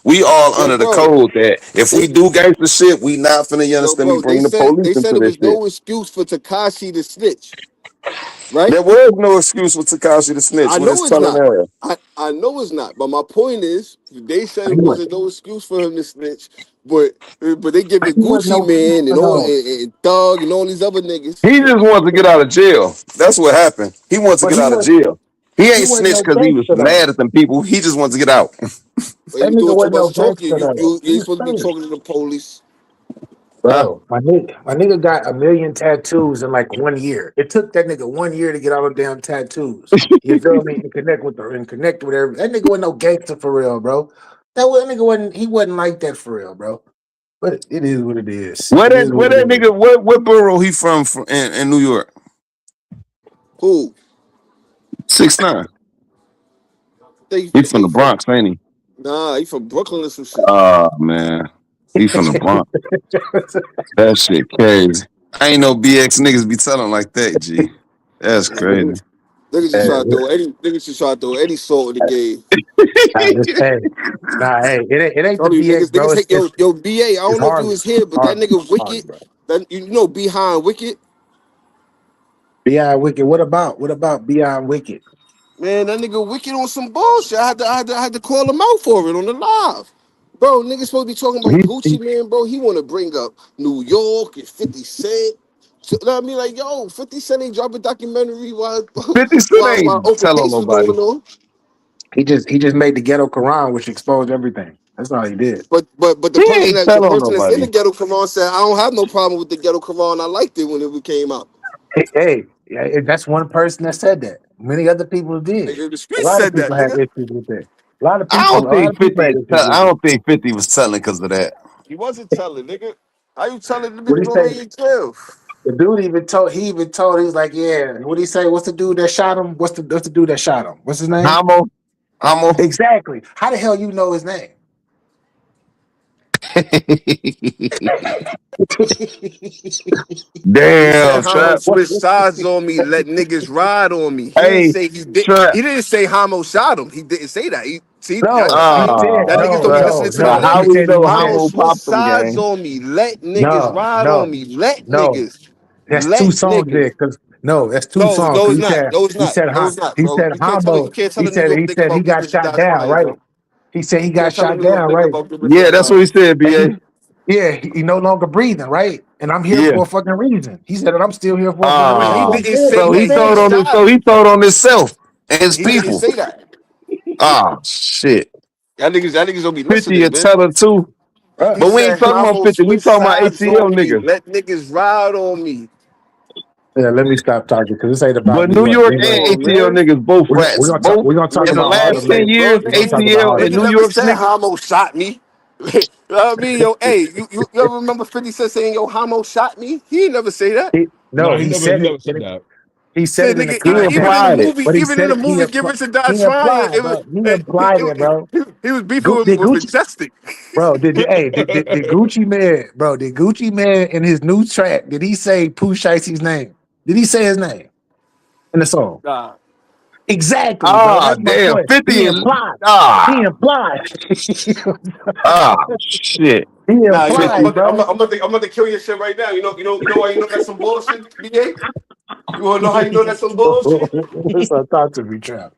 We all Yo, under the bro, code that if they we do gangster shit, we not finna, you yo, understand me, bro, bring the police they into said it this was shit. no excuse for Takashi to snitch, right? There was no excuse for Takashi to snitch I with his know it's telling not. ass. I know it's not. But my point is, they said it wasn't no excuse for him to snitch, but they give it He wasn't Gucci no excuse Man for and all no. and Thug and all these other niggas. He just wants to get out of jail. That's what happened. He wants to But get out of jail. He he ain't wasn't snitched no because he was gangster though. mad at them people. He just wants to get out. But That you nigga doing too wasn't no much talking. gangster though. You He ain't was supposed to be saying. talking to the police. Huh? Bro, my nigga got 1,000,000 tattoos in like 1 year. It took that nigga 1 year to get all them damn tattoos. You feel me? And connect with every. That nigga wasn't no gangster for real, bro. That nigga wasn't. He wasn't like that for real, bro. But it is what it is. It is Where what it that is. nigga, what borough he from in New York? Who? 6ix9ine. They He from he the from Bronx, ain't he? Nah, he from Brooklyn or some shit. Oh man. He from the Bronx. That shit crazy. I ain't no BX niggas be telling like that, G. That's Yeah, niggas, crazy. niggas just Hey, try to throw any niggas just try to throw any salt in the game. hey, nah, hey, it ain't the Tell you BX, niggas, bro. niggas hate yo BA. I It's don't know if you Harlem. was here, but that Harlem, nigga Harlem, Wicked, bro. that you know behind Wicked. Beyond Wicked. What about Beyond Wicked? Man, that nigga Wicked on some bullshit. I had to call him out for it on the live. Bro, niggas supposed to be talking about He Gucci Man, bro. He want to bring up New York and 50 Cent. So, you know what I mean? Like, yo, 50 Cent ain't drop a documentary while 50 Cent while ain't Open telling Case was nobody. going on. He just made the ghetto Quran, which exposed everything. That's all he did. But He ain't the telling person that's in nobody. the ghetto Quran said, I don't have no problem with the ghetto Quran. I liked it when it came out. Hey, yeah, that's one person that said that. Many other people did. Nigga, the A street lot of said that, people had nigga. issues with that. I A don't lot think of people 50 had is issues I with it. don't think 50 was telling because of that. He wasn't telling, nigga. How you telling the What he niggas say? already in jail? The dude even told he was like, yeah. What he say? What's the dude that shot him? What's the dude that shot him? What's his name? Hamo. Exactly. How the hell you know his name? He said Damn, Homo Trap. switch sides on me, let niggas ride on me. He didn't Hey, say he did. Trap. He didn't say Homo shot him. He didn't say that. He see y'all, No, he see said y'all niggas don't be Trap. listening to the But how He lyrics. we said he know meant Homo Homo switch popped them, sides gang? on me. Let niggas no, ride on no, me. Let no. niggas. That's two Let songs there, niggas. cause no, that's two No, songs. no, 'Cause it's not. No, it's not. No, it's not, He bro. said You can't tell. You Hombo. can't tell a New York He nigga said he about got giving his shot shots down, fired, right? bro. He said he You got can't tell a shot New York down, nigga right? about giving his Yeah, shots that's what fired. he said, And BA. he no longer breathing, right? And I'm here Yeah. for a fucking reason. He said that I'm still here for a fucking reason. He That's Ah, what he didn't said. say so He he that he told said, on his, shot so him. he told on himself and his He didn't people. say that. Ah, shit. Y'all niggas don't be 50 a listening, man. teller too. He But we ain't said talking about Homo 50. We switch talking about sides ATL on me. niggas. Let niggas ride on me. yeah, let me stop talking because this ain't about But New New York. York Come and on, ATL man. niggas both We're rats. gonna talk. Both We're gonna talk in the about all last them 10 later. years, We're gonna talk about all ATL and them. Nigga New never York said sneakers. Homo shot me. You know what I mean? Yo, hey, you ever remember 50 Cent saying, yo, Homo shot me? He ain't never say that. No, he he never said he it. never said that. He said Said it in the nigga, He context, implied it. but he even in said the it. movie, Give Us a Die He Trying, implied, it was bro. He implied it, bro. he was beefing Did with Gucci, Majestic. bro? Did Gucci man, bro? Did Gucci man in his new track? Did he say Pooh Shicey's name? Did he say his name in the song? Nah. Exactly, bro. Ah, That's my damn. point. 50 He is, implied. ah, He implied. ah, shit. He Nah, you know, 50. implied, bro. I'm about to kill your shit right now. You know why you know that's some bullshit, BA? You wanna know how you know that's some bullshit? So talk to me, Trap.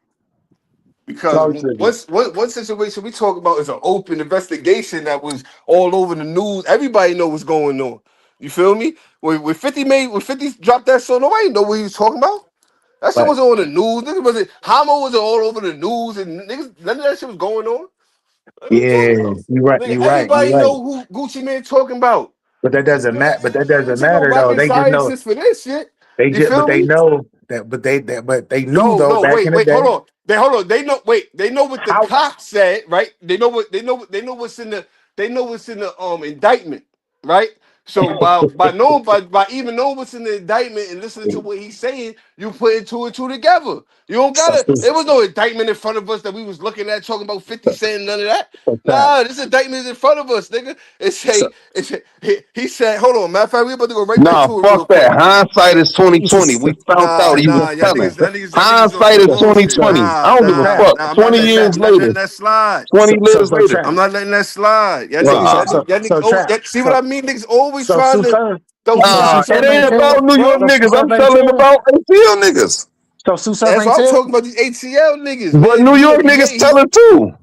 Because Talk to me. one situation we talk about is an open investigation that was all over the news. Everybody know what's going on. You feel me? When 50 dropped that song, nobody know what he was talking about. That shit But wasn't on the news. Niggas wasn't Hamo wasn't all over the news and niggas none of that shit was going on. What are you yeah, talking about? you right. Nigga, You right. You everybody right. know who Gucci Man talking about. But that doesn't matter. But that I ain't doesn't take no matter though. rocket They just know. scientists for this shit. They You just. But feel they me? know that. But they knew No, though no, back in wait, the wait, day hold on. Hold on. They know what the how. cops said, right? They know what's in the indictment, right? So by even knowing what's in the indictment and listening to what he's saying, you put two and two together. You don't So, gotta. so, There was no indictment in front of us that we was looking at talking about 50 Cent, none of that. so, Trap. Nah, this indictment is in front of us, nigga. So, He said, hold on, matter of fact, we about to go right back Nah, to it real fuck quick. that. Hindsight is 2020. We found out he was telling. Y'all niggas on Hindsight some is bullshit. 2020. I don't so give a Trap. fuck. I'm not 20 letting that. years I'm not later. letting that slide. 20 years later. Trap. I'm not letting that slide. Ah, Y'all niggas Trap. see what I mean? Niggas always trying Sue to Surf. throw So shit Sue on Surf it somebody ain't ain't tell. about else, New York bro. So Sue niggas. I'm Surf ain't telling tell. about ATL niggas. So Sue Surf That's ain't why I'm tell. talking about these ATL niggas, But man. New York niggas telling too.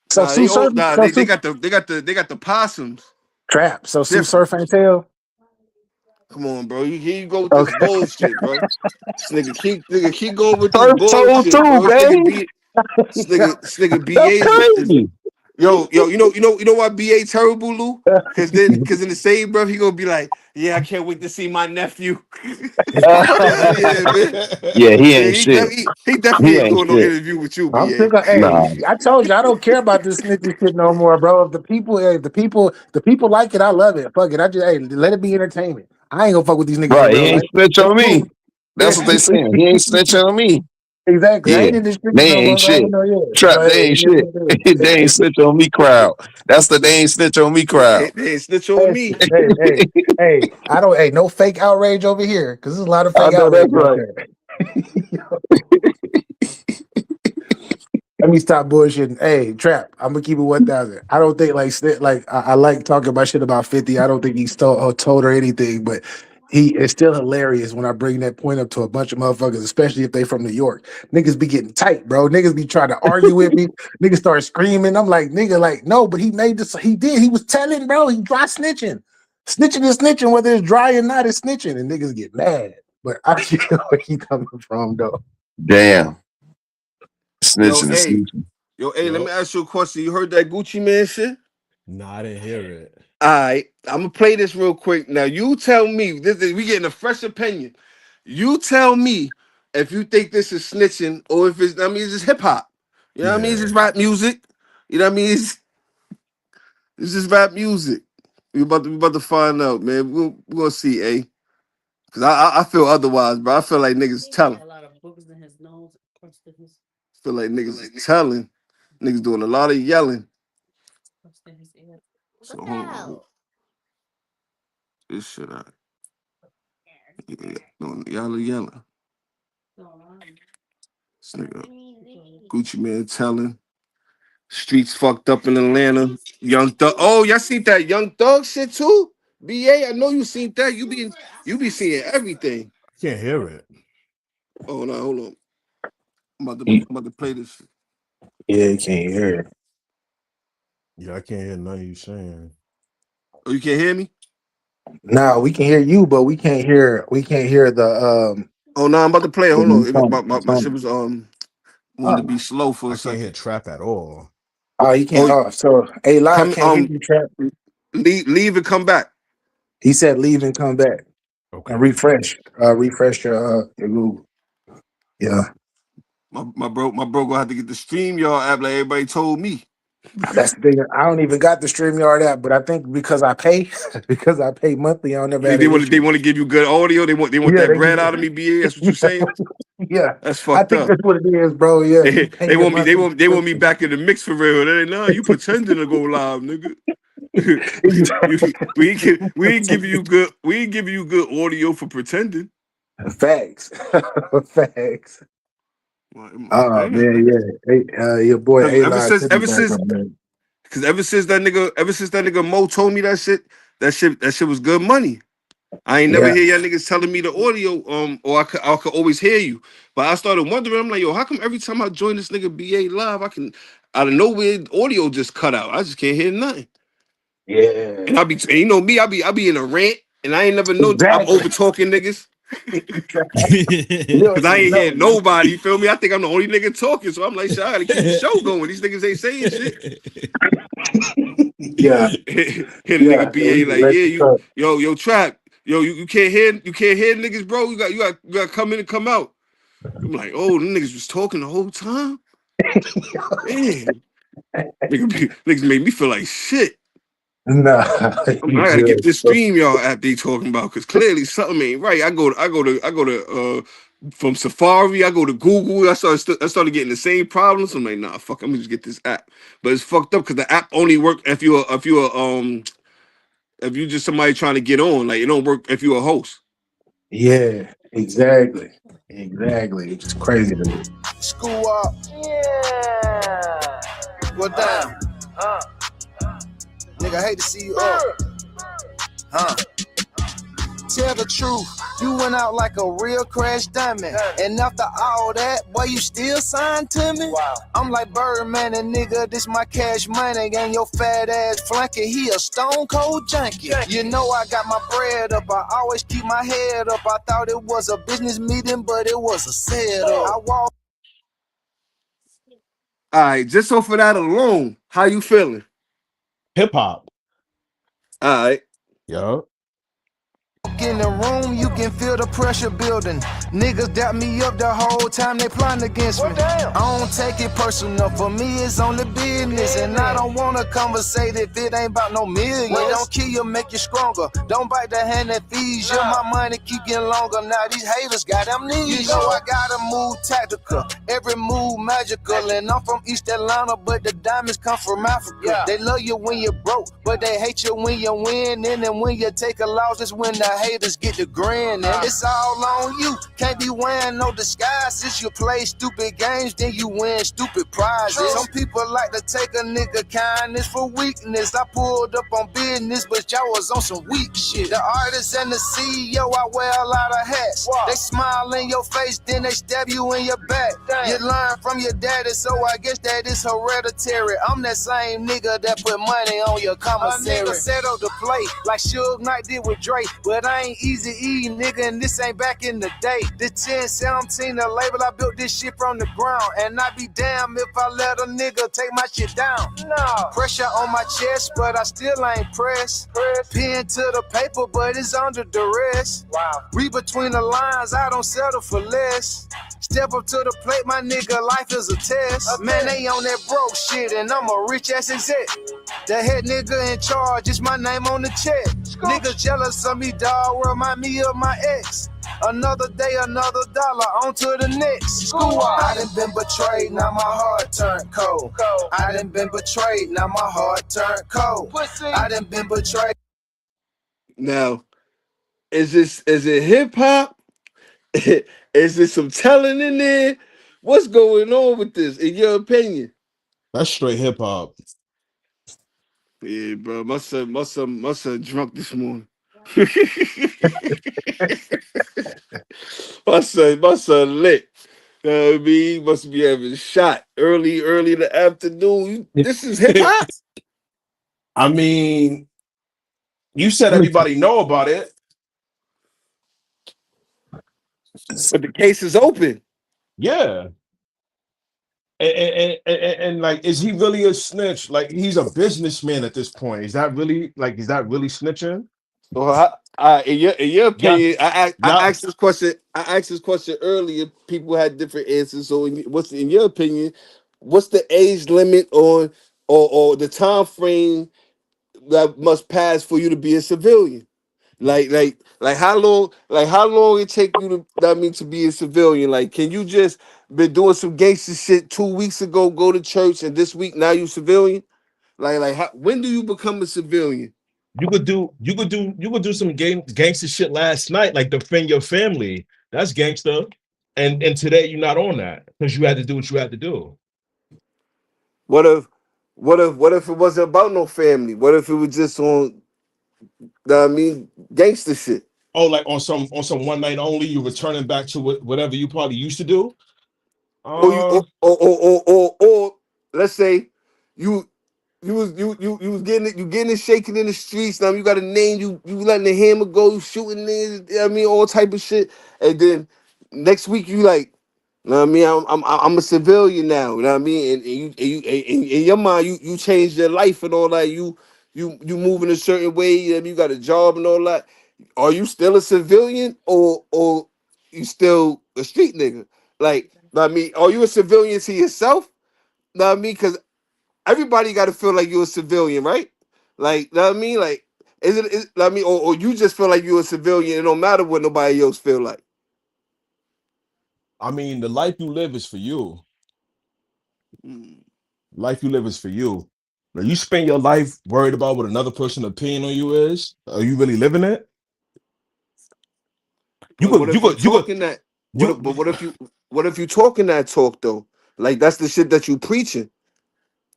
So Sue Surf. So They Sue got the possums. Trap. So Sue Different. Surf ain't tell. Come on, bro. Here you go with this Okay. bullshit, bro. Nigga keep going with this Surf told bullshit, too, bro. gang. This nigga BA That's is crazy. yo, you know why BA terrible, Lou? Cause in the same breath he gonna be like, yeah, I can't wait to see my nephew. Fuck out of here, man. Yeah, he Yeah, ain't shit. he definitely He ain't ain't doing no shit. interview with you, I'm BA. thinking, Nah. hey, I told you I don't care about this snitching shit no more, bro. If the people like it, I love it. Fuck it. I just let it be entertainment. I ain't gonna fuck with these niggas in Right, he real ain't life. snitch It's on me. cool. That's Yeah, what they saying. He ain't snitching on me. exactly. I Yeah, ain't in the streets they no ain't more, so I shit. don't know yet. Trap, So hey, they it ain't is shit. what it They ain't is. snitch on me crowd. That's the they ain't snitch on me crowd. They ain't snitch on hey, me. hey, I don't. Hey, no fake outrage over here, because there's a lot of I fake know that's outrage out right. there. Let me stop bullshitting. Hey, Trap, I'm gonna keep it 1,000. I don't think I like talking about shit about 50. I don't think he's told her anything, but he is still hilarious when I bring that point up to a bunch of motherfuckers, especially if they from New York. Niggas be getting tight, bro. Niggas be trying to argue with me. Niggas start screaming. I'm like, nigga, like, no, but he made this. He did. He was telling, bro. He dry snitching. Snitching is snitching, whether it's dry or not, it's snitching, and niggas get mad. But I get where he coming from, though. Damn. Yo, Snitching is hey, snitching. let me Yo. ask you a question. You heard that Gucci Man shit? Nah, I didn't hear it. All right, I'm gonna play this real quick. Now, you tell me. We getting a fresh opinion. You tell me if you think this is snitching or if it's. I mean, it's just hip hop. You know what I mean? It's Yeah. just rap music. You know what I mean? It's just rap music. We about to find out, man. We're gonna see, eh? Cause I feel otherwise, bro. I feel like niggas telling. Feel like niggas is telling. Niggas doing a lot of yelling. So hold on. This shit out. Yeah, no, yellow. This nigga Gucci Man telling. Streets fucked up in Atlanta. Young Thug. Oh, y'all seen that Young Thug shit too? BA, I know you seen that. You be seeing everything. Can't hear it. Oh no, hold on. I'm about to play this shit. Yeah, you can't hear it. Yeah, I can't hear none of you saying. Oh, you can't hear me? No, we can hear you, but we can't hear the Oh no, I'm about to play it. Hold on. It was, my shit song. was wanted to be slow for a I can't hear second. trap at all. Oh, you can't. Oh, Oh, so A Live come can't hear you, Trap. leave and come back. He said leave and come back Okay. and refresh. Refresh your Google. Yeah, My bro gonna have to get the StreamYard app like everybody told me. that's the thing. I don't even got the StreamYard app, but I think because I pay monthly, I don't never had They an want issue. to give you good audio. They want Yeah, that bread out of me, BA. That's what you saying? yeah. That's I fucked think up. that's what it is, bro. Yeah, you They paying want me monthly they want me subscription. back in the mix for real. They nah, you pretending to go live, nigga. We ain't giving you good audio for pretending. Facts, facts. Well, Oh man, yeah. Hey, your boy A ever Live since took me back up, man. ever since that nigga Mo told me that shit was good money. I ain't never Yeah, hear y'all niggas telling me the audio, or I could always hear you. But I started wondering, I'm like, yo, how come every time I join this nigga BA live, I can out of nowhere audio just cut out. I just can't hear nothing. yeah. And and you know me, I be in a rant, and I ain't never know I'm Exactly. over talking niggas. Yo, Cause I ain't hear nobody, you feel me? I think I'm the only nigga talking, so I'm like, shit, I gotta keep the show going. These niggas ain't saying shit. yeah, Hit a yeah. nigga So we BA can like, let yeah, you talk. yo, Trap, yo, you can't hear niggas, bro. You got to come in and come out. I'm like, oh, them niggas was talking the whole time. Man, niggas made me feel like shit. Nah, I you gotta get good. this StreamYard app they talking about because clearly something ain't right. I go to from Safari. I go to Google. I started getting the same problems. I'm like, nah, fuck. I'm gonna just get this app. But it's fucked up because the app only work if you just somebody trying to get on. Like it don't work if you're a host. Yeah, exactly. It's crazy to me. School up. Yeah. Go down. Nigga, I hate to see you up. Huh? Tell the truth, you went out like a real crash diamond. And after all that, boy, you still signed to me? Wow. I'm like Birdman and nigga, this my cash money. And your fat ass flunky, he a stone cold junkie. You know I got my bread up, I always keep my head up. I thought it was a business meeting, but it was a setup. I walk. All right, just so for that alone, how you feeling? Hip hop. All right. Yo. In the room, you can feel the pressure building. Niggas dap me up the whole time they plotting against me. I don't take it personal, for me it's only business. And I don't wanna conversate if it ain't about no millions. Don't kill you, make you stronger. Don't bite the hand that feeds you. My money keep getting longer. Now these haters got amnesia. You know I gotta move tactical, every move magical. And I'm from East Atlanta, but the diamonds come from Africa. They love you when you're broke, but they hate you when you win. And then when you take a loss, it's when the haters get the grin. And it's all on you. Can't be wearing no disguises. You play stupid games, then you win stupid prizes. Some people like to take a nigga kindness for weakness. I pulled up on business, but y'all was on some weak shit. The artist and the CEO, I wear a lot of hats. Wow. They smile in your face, then they stab you in your back. Damn. You learn from your daddy, so I guess that is hereditary. I'm that same nigga that put money on your commissary. A nigga settled to play like Suge Knight did with Drake, but I ain't easy E, nigga, and this ain't back in the day. The 1017, the label, I built this shit from the ground, and I be damn if I let a nigga take my shit down. No. Pressure on my chest, but I still ain't pressed. Pen to the paper, but it's under duress. Wow. Read between the lines, I don't settle for less. Step up to the plate, my nigga, life is a test. Man, they on that broke shit, and I'm a rich ass exec. The head nigga in charge, it's my name on the check. Niggas jealous of me, dawg, remind me of my ex. Another day, another dollar, on to the next. School, I done been betrayed, now my heart turned cold. I done been betrayed, now my heart turned cold. I done been betrayed. Now, is it hip hop? Is there some telling in there? What's going on with this, in your opinion? That's straight hip hop. Yeah, bro. My son drunk this morning. my son lit. You know what I mean? He must be having a shot early in the afternoon. This is hip hop. I mean, you said Let me everybody know about it. But the case is open. Yeah. And like, is he really a snitch? Like, he's a businessman at this point. Is that really snitching? Well, in your Yeah, opinion, yeah. I asked this question. I asked this question earlier. People had different answers. So, in your opinion, what's the age limit on or the time frame that must pass for you to be a civilian? Like how long it take you to be a civilian? Like, can you just been doing some gangster shit 2 weeks ago, go to church, and this week now you civilian? When do you become a civilian? You could do some gangster shit last night, like defend your family. That's gangster. And today you're not on that because you had to do what you had to do. What if it wasn't about no family? What if it was just on gangster shit? Oh, like on some one night only, you returning back to whatever you probably used to do. Or you or let's say you you was getting it shaking in the streets. Now you got a name, you letting the hammer go, you shooting niggas, all type of shit. And then next week you like, you know what I mean? I'm a civilian now. You know what I mean? And in your mind, you changed your life and all that. You moving a certain way. You know what I mean? You got a job and all that. Are you still a civilian or you still a street nigga? Like, know what I mean, are you a civilian to yourself? Know what I mean? Because everybody got to feel like you're a civilian, right? Like, know what I mean? Like, know what I mean, or you just feel like you're a civilian. It don't matter what nobody else feel like. I mean, the life you live is for you. Mm. Life you live is for you. Now you spend your life worried about what another person's opinion on you is. Are you really living it? You But what could, you if you could, you could, talking that? you. What if you talking that talk though? Like that's the shit that you preaching.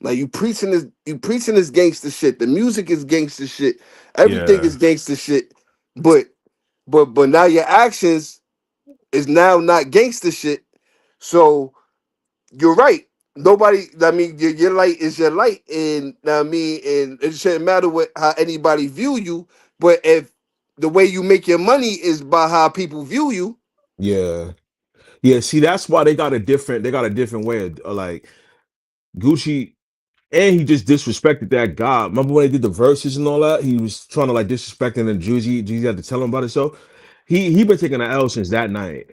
Like you preaching this gangster shit. The music is gangster shit. Everything Yeah, is gangster shit. But now your actions is now not gangster shit. So you're right. Nobody, I mean, your light is your light, and I mean, and it shouldn't matter what how anybody view you. But if the way you make your money is by how people view you, yeah, yeah. See, that's why they got a different way of like Gucci. And he just disrespected that guy. Remember when they did the verses and all that? He was trying to like disrespect him, and Jeezy had to tell him about it. So he been taking an L since that night.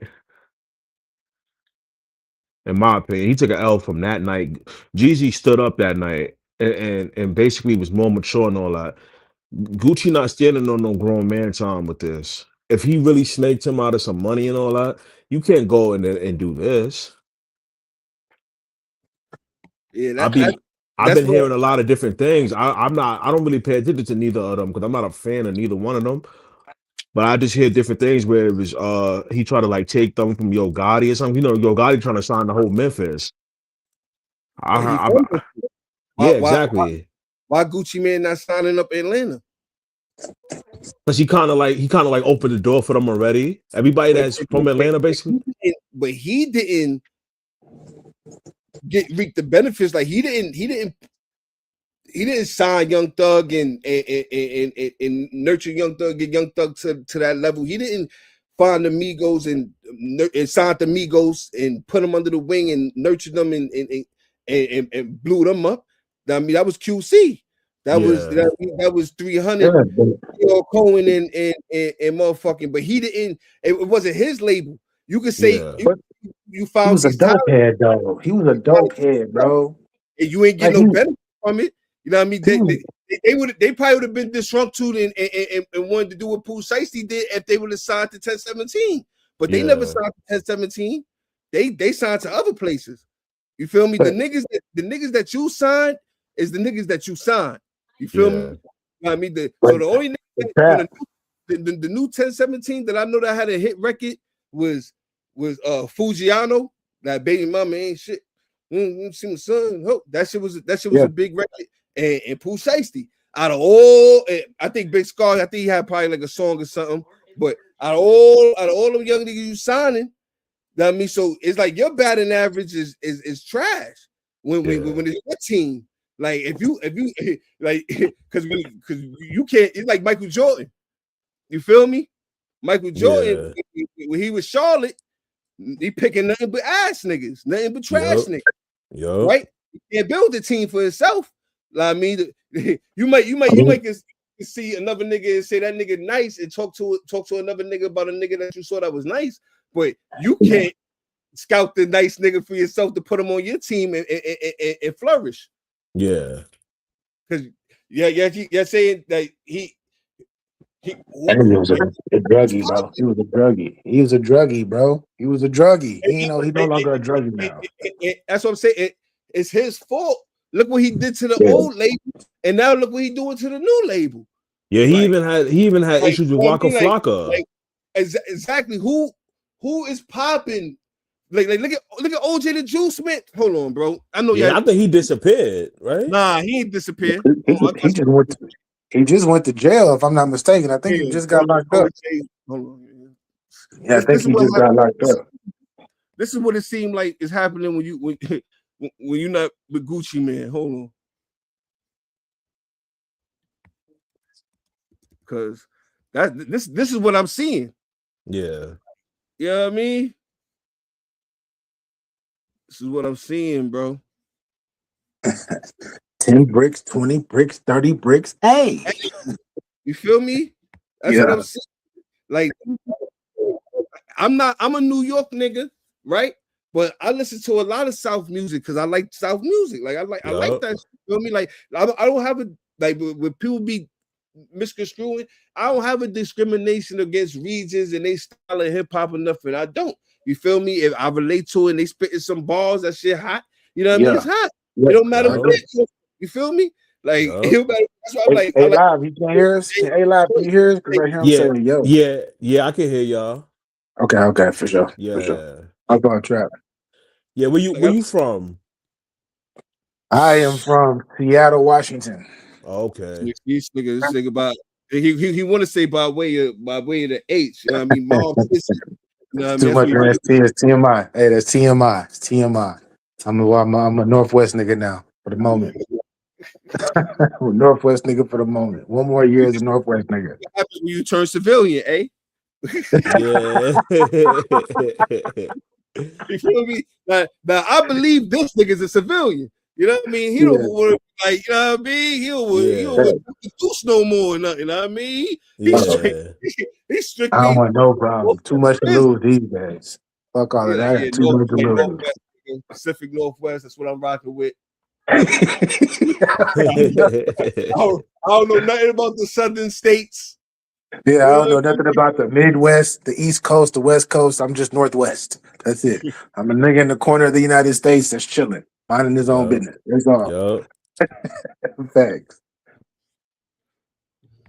In my opinion, he took an L from that night. Jeezy stood up that night and basically was more mature and all that. Gucci not standing on no grown man time with this. If he really snaked him out of some money and all that, you can't go and do this. yeah, I be I've that's been what. hearing a lot of different things. I don't really pay attention to neither of them because I'm not a fan of neither one of them. But I just hear different things where it was he tried to like take them from Yo Gotti or something. You know, Yo Gotti trying to sign the whole Memphis. I, But he I, from I why yeah, why why exactly. why Gucci Man not signing up Atlanta? Because he kind of like opened the door for them already. Everybody that's from Atlanta, basically. But he didn't reap the benefits. Like he didn't sign Young Thug and nurture Young Thug, get Young Thug to that level. He didn't find the Migos and sign the Migos and put them under the wing and nurture them and blew them up. I mean, that was QC. Yeah, That was 300. yeah, but Cohen and motherfucking, but he didn't. It wasn't his label. You could say yeah, you he found was a these talent dope head though. He was a dope head, bro. and you ain't get Like no benefit from it. You know what I mean? he was They probably would have been disgruntled and wanted to do what Pooh Shiesty did if they would have signed to 1017. but they never signed to 1017. They signed to other places. You feel me? The niggas that you signed is the niggas that you signed. You feel me? You know what I mean? So the only niggas the new 1017 that I know that had a hit record was Fujiano. That baby mama ain't shit. See my son. That shit was a big record. And Pooh Shiesty. Out of all, I think Big Scar, I think he had probably like a song or something. But out of all them young niggas you signing, I mean, so it's like your batting average is trash when it's your team. Like if you like because you can't. It's like Michael Jordan. You feel me? Michael Jordan when he was Charlotte, he picking nothing but ass niggas, nothing but trash niggas. Right? He can't build a team for himself. Like, I mean, you might see another nigga and say that nigga nice and talk to another nigga about a nigga that you saw that was nice, but you can't scout the nice nigga for yourself to put him on your team and flourish. Yeah. Because you're saying that he was a druggie, bro. He was a druggie. He was a druggie, bro. He was a druggie. He no longer a druggie now. That's what I'm saying. It's his fault. Look what he did to the old label, and now look what he doing to the new label. Yeah, he even had issues with Waka Flocka. Exactly. Who is popping? Like look at OJ the Juice Man. Hold on, bro. I know. Yeah, I think he disappeared. Right? Nah, he ain't disappeared. He just went to jail, if I'm not mistaken. I think he just got locked up. Yeah, I think he just got locked up. This is what it seemed like is happening when you're not with Gucci Man. Hold on. Because this is what I'm seeing. Yeah. You know what I mean? This is what I'm seeing, bro. 10 bricks, 20 bricks, 30 bricks. Hey. You feel me? That's what I'm saying. Like, I'm a New York nigga, right? But I listen to a lot of South music because I like South music. Like I like that. You feel me? Like I don't have a like when people be misconstruing, I don't have a discrimination against regions and they style of hip hop or nothing. I don't. You feel me? If I relate to it and they spitting some balls, that shit hot. You know what I mean? It's hot. It don't matter what. You feel me? Like that's why I'm like. Hey, Live, you can hear us? Hey, Live, can you hear us? Because I hear him saying, yo. Yeah, I can hear y'all. Okay, for sure. Yeah. For sure. I'm going to trap. Yeah, where you from? I am from Seattle, Washington. Okay. This nigga about he want to say by way of the H. You know what I mean? Mom, you know what I mean? Too much. That's TMI. Hey, that's TMI. It's TMI. I'm a Northwest nigga now for the moment. Northwest nigga for the moment. 1 more year as a Northwest nigga. What happens when you turn civilian, eh? Yeah. You feel me? Now I believe this nigga's a civilian. You know what I mean? He don't want to, like, you know what I mean? He don't want to deuce no more or nothing. You know what I mean? He's strictly. I don't want no problem. Too much to lose these days. Fuck all of that. Too much to lose. Northwest, Pacific Northwest. That's what I'm rocking with. I don't know nothing about the southern states. Yeah, I don't know nothing about the Midwest, the East Coast, the West Coast. I'm just Northwest. That's it. I'm a nigga in the corner of the United States that's chilling, minding his own business. That's all. Thanks.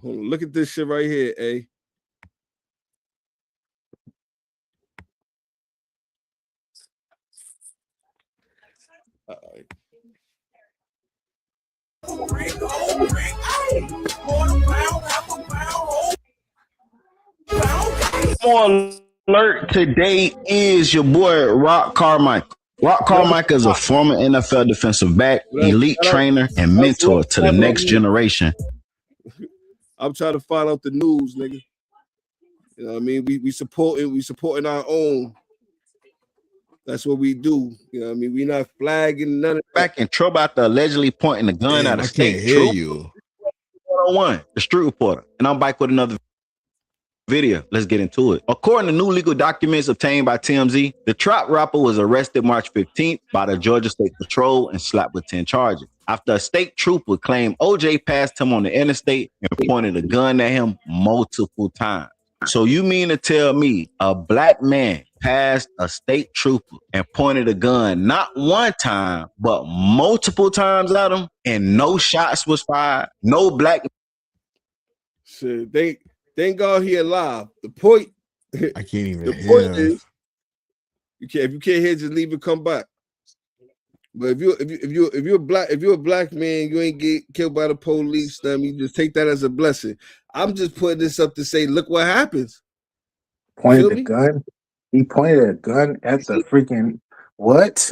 Look at this shit right here, eh? Alert today is your boy Rock Carmichael. Rock Carmichael is a former NFL defensive back, elite trainer, and mentor to the next generation. I'm trying to find out the news, nigga. You know what I mean? We supporting our own. That's what we do. You know what I mean? We not flagging none of that. Back in trouble after allegedly pointing the gun at a state trooper. 101, the street reporter. And I'm back with another video. Let's get into it. According to new legal documents obtained by TMZ, the trap rapper was arrested March 15th by the Georgia State Patrol and slapped with 10 charges after a state trooper claimed OJ passed him on the interstate and pointed a gun at him multiple times. So you mean to tell me a black man passed a state trooper and pointed a gun not one time, but multiple times at him, and no shots was fired? No black. Shit, thank God he alive. The point, I can't even the point hear. is, if you can't hear, just leave and come back. But if you're a black man, you ain't get killed by the police. I mean, just take that as a blessing. I'm just putting this up to say, look what happens. You Pointed feel the me? gun. He pointed a gun at the freaking what?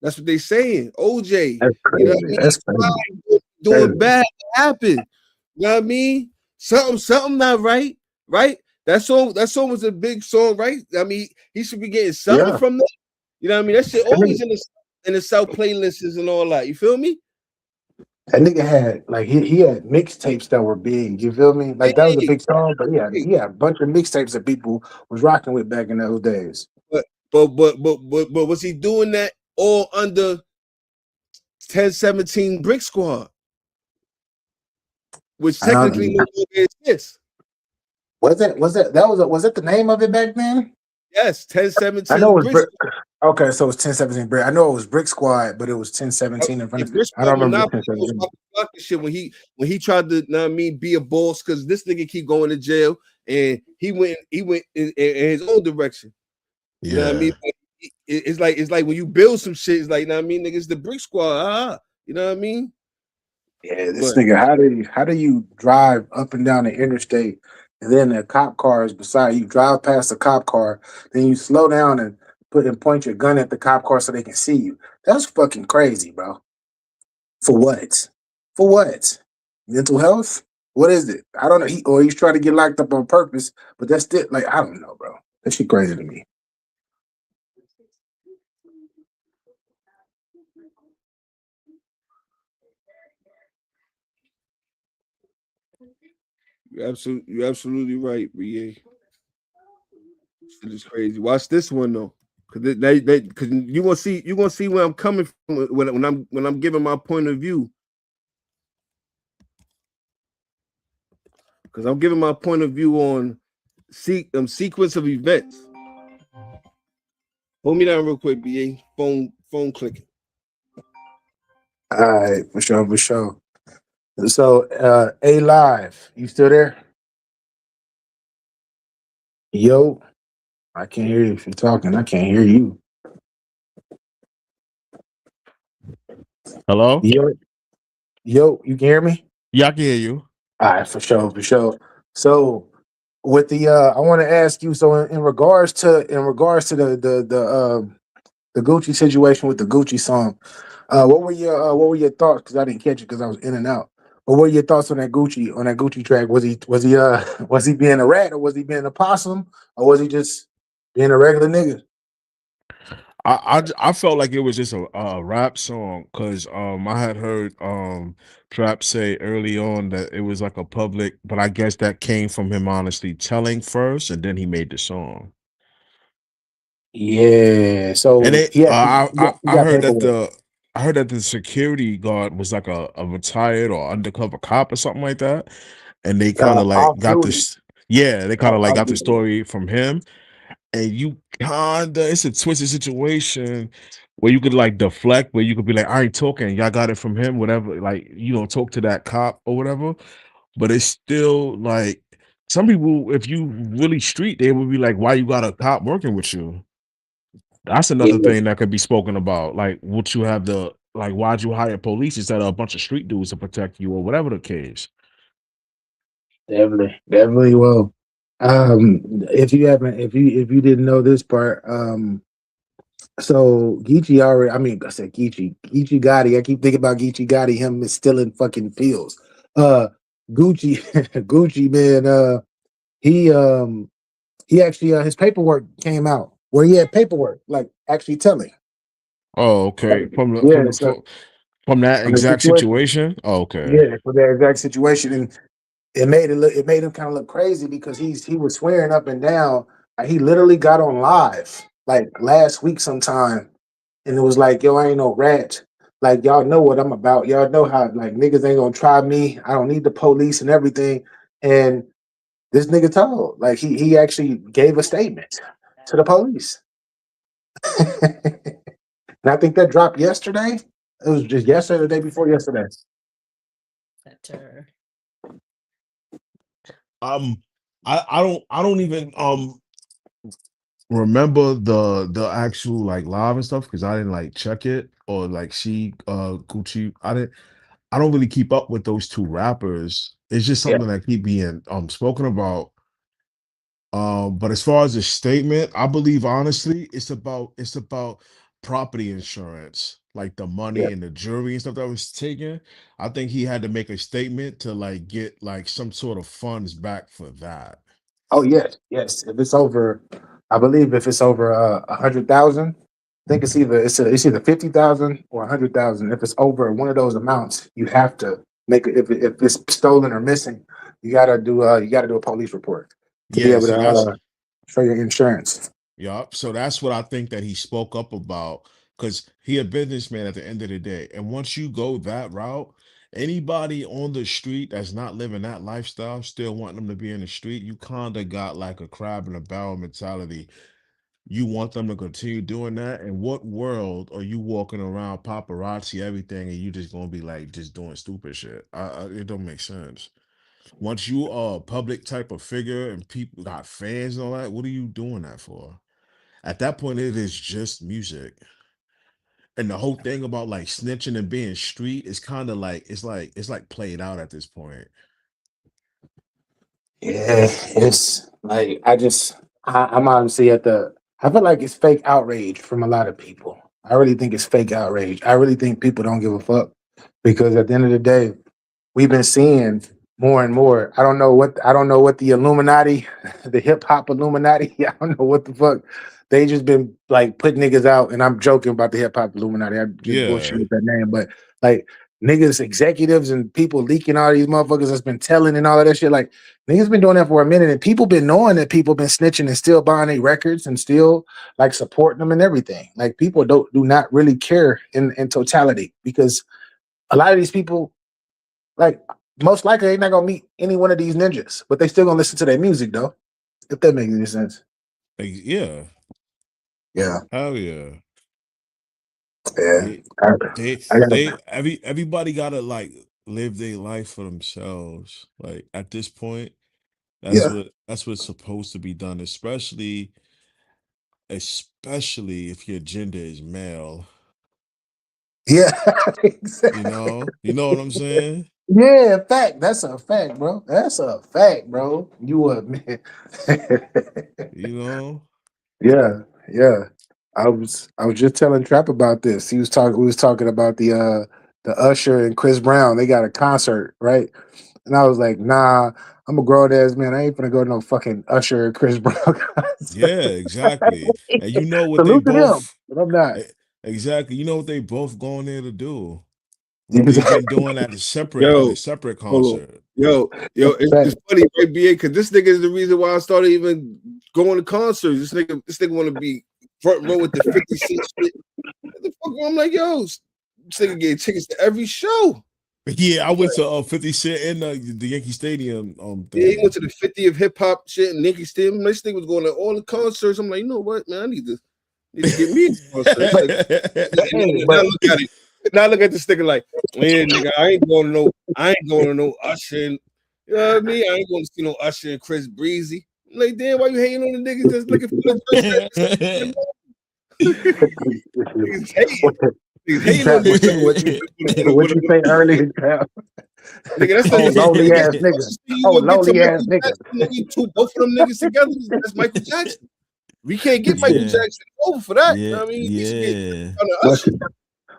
That's what they saying. OJ, That's you know what I crazy. mean? That's crazy. Doing bad happened. You know what I mean? Something not right, right? That song was a big song, right? I mean, he should be getting something Yeah. from that. You know what I mean? That shit I mean, always in the South playlists and all that. You feel me? that nigga had like he had mixtapes that were big. You feel me? Like that was a Hey, big song, but hey. he had a bunch of mixtapes that people was rocking with back in those days. But was he doing that all under 1017 Brick Squad, which technically no longer exists? Was that the name of it back then? Yes, I 1017 know it was Brick Brick. Okay, so it's 1017 Brick. I know it was Brick Squad, but it was 1017 in front of it. I don't remember the 1017. Shit when he tried to, know what I mean, be a boss, because this nigga keep going to jail, and he went in his own direction. You know what I mean? It's like when you build some shit, it's like, you know what I mean, niggas, the Brick Squad, you know what I mean? Yeah, this nigga, how do you drive up and down the interstate and then the cop car is beside you, drive past the cop car, then you slow down and point your gun at the cop car so they can see you? That's fucking crazy, bro. For what? For what? Mental health? What is it? I don't know. He's trying to get locked up on purpose, but that's still like, I don't know, bro. That shit crazy to me. You're absolutely right, BA. Shit is crazy. Watch this one though, because you gonna see where I'm coming from when I'm giving my point of view. Because I'm giving my point of view on sequence of events. Hold me down real quick, BA. Phone clicking. All right, for sure, for sure. So, A Live, you still there? Yo, I can't hear you if you're talking. I can't hear you. Hello? Yo, you can hear me? Yeah, I can hear you. All right, for sure, for sure. So, with the I want to ask you. So, in regards to the Gucci situation with the Gucci song, what were your thoughts? Because I didn't catch it because I was in and out. What were your thoughts on that Gucci track? Was he was he being a rat, or was he being a possum, or was he just being a regular nigga? I felt like it was just a rap song because I had heard Trap say early on that it was like a public, but I guess that came from him honestly telling first, and then he made the song. Yeah. So And it, yeah, he I got heard that paperwork. the security guard was like a retired or undercover cop or something like that, and they kind of like Off got duty. this. Yeah, they kind of like Off got the duty. story from him, and you kinda it's a twisted situation where you could like deflect, where you could be like, I ain't talking, y'all got it from him, whatever. Like, talk to that cop or whatever. But it's still like some people, if you really street, they would be like, why you got a cop working with you? That's another Yeah, thing that could be spoken about. Like, would you have why'd you hire police instead of a bunch of street dudes to protect you or whatever the case? definitely will. If you didn't know this part, so Geechee already, I mean, I said Geechee Gotti. I keep thinking about Geechee Gotti, him is still in fucking fields. Gucci, Gucci man, he actually his paperwork came out where he had paperwork, like actually telling. Oh, okay. Yeah, so From that from the exact situation, situation? Oh, okay. yeah, for that exact situation, and it made him kind of look crazy because he was swearing up and down. Like, he literally got on live like last week sometime, and it was like, yo, I ain't no rat. Like, y'all know what I'm about. Y'all know how like niggas ain't gonna try me. I don't need the police and everything. And This nigga told, like he actually gave a statement to the police. And I think that dropped yesterday. It was just yesterday, the day before yesterday. Better. I don't even remember the actual like live and stuff because I didn't like check it or like see Gucci. I don't really keep up with those two rappers. It's just Yeah. something that keep being spoken about. But as far as a statement, I believe honestly, it's about property insurance, like the Yeah. money and the jury and stuff that was taken. I think he had to make a statement to like get like some sort of funds back for that. Oh yes, yes. If it's over, I believe if it's over 100,000, I think it's either 50,000 or 100,000. If it's over one of those amounts, you have to make it. If it's stolen or missing, you gotta do a police report to be Yeah, able so to that's show your insurance. Yup. So that's what I think that he spoke up about because he a businessman at the end of the day. And once you go that route, anybody on the street that's not living that lifestyle, still wanting them to be in the street, you kind of got like a crab in a barrel mentality. You want them to continue doing that. In what world are you walking around paparazzi everything and you just gonna be like just doing stupid shit? It don't make sense. Once you are a public type of figure and people got fans and all that, what are you doing that for? At that point, it is just music. And the whole thing about like snitching and being street is kind of like it's like played out at this point. Yeah, it's like I'm honestly at the. I feel like it's fake outrage from a lot of people. I really think it's fake outrage. I really think people don't give a fuck because at the end of the day, we've been seeing more and more. I don't know what the Illuminati, the hip hop Illuminati. I don't know what the fuck. They just been like putting niggas out, and I'm joking about the hip hop Illuminati. I just bullshit Yeah, with that name, but like niggas, executives, and people leaking all these motherfuckers that's been telling and all of that shit. Like niggas been doing that for a minute, and people been knowing that people been snitching and still buying their records and still like supporting them and everything. Like people do not really care in totality because a lot of these people like most likely they're not gonna meet any one of these ninjas, but they still gonna listen to their music though. If that makes any sense. yeah, Yeah, hell yeah. yeah. They I, I they gotta, everybody gotta like live their life for themselves. Like at this point, yeah, that's what's supposed to be done, especially if your gender is male. yeah. You know what I'm saying? Yeah, fact. That's a fact, bro. That's a fact, bro. You a man. You know? Yeah, yeah. I was just telling Trap about this. We was talking about the Usher and Chris Brown. They got a concert, right? And I was like, nah, I'm a grown ass man. I ain't gonna go to no fucking Usher and Chris Brown concert. Yeah, exactly. And you know what they Salute to them, both but I'm not. e- exactly. You know what they both going there to do. What they've Exactly. been doing at a Yo, separate hold on. concert. Yo, it's funny, right, BA? Because this nigga is the reason why I started even going to concerts. This nigga want to be front row with the 50 Cent shit. What the fuck? I'm like, yo, this nigga get tickets to every show. Yeah, I went to 50 Cent in the Yankee Stadium Yeah, he thing. went to the 50 of hip hop shit and Nicky Stim. This nigga was going to all the concerts. I'm like, you know what, man? I need to get me a concert. It's like, Hey, now but look at it. Now look at this nigga like, man, nigga, I ain't going to no Usher. And, you know what I mean? I ain't going to see no Usher and Chris Breezy. I'm like, damn, why you hating on the niggas that's looking for the niggas hating? Niggas hating on Trap, these what you say earlier, Trap? nigga. That's Oh, the lonely nigga. ass nigga. You Oh, gonna get to lonely ass Michael nigga. Jackson? Nigga, both of them niggas together. That's Michael Jackson. We can't get Michael Yeah. Jackson over for that. You Yeah. know what I mean, we should get Yeah. on the My, Usher.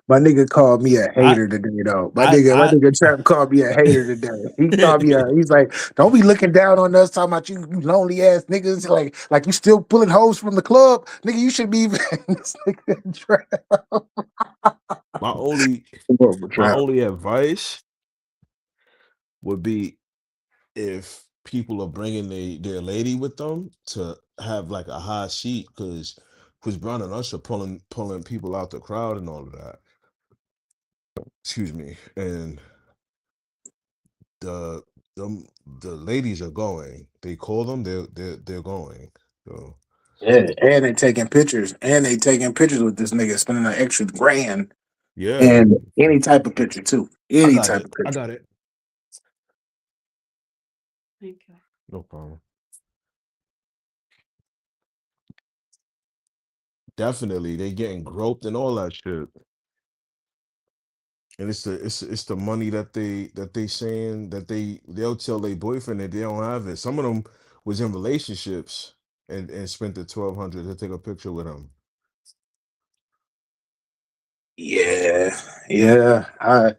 my nigga called me a I hater today, though. I My I nigga Trap called me a hater today. He called me he's like, don't be looking down on us talking about you lonely ass niggas. Like you still pulling hoes from the club. Nigga, you should be this nigga Trap. my only my Trap. only advice would be if people are bringing their lady with them to have like a high seat because Chris Brown and Usher pulling people out the crowd and all of that. Excuse me. And the the ladies are going. They call them. They're going. So Yeah, and they taking pictures, with this nigga spending an extra grand yeah, and any type of picture too. I Any got type it. of I picture. got it. No problem. Definitely, they getting groped and all that shit. And it's the money that they saying that they'll tell their boyfriend that they don't have it. Some of them was in relationships and spent the 1,200 to take a picture with them. Yeah, yeah. I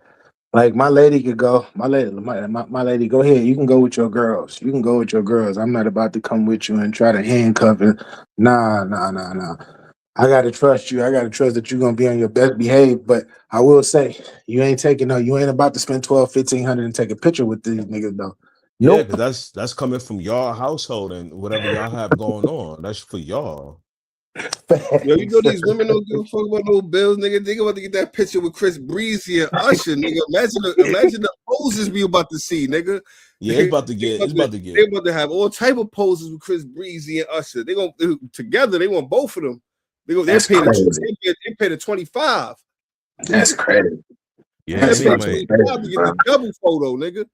like my lady could go. My lady, go ahead. You can go with your girls. You can go with your girls. I'm not about to come with you and try to handcuff it. Nah, nah, nah, nah. I gotta trust you. I gotta trust that you're gonna be on your best behave. But I will say, you ain't about to spend 1,200, 1,500 and take a picture with these niggas though. Yeah, Nope. because that's coming from y'all household and whatever y'all have going on. That's for y'all. Yo, you know Facts. these women don't give a fuck about no bills, nigga. They about to get that picture with Chris Breezy and Usher, nigga. Imagine the poses we about to see, nigga. Yeah, it's about to get. It's about to They get. about to have all type of poses with Chris Breezy and Usher. They gonna together. They want both of them. They That's pay crazy. they pay the 25. That's crazy. Yeah, They That's and they pay fucking might. 25 to crazy, get bro. the double photo, nigga.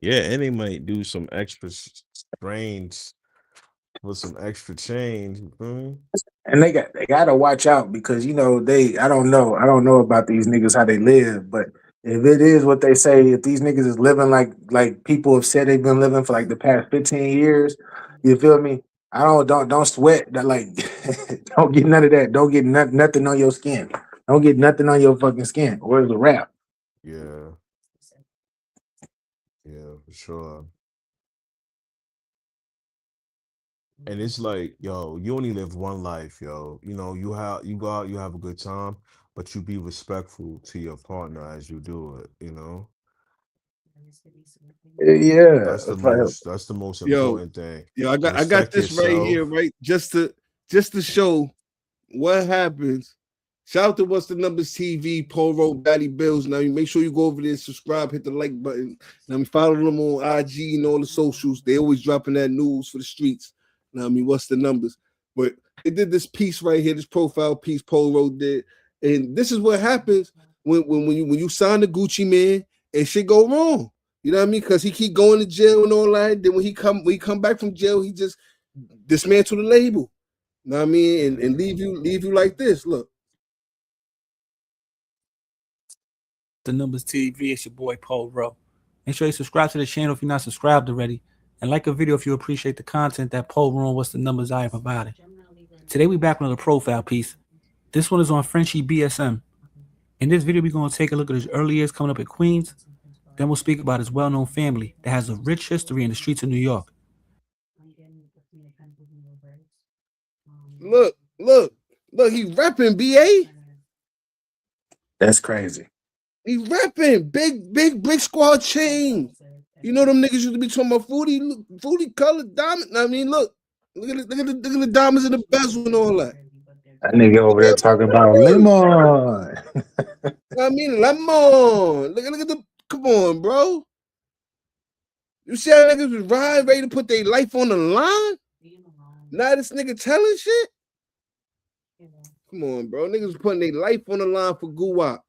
Yeah, and they might do some extra strange with some extra change. You feel me? And they gotta watch out because I don't know about these niggas how they live, but if it is what they say, if these niggas is living like people have said they've been living for like the past 15 years, you feel me? I don't sweat that like don't get none of that. Don't get nothing on your skin. Don't get nothing on your fucking skin. Or it's a wrap. Yeah, yeah, for sure. And it's like, yo, you only live one life, yo. You go out, you have a good time, but you be respectful to your partner as you do it, you know? Yeah. That's the most Yo, important thing. I got Respect this right here, yourself. right? Just to show what happens. Shout out to What's the Numbers TV, Paul Road, Batty Bills. Now you make sure you go over there, subscribe, hit the like button. Now me follow them on IG and all the socials. They always dropping that news for the streets. Now I mean, what's the numbers? But they did this piece right here, this profile piece Paul Road did, and this is what happens when you sign the Gucci man and shit go wrong. You know what I mean? Because he keep going to jail and all that. Then when he come back from jail, he just dismantle the label. You know what I mean? And leave you like this. Look. The Numbers TV. It's your boy Paul Rowe. Make sure you subscribe to the channel if you're not subscribed already, and like a video if you appreciate the content that Paul Rowe What's the Numbers I have provided. Today we back with another profile piece. This one is on Frenchie BSM. In this video, we're going to take a look at his early years coming up in Queens. Then we'll speak about his well-known family that has a rich history in the streets of New York. Look, he rapping BA. That's crazy. He rapping big squad chain. You know them niggas used to be talking about fruity colored diamond. I mean, look at the diamonds in the bezel and all that. That nigga over there talking about lemon. I mean, lemon. Look at the. Come on, bro. You see how niggas was riding, ready to put their life on the line? Now this nigga telling shit? Come on, bro. Niggas was putting their life on the line for Guwap.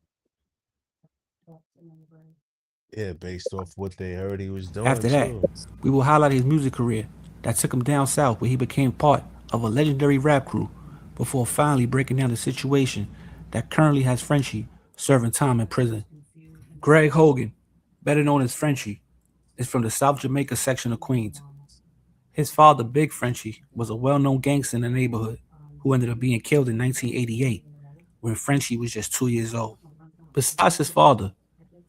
Yeah, based off what they heard he was doing After that, too. we will highlight his music career that took him down south where he became part of a legendary rap crew before finally breaking down the situation that currently has Frenchie serving time in prison. Greg Hogan, better known as Frenchie, is from the South Jamaica section of Queens. His father, Big Frenchie, was a well-known gangster in the neighborhood who ended up being killed in 1988 when Frenchie was just 2 years old. Besides his father,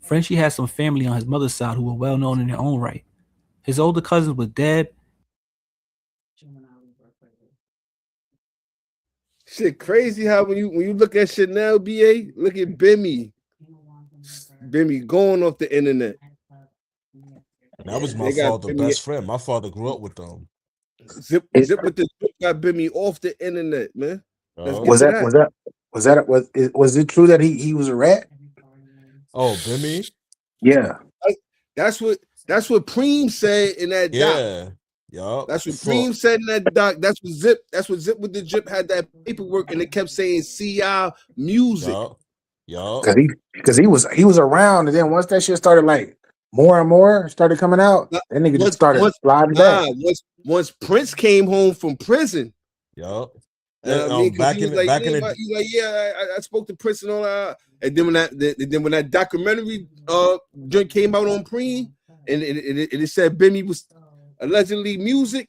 Frenchie had some family on his mother's side who were well known in their own right. His older cousins were Deb. Shit crazy how when you look at shit now, BA, look at Bimmy. Bimmy going off the internet. And that was my They got father's Bimmy. best friend. My father grew up with them. Zip with the zip got Bimmy off the internet, man. Let's get Was to that was it true that he was a rat? Oh, Bimmy? Yeah. That's what That's what Preem said in that doc. Yeah. Yup. That's what Preem said in that doc. That's what Zip with the Drip had that paperwork, and it kept saying CI music. Yup. Because he was around, and then once that shit started like more and more started coming out, that nigga just started sliding back. Once Prince came home from prison. Yup. I mean, because he was like, yeah, I spoke to Prince and all that. And then when that documentary joint came out on Preem, and it said Bimmy was allegedly music.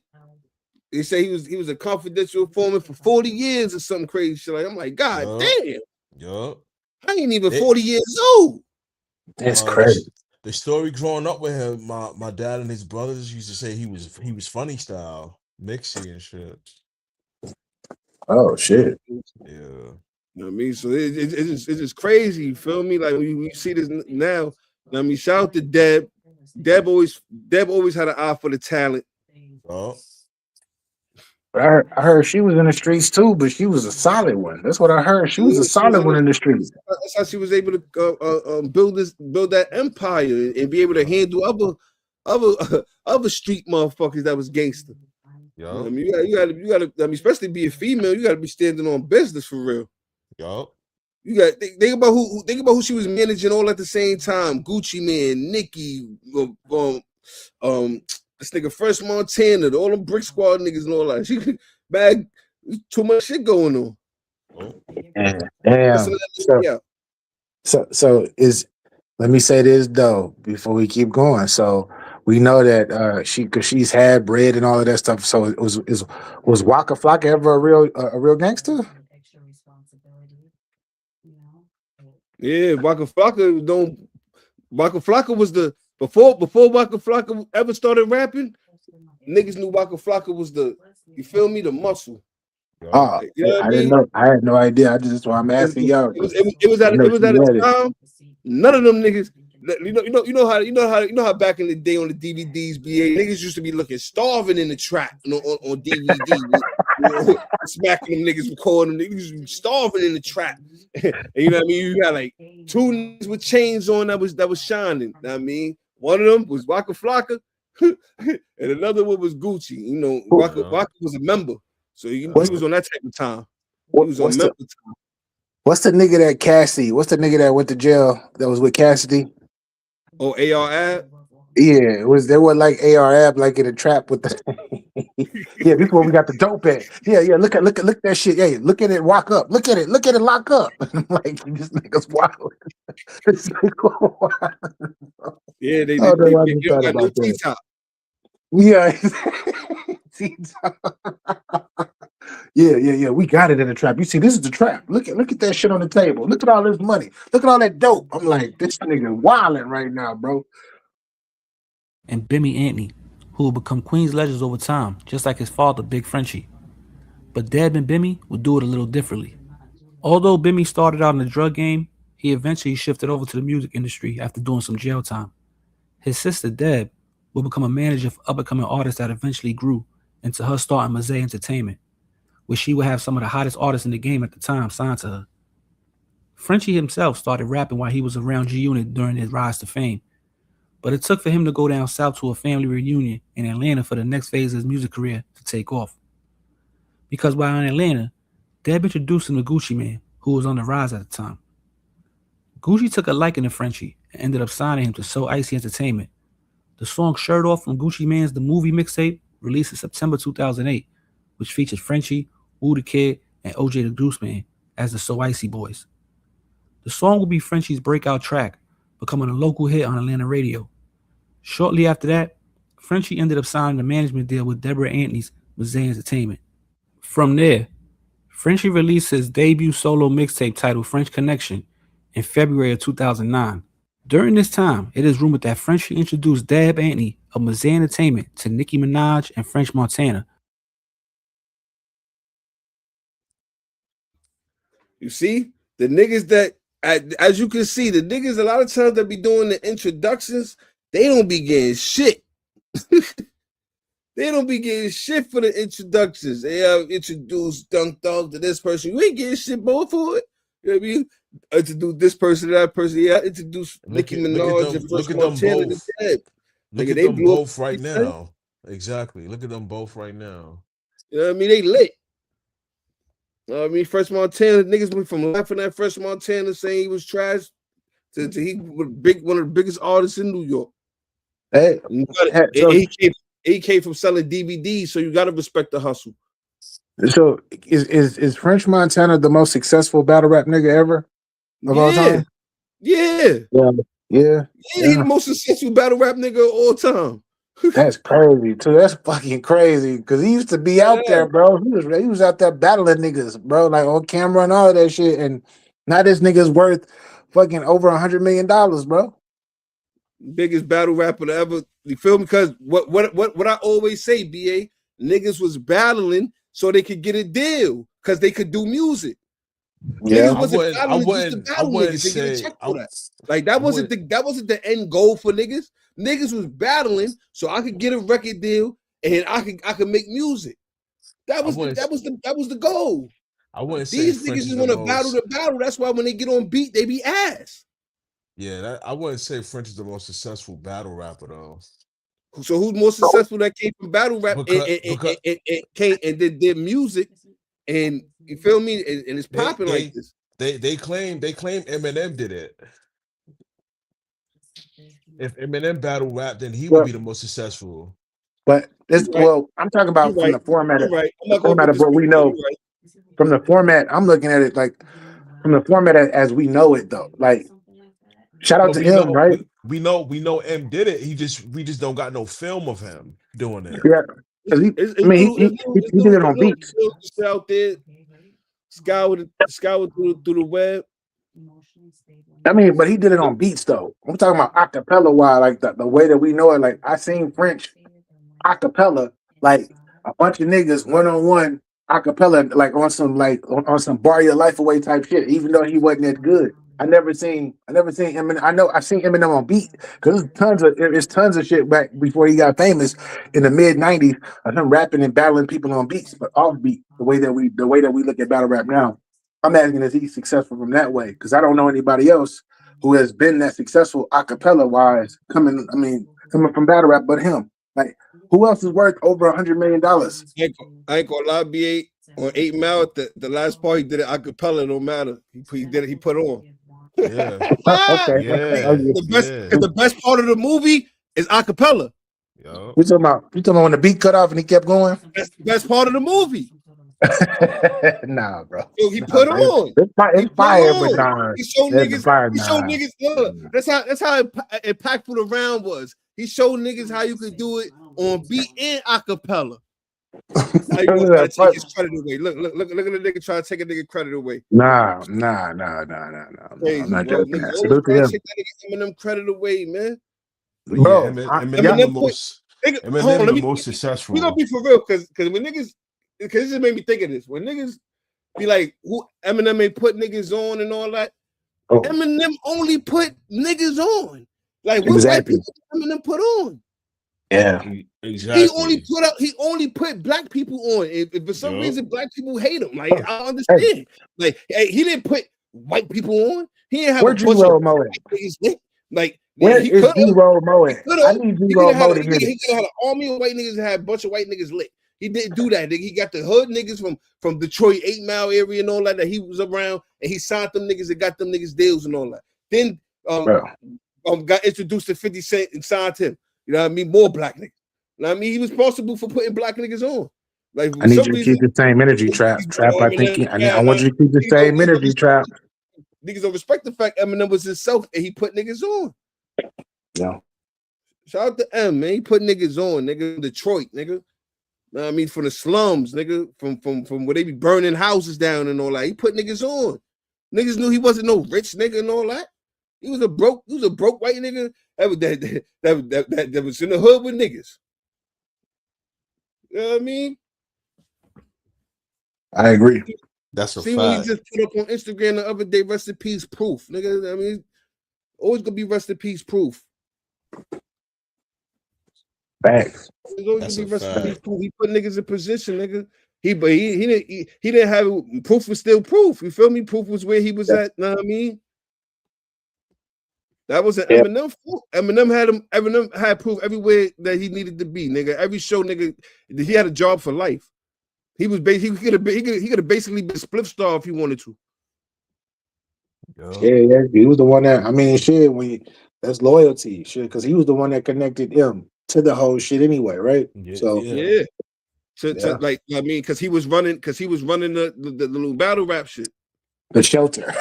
They say he was a confidential informant for 40 years or something crazy shit. Like, I'm like, God damn. Yup. I ain't even 40 years old. That's crazy. The story growing up with him, my dad and his brothers used to say he was funny style, mixy and shit. Oh shit. Yeah. You know what I mean? So it's just crazy. You feel me? Like we see this now. You know what I mean, shout out to Deb. Deb always had an eye for the talent. Oh. I heard she was in the streets too, but she was a solid one. That's what I heard. She was a solid one in the streets. That's how she was able to build that empire and be able to handle other street motherfuckers that was gangster. Yo. You know I mean, you gotta. I mean, especially be a female, you gotta be standing on business for real. Yo. You got think about who she was managing all at the same time. Gucci Man, Nicki, this nigga Fresh Montana, all them Brick Squad niggas and all that. She bag too much shit going on. Damn. So is, let me say this though before we keep going. So we know that because she's had bread and all of that stuff. So was Waka Flocka ever a real gangster? Yeah, Waka Flocka was the before Waka Flocka ever started rapping. Niggas knew Waka Flocka was the, you feel me, the muscle. Oh, you know I didn't know. I had no idea. That's why I'm asking y'all. It was at a time. None of them niggas. You know how back in the day on the DVDs, niggas used to be looking starving in the trap on DVD. Smacking them niggas, recording them niggas starving in the trap. And you know what I mean? You got like two niggas with chains on that was shining. You know what I mean? One of them was Waka Flocka, and another one was Gucci. You know, Waka was a member, so he was on that type of time. He was on member time. What's the nigga that Cassidy? What's the nigga that went to jail that was with Cassidy? Oh, AR-Ab? Yeah, they were like AR-Ab, like in a trap with the. Yeah, this is where we got the dope at. Yeah, look at that shit. Yeah, look at it, walk up. Look at it, lock up. Like this nigga's wild. Yeah, they got no T-top. Yeah. Yeah. We got it in the trap. You see, this is the trap. Look at that shit on the table. Look at all this money. Look at all that dope. I'm like, this nigga wilding right now, bro. And Bimmy Anthony, who would become Queens legends over time, just like his father, Big Frenchie. But Deb and Bimmy would do it a little differently. Although Bimmy started out in the drug game, he eventually shifted over to the music industry after doing some jail time. His sister Deb would become a manager for up-and-coming artists that eventually grew into her starting Mosaic Entertainment, where she would have some of the hottest artists in the game at the time signed to her. Frenchie himself started rapping while he was around G-Unit during his rise to fame, but it took for him to go down south to a family reunion in Atlanta for the next phase of his music career to take off. Because while in Atlanta, Deb introduced him to Gucci Man, who was on the rise at the time. Gucci took a liking to Frenchie and ended up signing him to So Icy Entertainment. The song Shirt Off from Gucci Mane's The Movie mixtape released in September 2008, which featured Frenchie, Woo the Kid, and OJ the Goose Man as the So Icy Boys. The song would be Frenchie's breakout track, becoming a local hit on Atlanta radio. Shortly after that, Frenchie ended up signing a management deal with Deborah Anthony's Mosaic Entertainment. From there, Frenchie released his debut solo mixtape titled French Connection in February of 2009. During this time, it is rumored that Frenchie introduced Deb Anthony of Mosaic Entertainment to Nicki Minaj and French Montana. You see, the niggas that, as you can see, the niggas a lot of times that be doing the introductions, they don't be getting shit. They don't be getting shit for the introductions. They have introduced Dunk Dog to this person. You ain't getting shit both for it. You know what I mean? Introduce this person to that person. Yeah, introduce Nicki Minaj and Fresh Montana to Deb. Look Nigga, at they them blew up. both right now. Exactly. Look at them both right now. You know what I mean? They lit. I mean, Fresh Montana niggas went from laughing at Fresh Montana saying he was trash to he was one of the biggest artists in New York. Hey, so he came from selling DVDs, so you got to respect the hustle. So is French Montana the most successful battle rap nigga ever of all time? Yeah. Yeah. He the most successful battle rap nigga of all time. That's crazy too. That's fucking crazy. Cause he used to be out there, bro. He was out there battling niggas, bro, like on camera and all of that shit. And now this nigga's worth fucking over $100 million, bro. Biggest battle rapper ever. You feel me? Because what I always say, BA, niggas was battling so they could get a deal because they could do music. Yeah, niggas wasn't battling just to battle niggas. They get a check for that. Like that wasn't the end goal for niggas. Niggas was battling so I could get a record deal and I could make music. That was the goal. I wouldn't These say niggas just want to battle to battle. That's why when they get on beat, they be ass. Yeah, I wouldn't say French is the most successful battle rapper though. So who's more successful that came from battle rap and came and did music and you feel me and it's popping like this. They claim Eminem did it. If Eminem battle rap, then he would be the most successful. But this, well, I'm talking about from the format of what we know. From the format, I'm looking at it like from the format as we know it though. Like shout out to him, right? We know M did it. We just don't got no film of him doing it. Yeah, he did it on beats. Out there, scoured through the web. I mean, but he did it on beats though. I'm talking about acapella wise, like the way that we know it. Like I seen French acapella, like a bunch of niggas one-on-one acapella, like on some bar your life away type shit, even though he wasn't that good. I never seen Eminem. I know I've seen Eminem on beat because there's tons of shit back before he got famous in the mid '90s of him rapping and battling people on beats, but off beat. The way that we look at battle rap now, I'm asking is he successful from that way? Because I don't know anybody else who has been that successful acapella wise coming from battle rap, but him. Like who else is worth over $100 million? I ain't gonna lie, BA on 8 Mile. The last part he did it acapella. No matter he did it. He put on. Yeah. Okay. Yeah. The best part of the movie is acapella. You talking about when the beat cut off and he kept going? That's the best part of the movie. Nah, bro. So he put on. It's fire, but nah. He showed niggas. Look, that's how impactful the round was. He showed niggas how you could do it on beat and acapella. Now you want to take his credit away. Look at the nigga trying to take a nigga credit away. Nah. Crazy, I'm not bro. joking. Niggas always trying to take that nigga Eminem credit away, man. Bro, Eminem the most successful. We gonna be for real, because when niggas, because this made me think of this. When niggas be like, who Eminem ain't put niggas on and all that. Eminem only put niggas on. Like what white people Eminem put on? Yeah, exactly. He only put black people on. If for some reason black people hate him, like I understand. Like he didn't put white people on. He didn't have a bunch of white niggas lit. Like where is D-Roll Mo at? I need D-Roll Mo to hear He could have had an army of white niggas that had a bunch of white niggas lit. He didn't do that. He got the hood niggas from Detroit 8 Mile area and all that he was around, and he signed them niggas and got them niggas deals and all that. Then got introduced to 50 Cent and signed him. You know what I mean? More black niggas. You know what I mean? He was responsible for putting black niggas on. Like I need you to keep the same energy, Trap. I think I want you to keep the same energy, Trap. Niggas don't respect the fact Eminem was himself and he put niggas on. Yeah. Shout out to M, man. He put niggas on, nigga. Detroit, nigga. I mean, from the slums, nigga, from where they be burning houses down and all that. He put niggas on. Niggas knew he wasn't no rich nigga and all that. He was a broke white nigga that was in the hood with niggas. You know what I mean? I agree. That's a fact. What he just put up on Instagram the other day, rest in peace proof. Nigga, I mean, always gonna be rest in peace proof. Facts. He put niggas in position, nigga. He didn't have proof was still proof. You feel me? Proof was where he was at. Know what I mean? That was an Eminem fault. Eminem had proof everywhere that he needed to be, nigga. Every show, nigga, he had a job for life. He was he could have basically been Spliff Star if he wanted to. Yeah, he was the one that, I mean, shit, that's loyalty, shit, because he was the one that connected him to the whole shit anyway, right? So yeah. To like, I mean, because he was running the little battle rap shit. The shelter.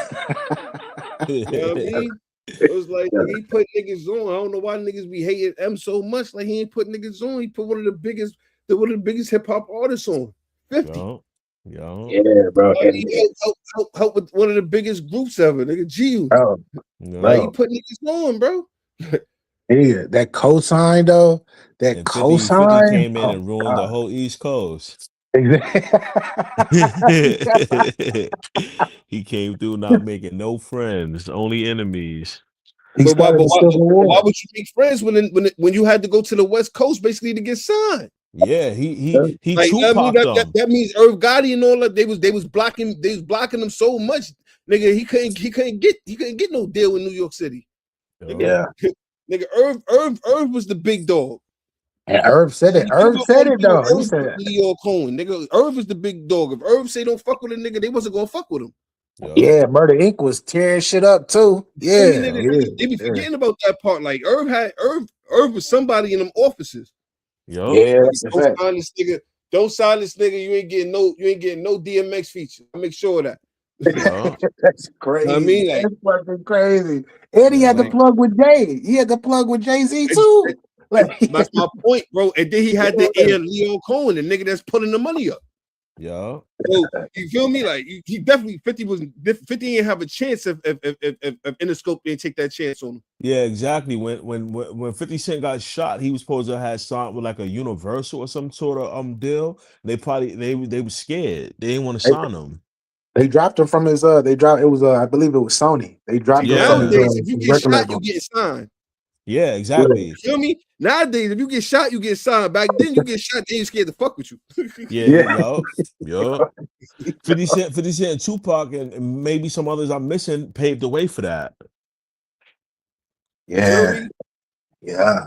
You know what I mean? It was like he put niggas on. I don't know why niggas be hating M so much. Like he ain't put niggas on. He put one of the biggest hip hop artists on. 50. Yeah, bro. He helped with one of the biggest groups ever, nigga. G. Like he put niggas on, bro. Yeah, that cosign though. That and 50 cosign came in and ruined the whole East Coast. He came through not making no friends, only enemies. But why would you make friends when you had to go to the West Coast basically to get signed? Yeah, he like, Tupac that means Irv Gotti and all that they was blocking them so much, nigga. He couldn't get no deal in New York City. Yeah. Nigga, Irv was the big dog. And Irv said it. Irv said it though. He said Leo Cohen, nigga. Irv is the big dog. If Irv say don't fuck with a nigga, they wasn't gonna fuck with him. Yeah, Murder Inc. was tearing shit up too. Yeah, they be forgetting about that part. Like Irv was somebody in them offices. Yeah, that's a fact. Don't sign this nigga. You ain't getting no DMX feature. I make sure of that. That's crazy. I mean, like, that's fucking crazy. And he had to plug with Jay. He had to plug with Jay-Z too. That's my point, bro. And then he had to air Leo Cohen, the nigga that's putting the money up. Yeah. So you feel me? Like he definitely 50 didn't have a chance if Interscope didn't take that chance on him. Yeah, exactly. When 50 Cent got shot, he was supposed to have signed with like a Universal or some sort of deal. They probably they were scared. They didn't want to sign him. They dropped him from his it was I believe it was Sony. They dropped him from Nowadays, his if you get shot, you get signed. Yeah, exactly. You feel me? Nowadays, if you get shot, you get signed. Back then, you get shot, they ain't scared to fuck with you. Yo. 50 Cent, Tupac, and maybe some others I'm missing paved the way for that. Yeah. Yeah.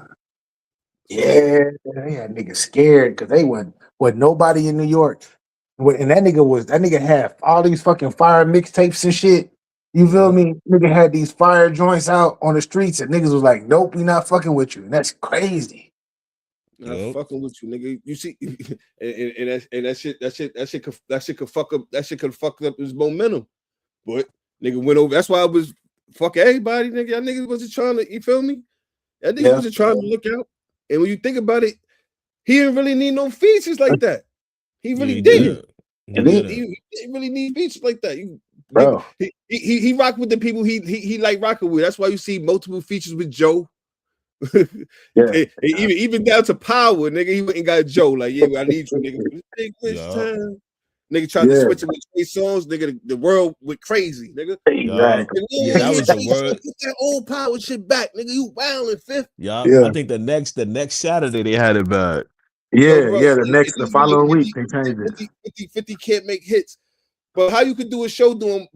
Yeah. They had niggas scared because they wasn't nobody in New York. And that nigga had all these fucking fire mixtapes and shit. You feel me? Nigga had these fire joints out on the streets, and niggas was like, "Nope, we not fucking with you." And that's crazy. Not fucking with you, nigga. You see, and that shit could fuck up his momentum. But nigga went over. That's why I was fuck everybody, nigga. Y'all niggas wasn't trying to. You feel me? That nigga wasn't trying to look out. And when you think about it, he didn't really need no features like that. He really didn't. He didn't really need features like that. Bro, he rocked with the people he like rocking with. That's why you see multiple features with Joe. Even down to Power, nigga. He went and got Joe. Like, yeah, I need you, nigga. Time. Nigga tried to switch it with 3 songs. Nigga, the world went crazy, nigga. Exactly. That was the word. Get that old Power shit back, nigga. You wildin' fifth. Yeah. I think the next Saturday they had it back. Yeah, the following week they changed it. 50 can't make hits. But how you could do a show doing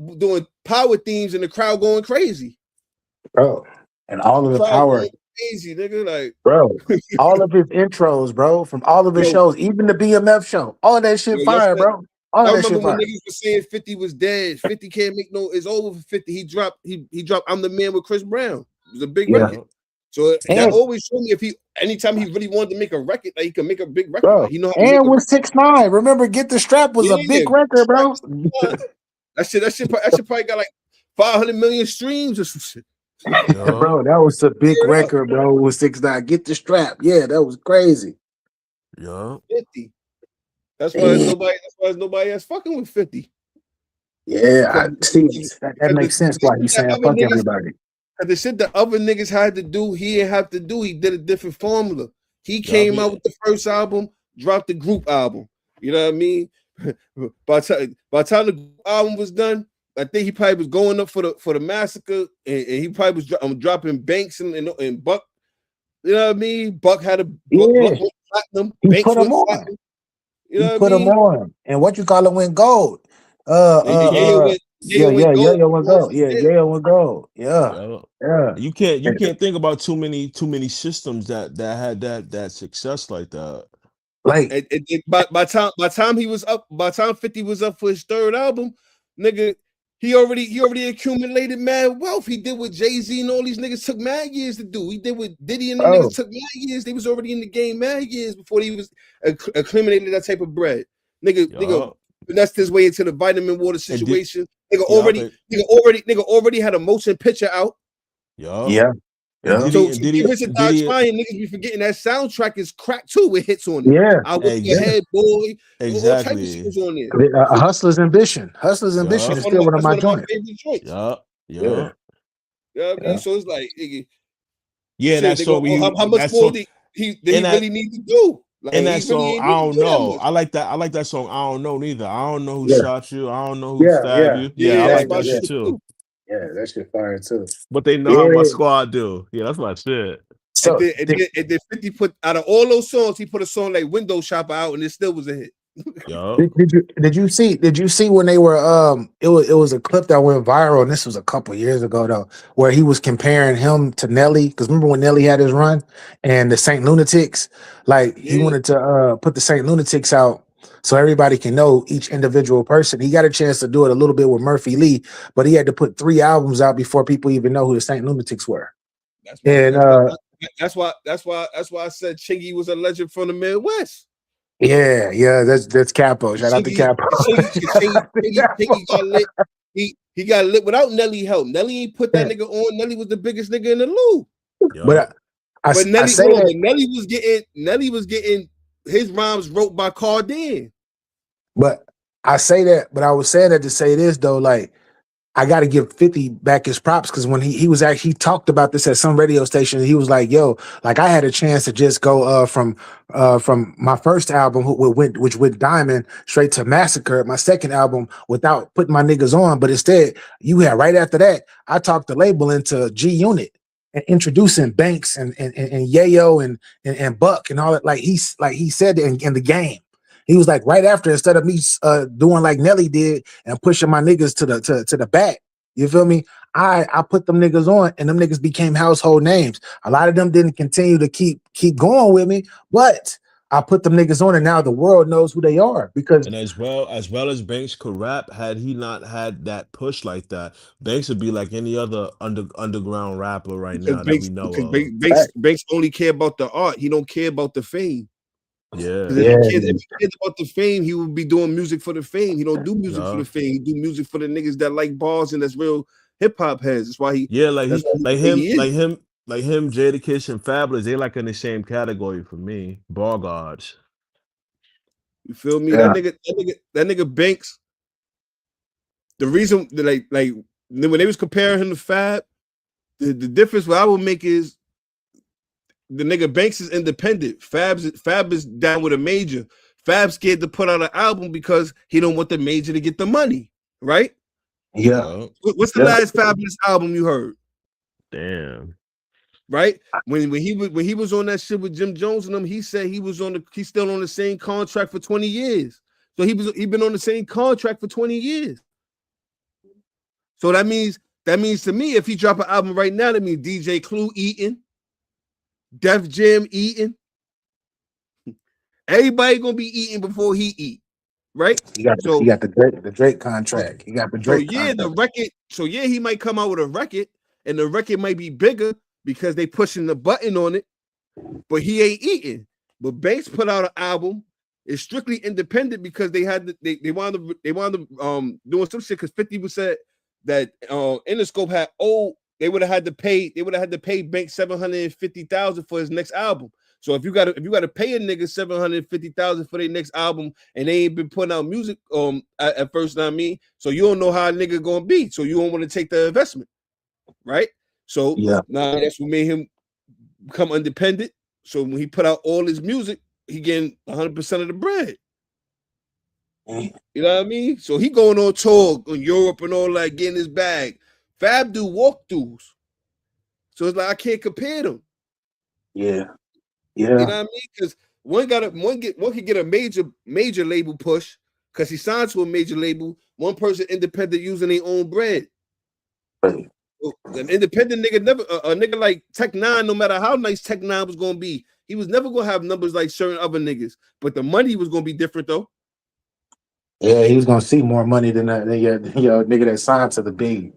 Power themes and the crowd going crazy, bro? And all of the Power crazy, nigga, like bro. All of his intros, bro, from all of his shows, even the BMF show, all that shit fire, bro. All I that shit remember when fire. niggas were saying 50 was dead. 50 can't make no. It's over for 50. He dropped. I'm the Man with Chris Brown. It was a big record. So that always showed me anytime he really wanted to make a record, like he could make a big record. Bro, like, he know how to and with 6ix9ine, remember, Get the Strap was a big record, bro. That shit probably got like 500 million streams or some shit. Bro, that was a big record, bro. With 6ix9ine, Get the Strap. Yeah, that was crazy. Yeah, 50. That's why nobody has fucking with 50. Yeah, I see. That makes sense why he's saying fuck everybody. The shit that other niggas had to do, he didn't have to do. He did a different formula. He came out with the first album, dropped the group album. You know what I mean? By the time the group album was done, I think he probably was going up for the massacre, and he probably was dropping Banks and Buck. You know what I mean? Buck had a Buck went platinum. He put him on. You know he put him on, and what you call it went gold. Yeah, went yeah, gold. yeah, one goal. Yeah, yeah, one goal. Yeah, Yo. yeah. You can't think about too many systems that had that success like that. Like, And by time he was up, by time 50 was up for his third album, nigga, he already accumulated mad wealth. He did what Jay-Z and all these niggas took mad years to do. He did what Diddy and them oh, niggas took mad years. They was already in the game mad years before he was accumulated that type of bread. Nigga, finessed his way into the vitamin water situation. Nigga already had a motion picture out. Yup. yeah, And yeah, did So he and give us a did Dodge he Fire, niggas be forgetting that soundtrack is cracked too with hits on it. yeah, I was your ex- head boy, all type of exactly. songs on there. A Hustler's Ambition. Hustler's Ambition Yup. is still one of That's my one of my joints. favorite joints. Yup. Yeah, Yup. You know what I mean? yeah. So it's like, nigga, Yeah, and shit, that they go, song oh, how much that more song did he in that really need to do? Like in he that really song, ain't I need to don't do that know. much. I like that song. I don't know neither. I don't know who Yeah, shot you. I don't know who yeah, stabbed yeah. you. Yeah, I Yeah, that's like my Exactly. that Yeah, shit shit too. too. yeah. That shit fire too. But they know how my Yeah. squad do. Yeah, that's my shit. And So then 50 put out of all those songs, he put a song like Window Shopper out, and it still was a hit. Yup. did you see when they were it was a clip that went viral, and this was a couple years ago though, where he was comparing him to Nelly, because remember when Nelly had his run and the Saint Lunatics, like he Yeah, wanted to put the Saint Lunatics out so everybody can know each individual person. He got a chance to do it a little bit with Murphy Lee, but he had to put 3 albums out before people even know who the Saint Lunatics were. that's why. And That's why I said Chingy was a legend from the Midwest. yeah, that's Capo. Shout out to Capo. Chingy got lit. He got lit without Nelly help. Nelly ain't put that nigga on. Nelly was the biggest nigga in the loop. But But I Nelly, say hold on, that, but Nelly was getting his rhymes wrote by Cardan. but I say that, but I was saying that to say this though, like I got to give 50 back his props, because when he was actually, he talked about this at some radio station. He was like, "Yo, like I had a chance to just go from my first album, which went diamond, straight to Massacre, my second album, without putting my niggas on. But instead, you had right after that, I talked the label into G Unit and introducing Banks and Yayo and Buck and all that. Like he said in the game." He was like, right after, instead of me doing like Nelly did and pushing my niggas to the back, you feel me? I put them niggas on, and them niggas became household names. A lot of them didn't continue to keep going with me, but I put them niggas on, and now the world knows who they are. Because And as well as Banks could rap, had he not had that push like that, Banks would be like any other underground rapper right now that we know of. Banks only care about the art. He don't care about the fame. Yeah. Because if he cared about the fame, he would be doing music for the fame. He don't do music for Yeah. the fame. He do music for the niggas that like bars and that's real hip hop heads. That's why he. Yeah, That's why he is. like him, Jadakiss and Fabulous, they like in the same category for me. Bar guards. You feel me? Yeah. That nigga Banks. The reason, like when they was comparing him to Fab, the difference what I would make is the nigga Banks is independent. Fab is down with a major. Fab's scared to put out an album because he don't want the major to get the money, right? yeah, What's the last Fabulous album you heard? Damn. Right? When he was on that shit with Jim Jones and them, he said he's still on the same contract for 20 years. So he been on the same contract for 20 years. So that means to me, if he drop an album right now, that means DJ Clue eating, Def Jam eating. Everybody gonna be eating before he eat, right? he got the Drake contract. He got the Drake contract. The record. So yeah, he might come out with a record, and the record might be bigger because they pushing the button on it, but he ain't eating. But Banks put out an album. It's strictly independent because they wound up doing some shit because 50 said that Interscope had they would have had to pay Banks $750,000 for his next album. So if you gotta pay a nigga $750,000 for their next album and they ain't been putting out music at first, know what I mean? So you don't know how a nigga gonna be. So you don't want to take the investment, right? So now that's what made him become independent. So when he put out all his music, he getting 100% of the bread. You know what I mean? So he going on tour in Europe and all that, getting his bag. Fab do walkthroughs. So it's like I can't compare them. Yeah. You know what I mean? Because one can get a major label push because he signed to a major label. One person independent using their own bread. An independent nigga never a nigga like Tech Nine, no matter how nice Tech Nine was gonna be, he was never gonna have numbers like certain other niggas. But the money was gonna be different though. Yeah, he was gonna see more money than that nigga that signed to the big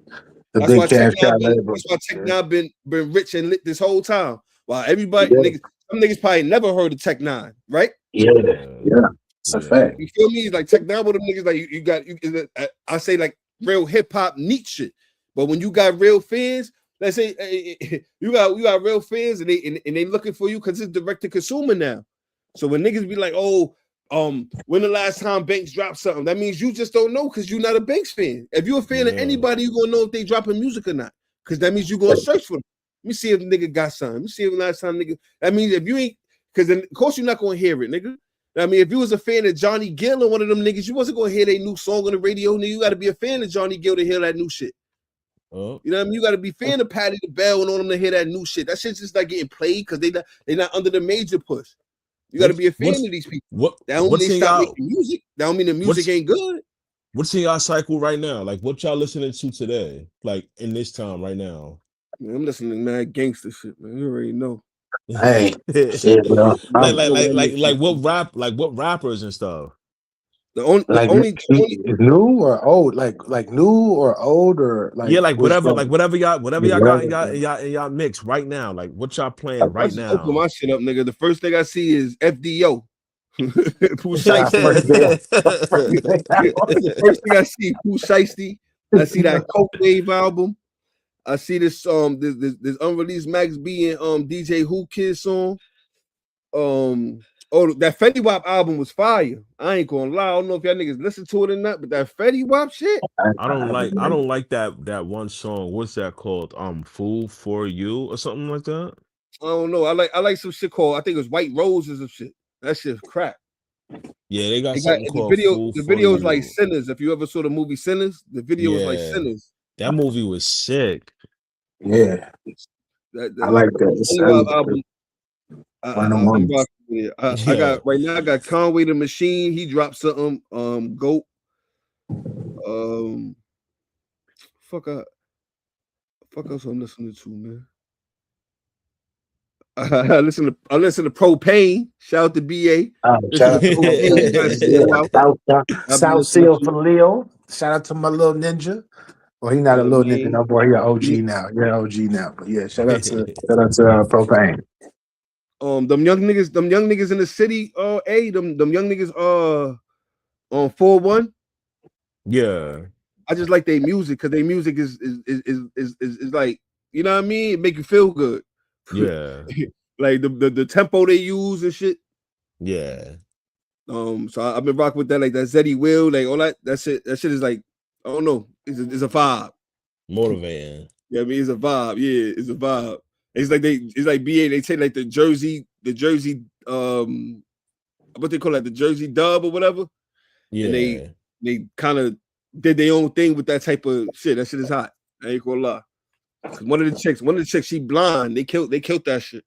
That's why Tech cash Nine cow been, label. that's why Tech Nine been rich and lit this whole time. While everybody niggas, some niggas probably never heard of Tech Nine, right? Yeah. It's a fact. You feel me? Like Tech Nine with them niggas, like you got I say like real hip hop neat shit. But when you got real fans, let's say you got real fans and they looking for you because it's direct to consumer now. So when niggas be like, oh, when the last time Banks dropped something, that means you just don't know because you're not a Banks fan. If you're a fan of anybody, you're gonna know if they dropping music or not. Because that means you're gonna search for them. Let me see if the nigga got something. Let me see if last time nigga. That means if you ain't, because then of course you're not gonna hear it, nigga. I mean, if you was a fan of Johnny Gill or one of them niggas, you wasn't gonna hear their new song on the radio. Nigga, you gotta be a fan of Johnny Gill to hear that new shit. You know what I mean? You gotta be a fan of Patti LaBelle and all them to hear that new shit. That shit's just not getting played because they not under the major push. You gotta be a fan of these people. That don't mean they stop making music. That don't mean the music ain't good. What's in y'all cycle right now? Like what y'all listening to today? Like in this time right now? Man, I'm listening to mad gangster shit, man. You already know. Hey, shit, bro. What rappers and stuff? The only new or old, like new or old or like whatever y'all got in y'all mix right now. Like what y'all playing right now? Open my shit up, nigga. The first thing I see is FDO. Pooh Shiesty. The first thing I see, Pooh Shiesty. I see that Coke Wave album. I see this this unreleased Max B and DJ Who Kid song. That Fetty Wap album was fire. I ain't gonna lie. I don't know if y'all niggas listen to it or not, but that Fetty Wap shit. I don't like that one song. What's that called? Fool for You or something like that. I don't know. I like some shit called, I think it was White Roses or shit. That shit's crap. Yeah, they got something called the video is like Sinners. If you ever saw the movie Sinners, the video was like Sinners. That movie was sick. Yeah. I like that. Album. I got right now. I got Conway the Machine. He dropped something. Goat. Fuck else I'm listening to, man. I listen to Propane. Shout out to BA. South Seal for Leo. Shout out to my little ninja. Well, he's not a little ninja no more. He an OG now. You're OG now. But yeah, shout out to Propane. Them young niggas in the city. Them young niggas. On 4-1. Yeah. I just like their music because their music is like, you know what I mean? It make you feel good. Yeah. Like the tempo they use and shit. Yeah. So I've been rocking with that, like that Zeddy Will, like all that shit. That shit is like, I don't know. It's a vibe. Motivating. Yeah, I mean it's a vibe. Yeah, it's a vibe. It's like BA. They take like the Jersey, what they call it, the Jersey dub or whatever. Yeah. And they kind of did their own thing with that type of shit. That shit is hot. I ain't gonna lie. One of the chicks, she blind. They killed that shit.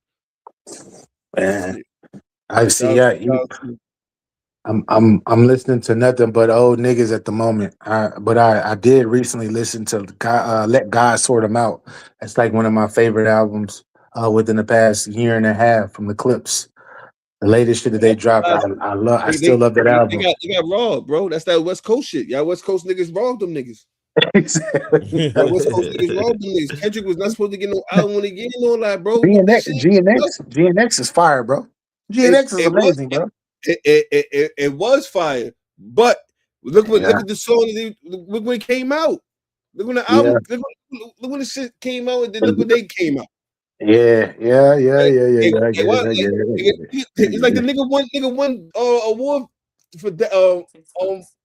Man, I see. I'm listening to nothing but old niggas at the moment. But I did recently listen to Let God Sort Them Out. That's like one of my favorite albums within the past year and a half from the Clips. The latest shit that they dropped, I still love that album. They got robbed, bro. That's that West Coast shit. Y'all West Coast niggas robbed them niggas. Exactly. West Coast niggas robbed them niggas. Kendrick was not supposed to get no album when he get all that, bro. GNX is fire, bro. GNX is amazing, bro. It was fire, but look at the song. Look when it came out. Look when the album. Look when the shit came out, and then look when they came out. Yeah. It's like the nigga won award for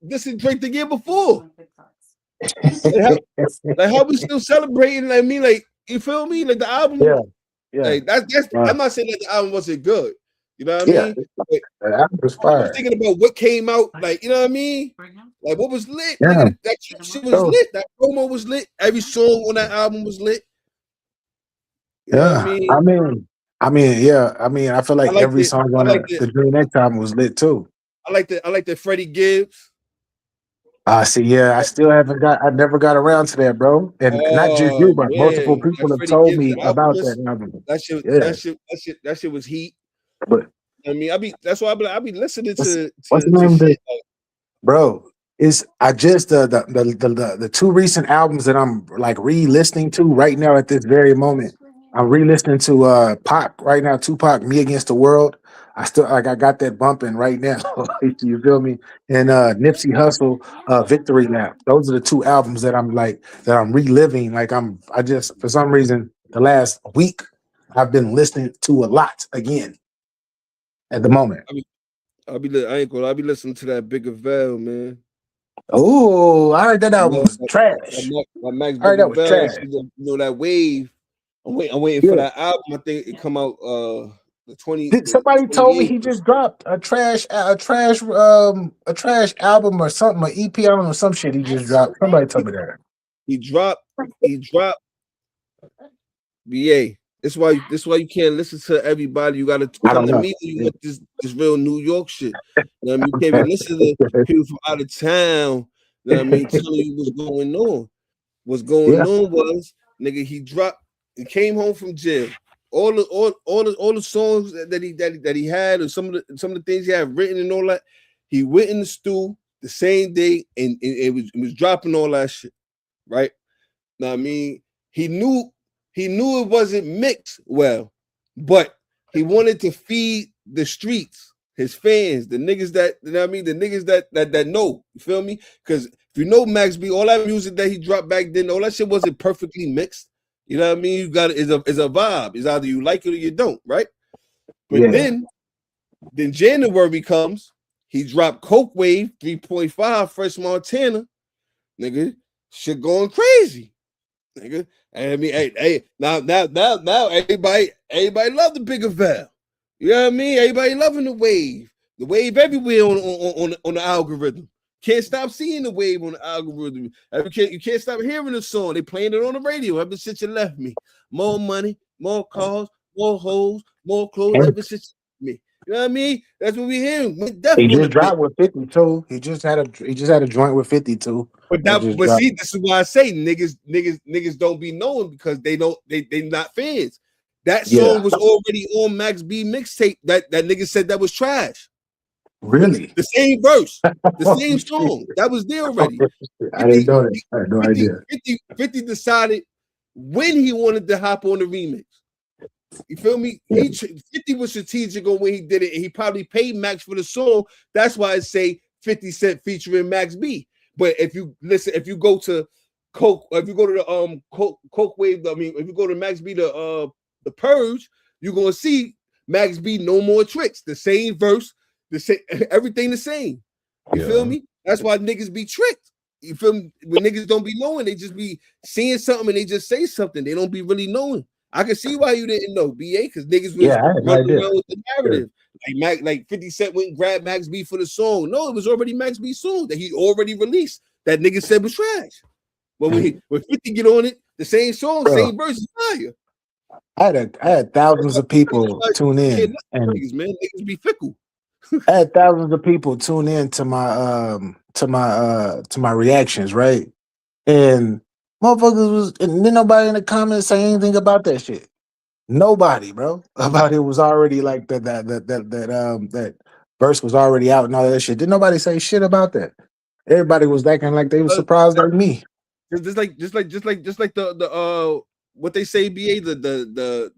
this and Drake the year before. Like how we still celebrating? Like me, like you feel me? Like the album. Yeah. Like that's. I'm not saying that the album wasn't good. You know what I mean? The album was fire. I'm thinking about what came out. Like you know what I mean? Like what was lit? Yeah. Nigga, that shit was lit. That promo was lit. Every song on that album was lit. You know what I mean, I feel like every song on the Dream X album was lit too. I like the Freddie Gibbs. See, yeah, I never got around to that, bro. And not just Oh you, but multiple man, that people have Freddie told Gibbs me album, about that album. that shit, Yeah, that shit was heat. but I mean, that's why I be listening what's to what's the name of the shit. Like, bro? Is I just the two recent albums that I'm like re-listening to right now at this very moment. I'm re-listening to Pac right now, Tupac, Me Against the World. I got that bumping right now. You feel me? And Nipsey Hussle, Victory Lap. Those are the two albums that I'm reliving. Like I just for some reason the last week I've been listening to a lot again at the moment. I ain't gonna. I be listening to that Bigger Val, man. Oh, I heard that album was That trash. Max I heard Bigger that was Val, trash. shit, you know that wave. I'm waiting for Yeah. that album. I think it come out the Somebody told me 28th. he just dropped a trash album or something, an EP album or some shit he just dropped. Somebody told me that. He dropped BA. That's why you can't listen to everybody. You gotta I come don't to know. me. You want this real New York shit. You know what I mean? You can't be listening to people from out of town. You know what I mean? Telling you what's going on. What's going Yeah. on was nigga, he came home from jail. All the songs that he had, and some of the things he had written and all that, he went in the stew the same day and it was dropping all that shit, right? Now I mean, he knew it wasn't mixed well, but he wanted to feed the streets, his fans, the niggas that you know what I mean, the niggas that know, you feel me? Because if you know Max B, all that music that he dropped back then, all that shit wasn't perfectly mixed. You know what I mean? You got it's a vibe. It's either you like it or you don't, right? But Yeah. then January comes, he dropped Coke Wave 3.5, Fresh Montana, nigga, shit going crazy, nigga. And I mean, hey, now everybody love the Bigger Val. You know what I mean? Everybody loving the wave everywhere on the algorithm. Can't stop seeing the wave on the algorithm. You can't stop hearing the song. They playing it on the radio ever since you left me. More money, more cars, more hoes, more clothes And ever since you left me. You know what I mean? That's what we hearing. We he definitely on the just bit. dropped with 52. He just had a joint with 52. But see, this is why I say niggas don't be knowing because they not fans. That Yeah. song was already on Max B mixtape. That nigga said that was trash. Really? The same verse, the Oh, same shit. song that was there already. I didn't know that. I had no idea. 50 decided when he wanted to hop on the remix. You feel me? Yeah. 50 was strategic on when he did it, and he probably paid Max for the song. That's why I say 50 Cent featuring Max B. But if you listen, if you go to Coke, if you go to the Coke Wave, I mean, if you go to Max B, the Purge, you're gonna see Max B No More Tricks, the same verse, the same everything the same. You feel me? That's why niggas be tricked. You feel me? When niggas don't be knowing, they just be seeing something and they just say something. They don't be really knowing. I can see why you didn't know, BA, because niggas was Yeah, I had no running idea. around with the narrative. Like 50 Cent went and grabbed Max B for the song. No, it was already Max B's song that he already released that nigga said was trash. But when 50 get on it, the same song, Bro, same verse is fire. I had thousands of people tune You can't in, listen to and niggas, man. Niggas be fickle. I had thousands of people tune in to my reactions, right? And motherfuckers was, and then nobody in the comments say anything about that shit. Nobody, bro. About it was already like that verse was already out and all that shit. Didn't nobody say shit about that? Everybody was acting like they was surprised like me. Just like the what they say, BA, the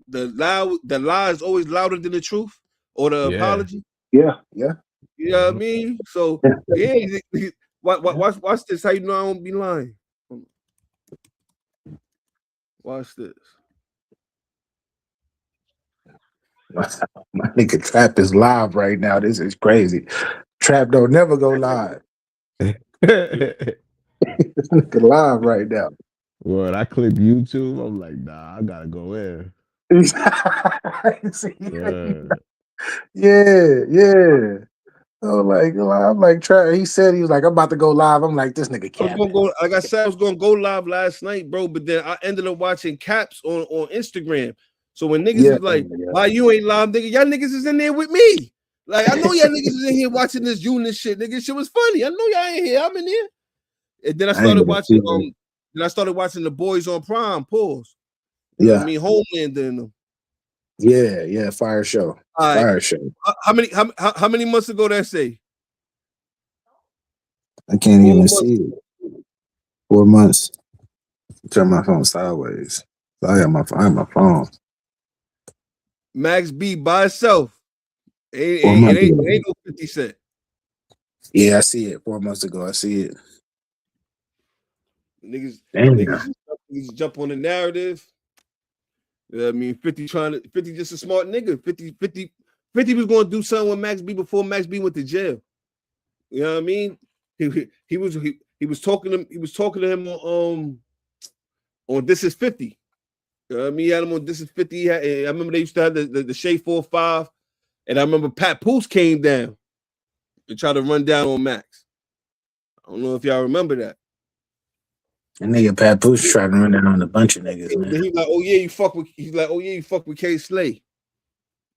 lie is always louder than the truth or the apology. Yeah, yeah. You know what I mean? So yeah, watch this. How you know I don't be lying? Watch this. My nigga Trap is live right now. This is crazy. Trap don't never go live. This nigga live right now. Well, I click YouTube. I'm like, nah, I gotta go in. Yeah. I'm like, Trap. He said he was like, I'm about to go live. I'm like, this nigga I was can't. gonna go, like I said, I was gonna go live last night, bro. But then I ended up watching Caps on Instagram. So when niggas was like, why you ain't live, nigga? Y'all niggas is in there with me. Like, I know y'all niggas is in here watching this unit shit, nigga. Shit was funny. I know y'all ain't here. I'm in here. And then I ain't started gonna watching see it. then I started watching The Boys on Prime. Pause. Yeah, I mean Homelander and them. yeah, fire show, All right. fire show. How many months ago that say? I can't 4 even months. see it. 4 months. Turn my phone sideways. So I have my phone. Max B by itself. 4 months It ago. ain't no 50 Cent. Yeah, I see it. 4 months ago, I see it. Niggas Damn. just jump on the narrative. I mean, 50 just a smart nigga. 50 was going to do something with Max B before Max B went to jail. You know what I mean? He was talking to him on This Is 50. You know what I mean? He had him on This Is 50. I remember they used to have the Shea 4-5, and I remember Pat Poose came down and tried to run down on Max. I don't know if y'all remember that. And nigga Pat Poose tried to run down on a bunch of niggas, man. He's like, oh yeah, you fuck with K Slay.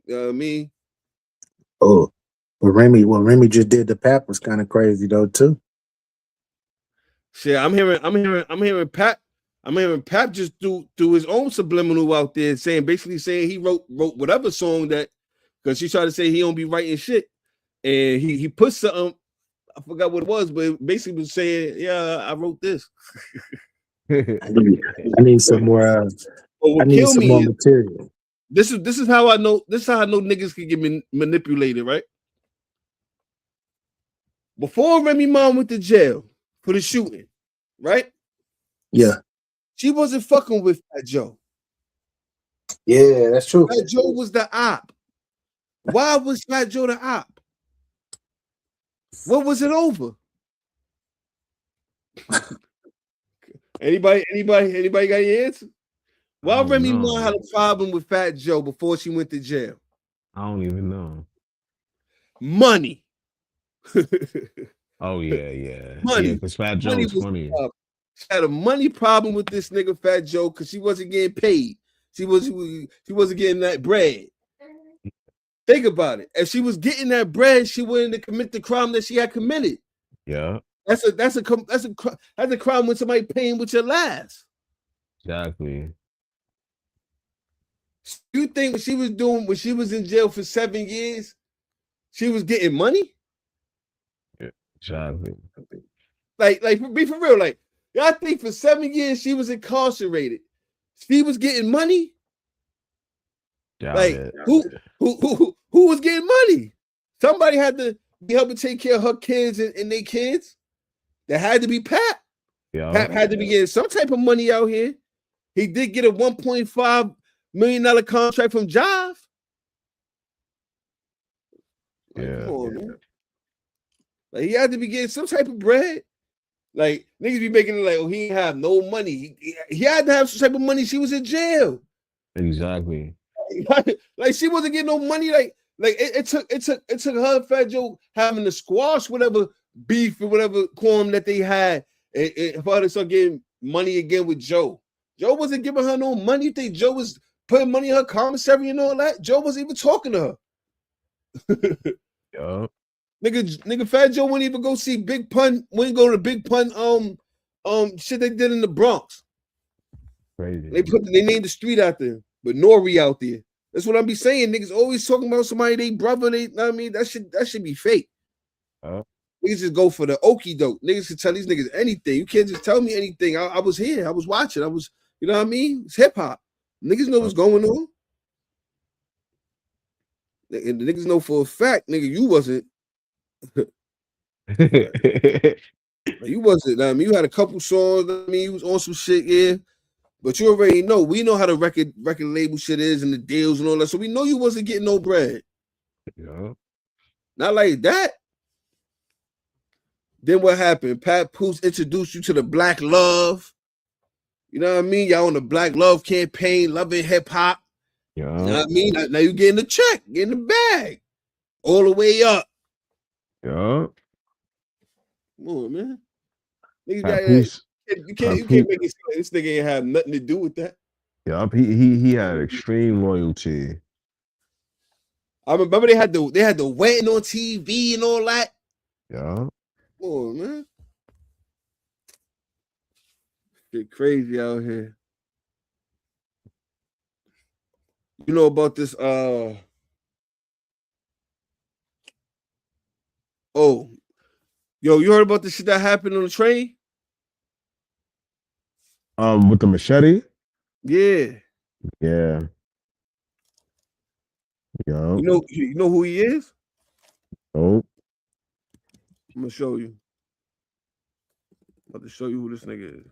You know what I mean? Oh, what Remy just did to Pat was kind of crazy though too. Shit, I'm hearing Pat just do his own subliminal out there basically saying he wrote whatever song that, because she tried to say he don't be writing shit, and he put something, I forgot what it was, but it basically was saying, yeah, I wrote this. I need some more. I need some more material. This is how I know. This is how I know niggas can get manipulated, right? Before Remy mom went to jail for the shooting, right? Yeah. She wasn't fucking with Fat Joe. Yeah, that's true. Fat Joe was the op. Why was Fat Joe the op? What was it over? Anybody got any answer? Why Remy Ma had a problem with Fat Joe before she went to jail? I don't even know. Money. Oh yeah. Money. Yeah, because Fat Joe's funny. She had a money problem with this nigga Fat Joe because she wasn't getting paid. She wasn't getting that bread. Think about it. If she was getting that bread, she wouldn't commit the crime that she had committed. Yeah. That's a crime when somebody paying with your last. Exactly. You think what she was doing when she was in jail for 7 years, she was getting money? Yeah, exactly. Like be for real. Like, I think for 7 years she was incarcerated. She was getting money. Like who was getting money? Somebody had to be helping take care of her kids and their kids. That had to be Pat. Yeah. Pat had to be getting some type of money out here. He did get a $1.5 million contract from Jive. Like, yeah. Come on, man. Like, he had to be getting some type of bread. Like, niggas be making it like, oh, he ain't have no money. He had to have some type of money. She was in jail. Exactly. Like she wasn't getting no money. Like it took her and Fat Joe having to squash whatever beef or whatever quorum that they had, and for her to start getting money again with Joe. Joe wasn't giving her no money. You think Joe was putting money in her commissary and all that? Joe wasn't even talking to her. Yeah. Nigga, Fat Joe wouldn't even go see Big Pun. Wouldn't go to Big Pun shit they did in the Bronx. Crazy. They named the street out there, but Nori out there. That's what I be saying. Niggas always talking about somebody they brother. They, I mean, that should be fake. Niggas just go for the okie doke. Niggas can tell these niggas anything. You can't just tell me anything. I was here. I was watching. I was, you know what I mean? It's hip hop. Niggas know what's going on. And the niggas know for a fact, nigga, you wasn't. You wasn't. I mean, you had a couple songs. I mean, you was on some shit, yeah. But you already know. We know how the record label shit is and the deals and all that. So we know you wasn't getting no bread. Yeah. Not like that. Then what happened? Pat Poose introduced you to the Black Love. You know what I mean? Y'all on the Black Love campaign, loving hip hop. Yeah. You know what I mean? Now you getting the check, getting the bag, all the way up. Yeah. Come on, man. You can't make it seem like this nigga ain't have nothing to do with that. Yeah, he had extreme loyalty. I remember they had the wedding on TV and all that. Yeah. Come on, man. Get crazy out here. You know about this? Oh, yo, you heard about the shit that happened on the train? With the machete. Yeah. Yeah. Yo. You know who he is? Oh. I'm gonna show you. I'm about to show you who this nigga is.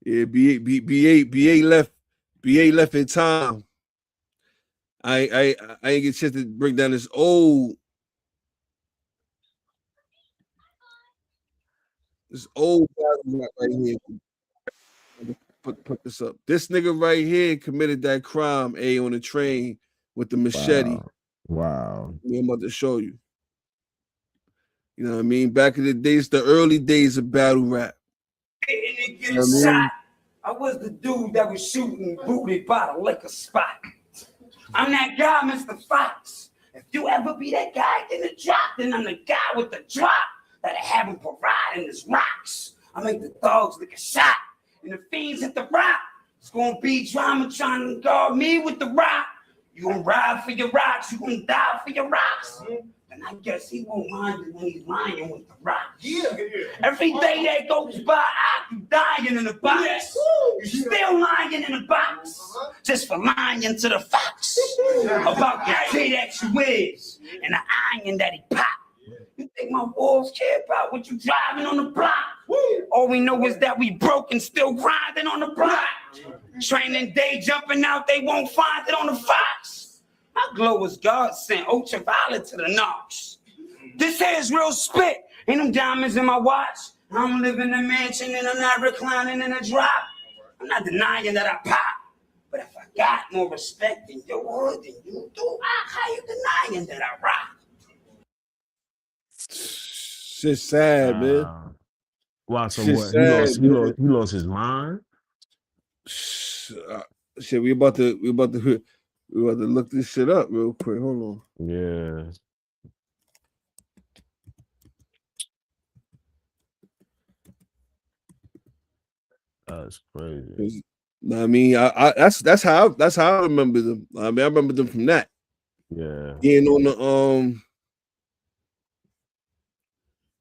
Yeah, BA left. BA left in time. I ain't get a chance to break down this old battle rap right here. Put this up. This nigga right here committed that crime, on the train with the machete. Wow. Yeah, I'm about to show you. You know what I mean? Back in the days, the early days of battle rap. And get shot. I was the dude that was shooting booty by the liquor spot. I'm that guy, Mr. Fox. If you ever be that guy in the drop, then I'm the guy with the drop that I have him providing his rocks. I make the dogs lick a shot, and the fiends hit the rock. It's gonna be drama trying to guard me with the rock. You gonna ride for your rocks, you gonna die for your rocks. And I guess he won't mind it when he's lying with the rock. Yeah. Every day that goes by, I keep dying in the box. You still lying in the box. Just for lying to the fox about the day that you is and the iron that he pop. You think my wolves care about what you driving on the block? All we know is that we broke and still grinding on the block. Training day jumping out, they won't find it on the fox. My glow is God sent ultraviolet to the knocks. This hair's real spit. Ain't them diamonds in my watch. I'm living in a mansion and I'm not reclining in a drop. I'm not denying that I pop. But if I got more respect in your hood than you do, how you denying that I rock? Shit sad, man. Wow, so Shit what? sad, He lost his mind? Shit, we about to look this shit up real quick. Hold on. Yeah. That's crazy. I mean, I that's how I remember them. I mean, I remember them from that. Yeah. Being on the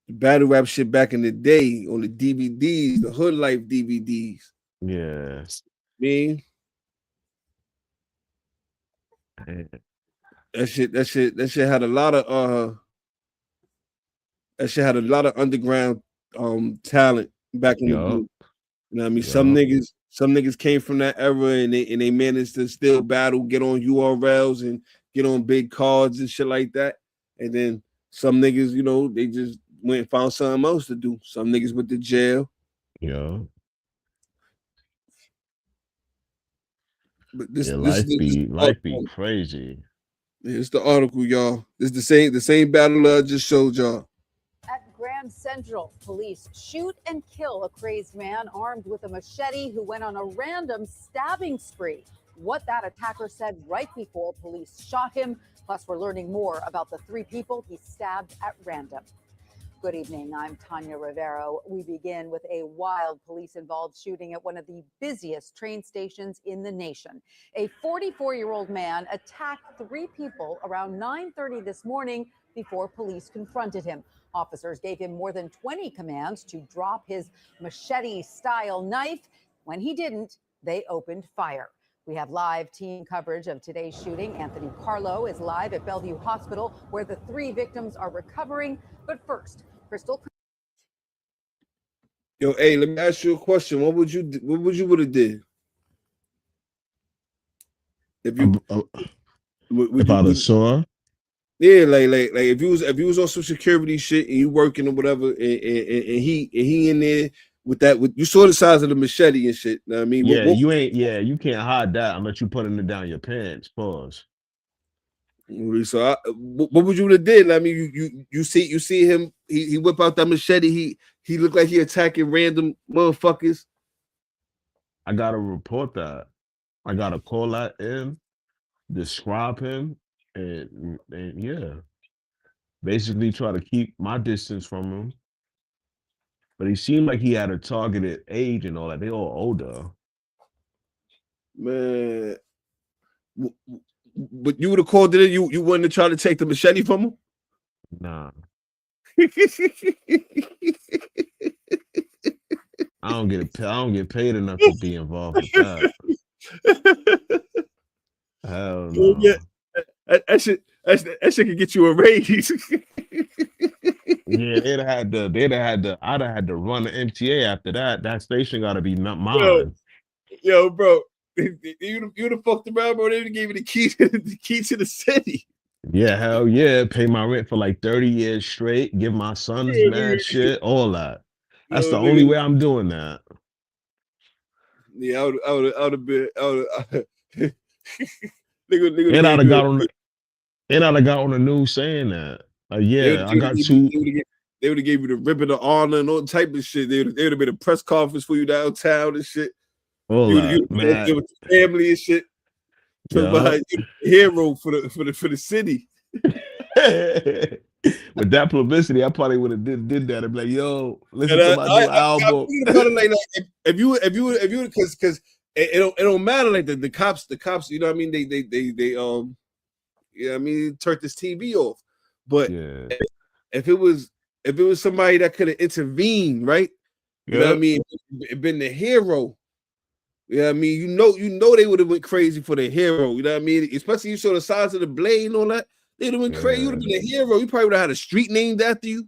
battle rap shit back in the day on the DVDs, the Hood Life DVDs. Yeah. Me. That shit had a lot of underground talent back in the day. You know what I mean? Some niggas came from that era and they managed to still battle, get on URLs and get on big cards and shit like that. And then some niggas, you know, they just went and found something else to do. Some niggas went to jail. Yeah. But this life is be crazy. It's the article, y'all. It's the same battle I just showed y'all. At Grand Central, police shoot and kill a crazed man armed with a machete who went on a random stabbing spree. What that attacker said right before police shot him. Plus, we're learning more about the 3 people he stabbed at random. Good evening. I'm Tanya Rivero. We begin with a wild police-involved shooting at one of the busiest train stations in the nation. A 44-year-old man attacked 3 people around 9:30 this morning before police confronted him. Officers gave him more than 20 commands to drop his machete-style knife. When he didn't, they opened fire. We have live team coverage of today's shooting. Anthony Carlo is live at Bellevue Hospital, where the 3 victims are recovering. But first, Crystal. Yo, hey, let me ask you a question. What would you would have did if you if I saw? Yeah, like if you was on some security shit and you working or whatever, and he in there with that, you saw the size of the machete and shit. Know what I mean, Yeah, you can't hide that unless you putting it down your pants. Pause. So what would you have did? I mean, you see him. He whip out that machete. He looked like he attacking random motherfuckers. I gotta report that. I gotta call that in, describe him, and yeah, basically try to keep my distance from him. but he seemed like he had a targeted age and all that. They all older. Man, but you would have called it. You wouldn't have tried to take the machete from him. Nah. I don't get paid enough to be involved with that. Hell no. Yeah, that shit could get you a raise. Yeah, they'd have had to. I'd have had to run the MTA after that. That station got to be not Yo, mine. yo, bro, you'd have fucked around, bro. They would have gave you the key to the city. Yeah, hell yeah. Pay my rent for like 30 years straight. Give my sons mad shit. All that. That's the only way I'm doing that. Yeah, I would have been. Nigga, And I'd have got on. And I'd have got on the news saying that. Yeah, I got two. They would have gave you the ribbon of honor and all type of shit. They would have been a press conference for you downtown and shit. All that, man. With the family and shit. Yeah. Hero for the city. With that publicity, I probably would have did that and be like, "Yo, listen to my new album." If you because it don't matter like the cops, you know what I mean, they you know what I mean, turned this TV off. But if it was somebody that could have intervened, right? You know what I mean, been the hero. You know what I mean? You know they would have went crazy for the hero. You know what I mean? Especially you saw the size of the blade and all that. They'd have been crazy. You would have been a hero. You probably would have had a street named after you.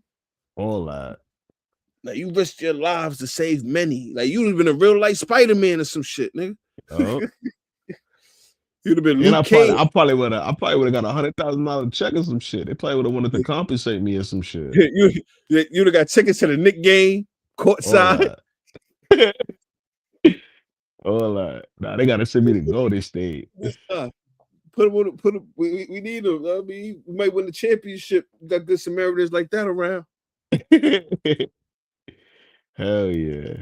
All that. Like you risked your lives to save many. Like you would have been a real life Spider-Man or some shit, nigga. Oh. You'd have been and Luke Cage. I probably would have got $100,000 check or some shit. They probably would have wanted to compensate me or some shit. You'd have got tickets to the Knick game, courtside. All that. Nah, they gotta send me to Golden State. Put him. We need him. I mean, we might win the championship. We got good Samaritans like that around. Hell yeah.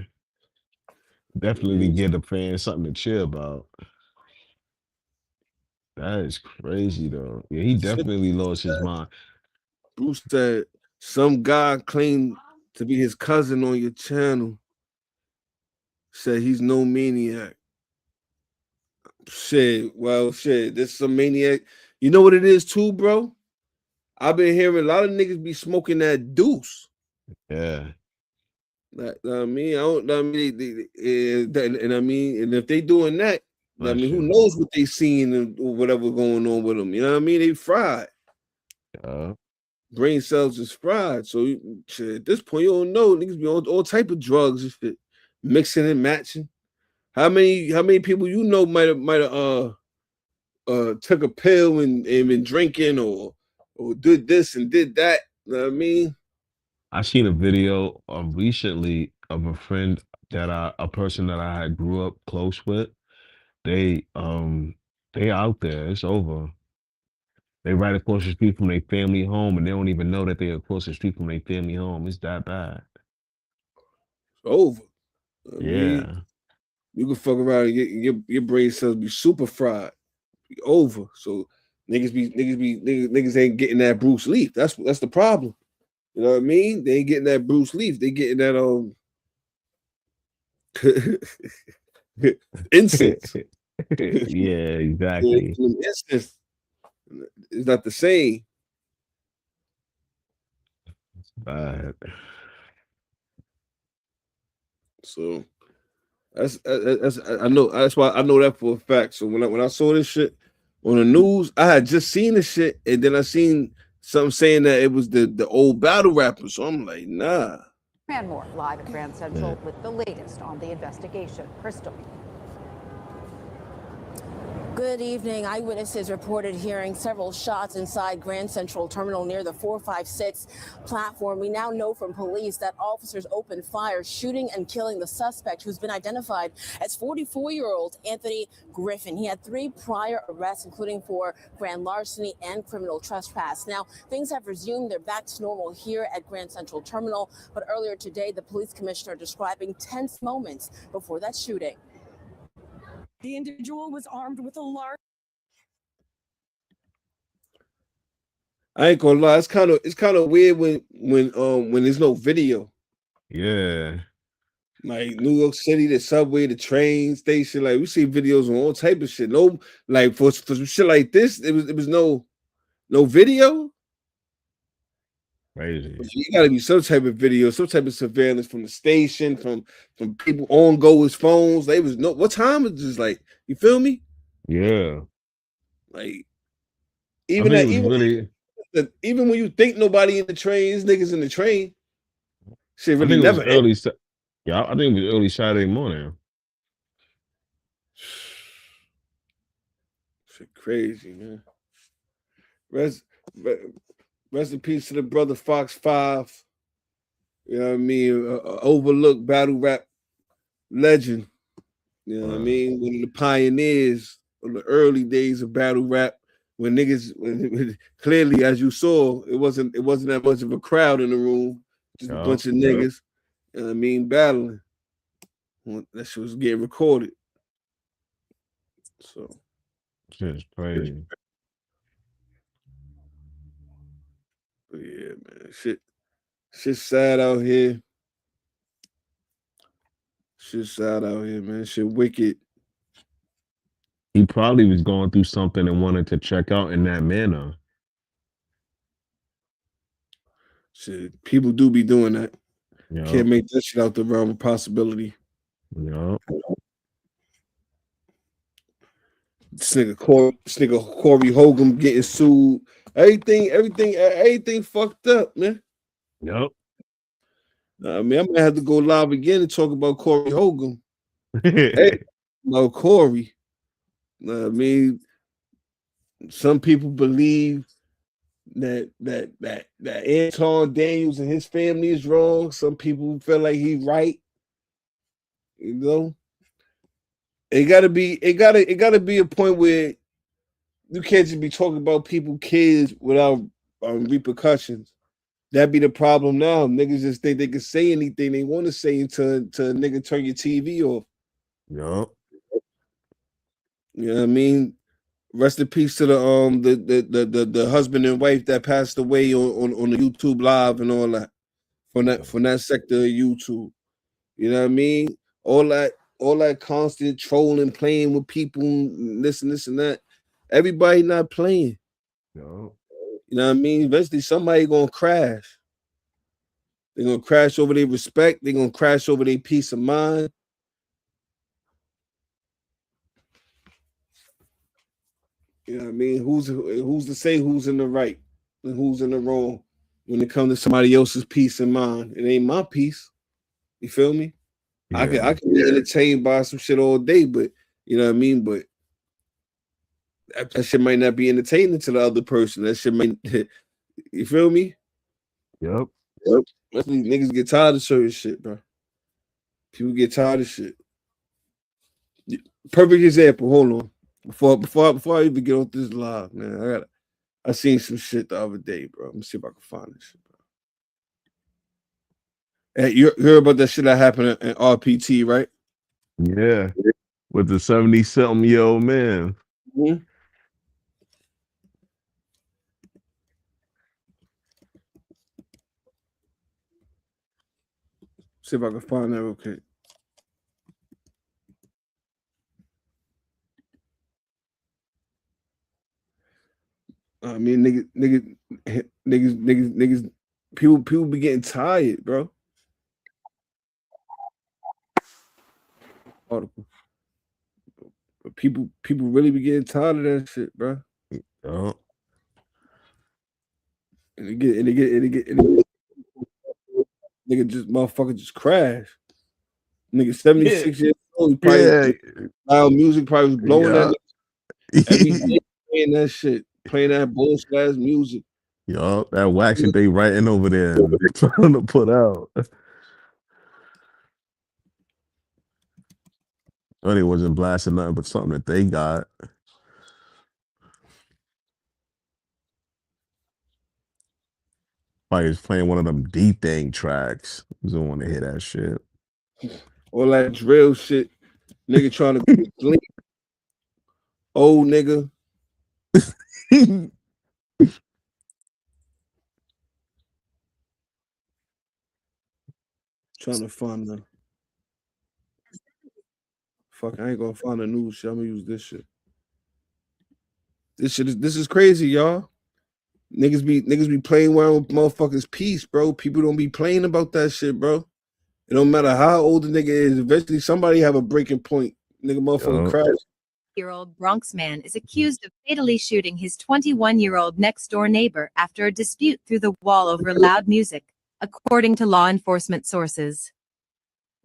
Definitely give the fans something to cheer about. That is crazy though. Yeah, he definitely lost his mind. Bruce said some guy claimed to be his cousin on your channel. Said he's no maniac. Shit, this some maniac. You know what it is too, bro? I've been hearing a lot of niggas be smoking that deuce. Yeah. Like, I mean, and I mean, and if they doing that, I mean, who knows what they seeing and whatever going on with them? You know what I mean? They fried. Brain cells is fried. So at this point, you don't know. Niggas be on all type of drugs and shit, mixing and matching. How many people you know might have took a pill and been drinking or did this and did that? You know what I mean? I seen a video recently of a person that I grew up close with. They out there. It's over. They right across the street from their family home, and they don't even know that they're across the street from their family home. It's that bad. It's over. I Yeah. mean, you can fuck around and get your brain cells be super fried. Be over. So niggas ain't getting that Bruce Lee. That's the problem. You know what I mean? They ain't getting that Bruce Lee. They getting that incense. Yeah, exactly. Incense. It's not the same. It's bad. So that's I know that's why I know that for a fact. So when I saw this shit on the news, I had just seen the shit, and then I seen something saying that it was the old battle rapper. So I'm like, nah. And more live at Grand Central with the latest on the investigation. Crystal. Good evening. Eyewitnesses reported hearing several shots inside Grand Central Terminal near the 456 platform. We now know from police that officers opened fire, shooting and killing the suspect, who's been identified as 44-year-old Anthony Griffin. He had 3 prior arrests, including for grand larceny and criminal trespass. Now, things have resumed. They're back to normal here at Grand Central Terminal. But earlier today, the police commissioner describing tense moments before that shooting. The individual was armed with a large. I ain't gonna lie, it's kind of weird when there's no video. Yeah. Like New York City, the subway, the train station. Like we see videos on all type of shit. No, like for some shit like this, it was no video. Crazy. You gotta be some type of video, some type of surveillance from the station, from people on goers phones. They was no what time is this? Like, you feel me? Yeah. Like I even think it that was really even when you think nobody in the train, these niggas in the train, shit I really think it was never ends. yeah, I think it was early Saturday morning. Shit crazy, man. Rest, re- rest in peace to the brother Fox 5. You know what I mean? Overlooked battle rap legend. You know what I mean? One of the pioneers of the early days of battle rap. When niggas clearly, as you saw, it wasn't that much of a crowd in the room, just a bunch of niggas. You know what I mean? Battling. That shit was getting recorded. So Shit's crazy. but yeah, man. Shit sad out here. Shit sad out here, man. Shit wicked. He probably was going through something and wanted to check out in that manner. Shit, people do be doing that. You Can't know? make that shit out the realm of possibility. You know? This nigga Corey Hogan getting sued. Everything fucked up, man. Yep. I mean, I'm gonna have to go live again and talk about Corey Hogan. Hey, about Corey. I mean, some people believe that Anton Daniels and his family is wrong. Some people feel like he's right. You know, it gotta be a point where you can't just be talking about people kids without repercussions. That be the problem now. Niggas just think they can say anything they want to say until a nigga turn your TV off. Yep. You know what I mean? Rest in peace to the husband and wife that passed away on the YouTube live and all that from that sector of YouTube. You know what I mean? All that constant trolling, playing with people, this and that. Everybody not playing. Yep. You know what I mean? Eventually somebody gonna crash. They're gonna crash over their respect, they're gonna crash over their peace of mind. You know what I mean? Who's to say who's in the right and who's in the wrong when it comes to somebody else's peace of mind? It ain't my peace. You feel me? Yeah. I can be entertained by some shit all day, but you know what I mean? But that shit might not be entertaining to the other person. That shit might you feel me? Yep. Niggas get tired of certain shit, bro. People get tired of shit. Perfect example. Hold on. Before I even get off this live, man, I seen some shit the other day, bro. Let me see if I can find this shit, bro. Hey, you heard about that shit that happened in RPT, right? Yeah. With the 70-something-year-old man. Mm-hmm. See if I can find that real quick. I mean, niggas, people be getting tired, bro. Article. But people really be getting tired of that shit, bro. Yep. And nigga just motherfucker just crash. Nigga 76 years old, he probably loud music probably was blowing that every day playing that shit, playing that bullshit ass music. Yup, that wax that they writing over there and trying to put out. Oh, they wasn't blasting nothing but something that they got. Probably was playing one of them D-Thing tracks. Don't want to hear that shit. All that drill shit. Nigga trying to sleep. Old nigga. Trying to find the fuck. I ain't gonna find the news shit. I'm gonna use this shit. This is crazy, y'all. Niggas be playing around with motherfuckers' peace, bro. People don't be playing about that shit, bro. It don't matter how old the nigga is. Eventually, somebody have a breaking point. Nigga, motherfucker crash. Year-old Bronx man is accused of fatally shooting his 21-year-old next-door neighbor after a dispute through the wall over loud music, according to law enforcement sources.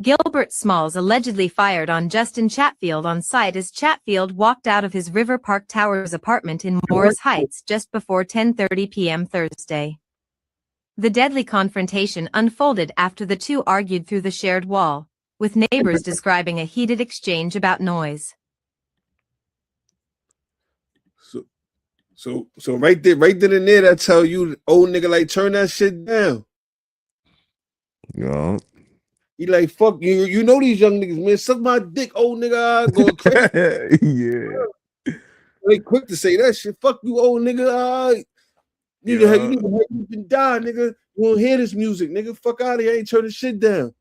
Gilbert Smalls allegedly fired on Justin Chatfield on site as Chatfield walked out of his River Park Towers apartment in Morris Heights just before 10:30 p.m. Thursday. The deadly confrontation unfolded after the two argued through the shared wall, with neighbors describing a heated exchange about noise. So right there and there, that tell you, old nigga, like, turn that shit down. Yeah. He like, fuck you. You know these young niggas, man. Suck my dick, old nigga. Going crazy. Yeah. They quick to say that shit. Fuck you, old nigga. You need to hurry up and die, nigga. You won't hear this music, nigga. Fuck out of here. I ain't turning shit down.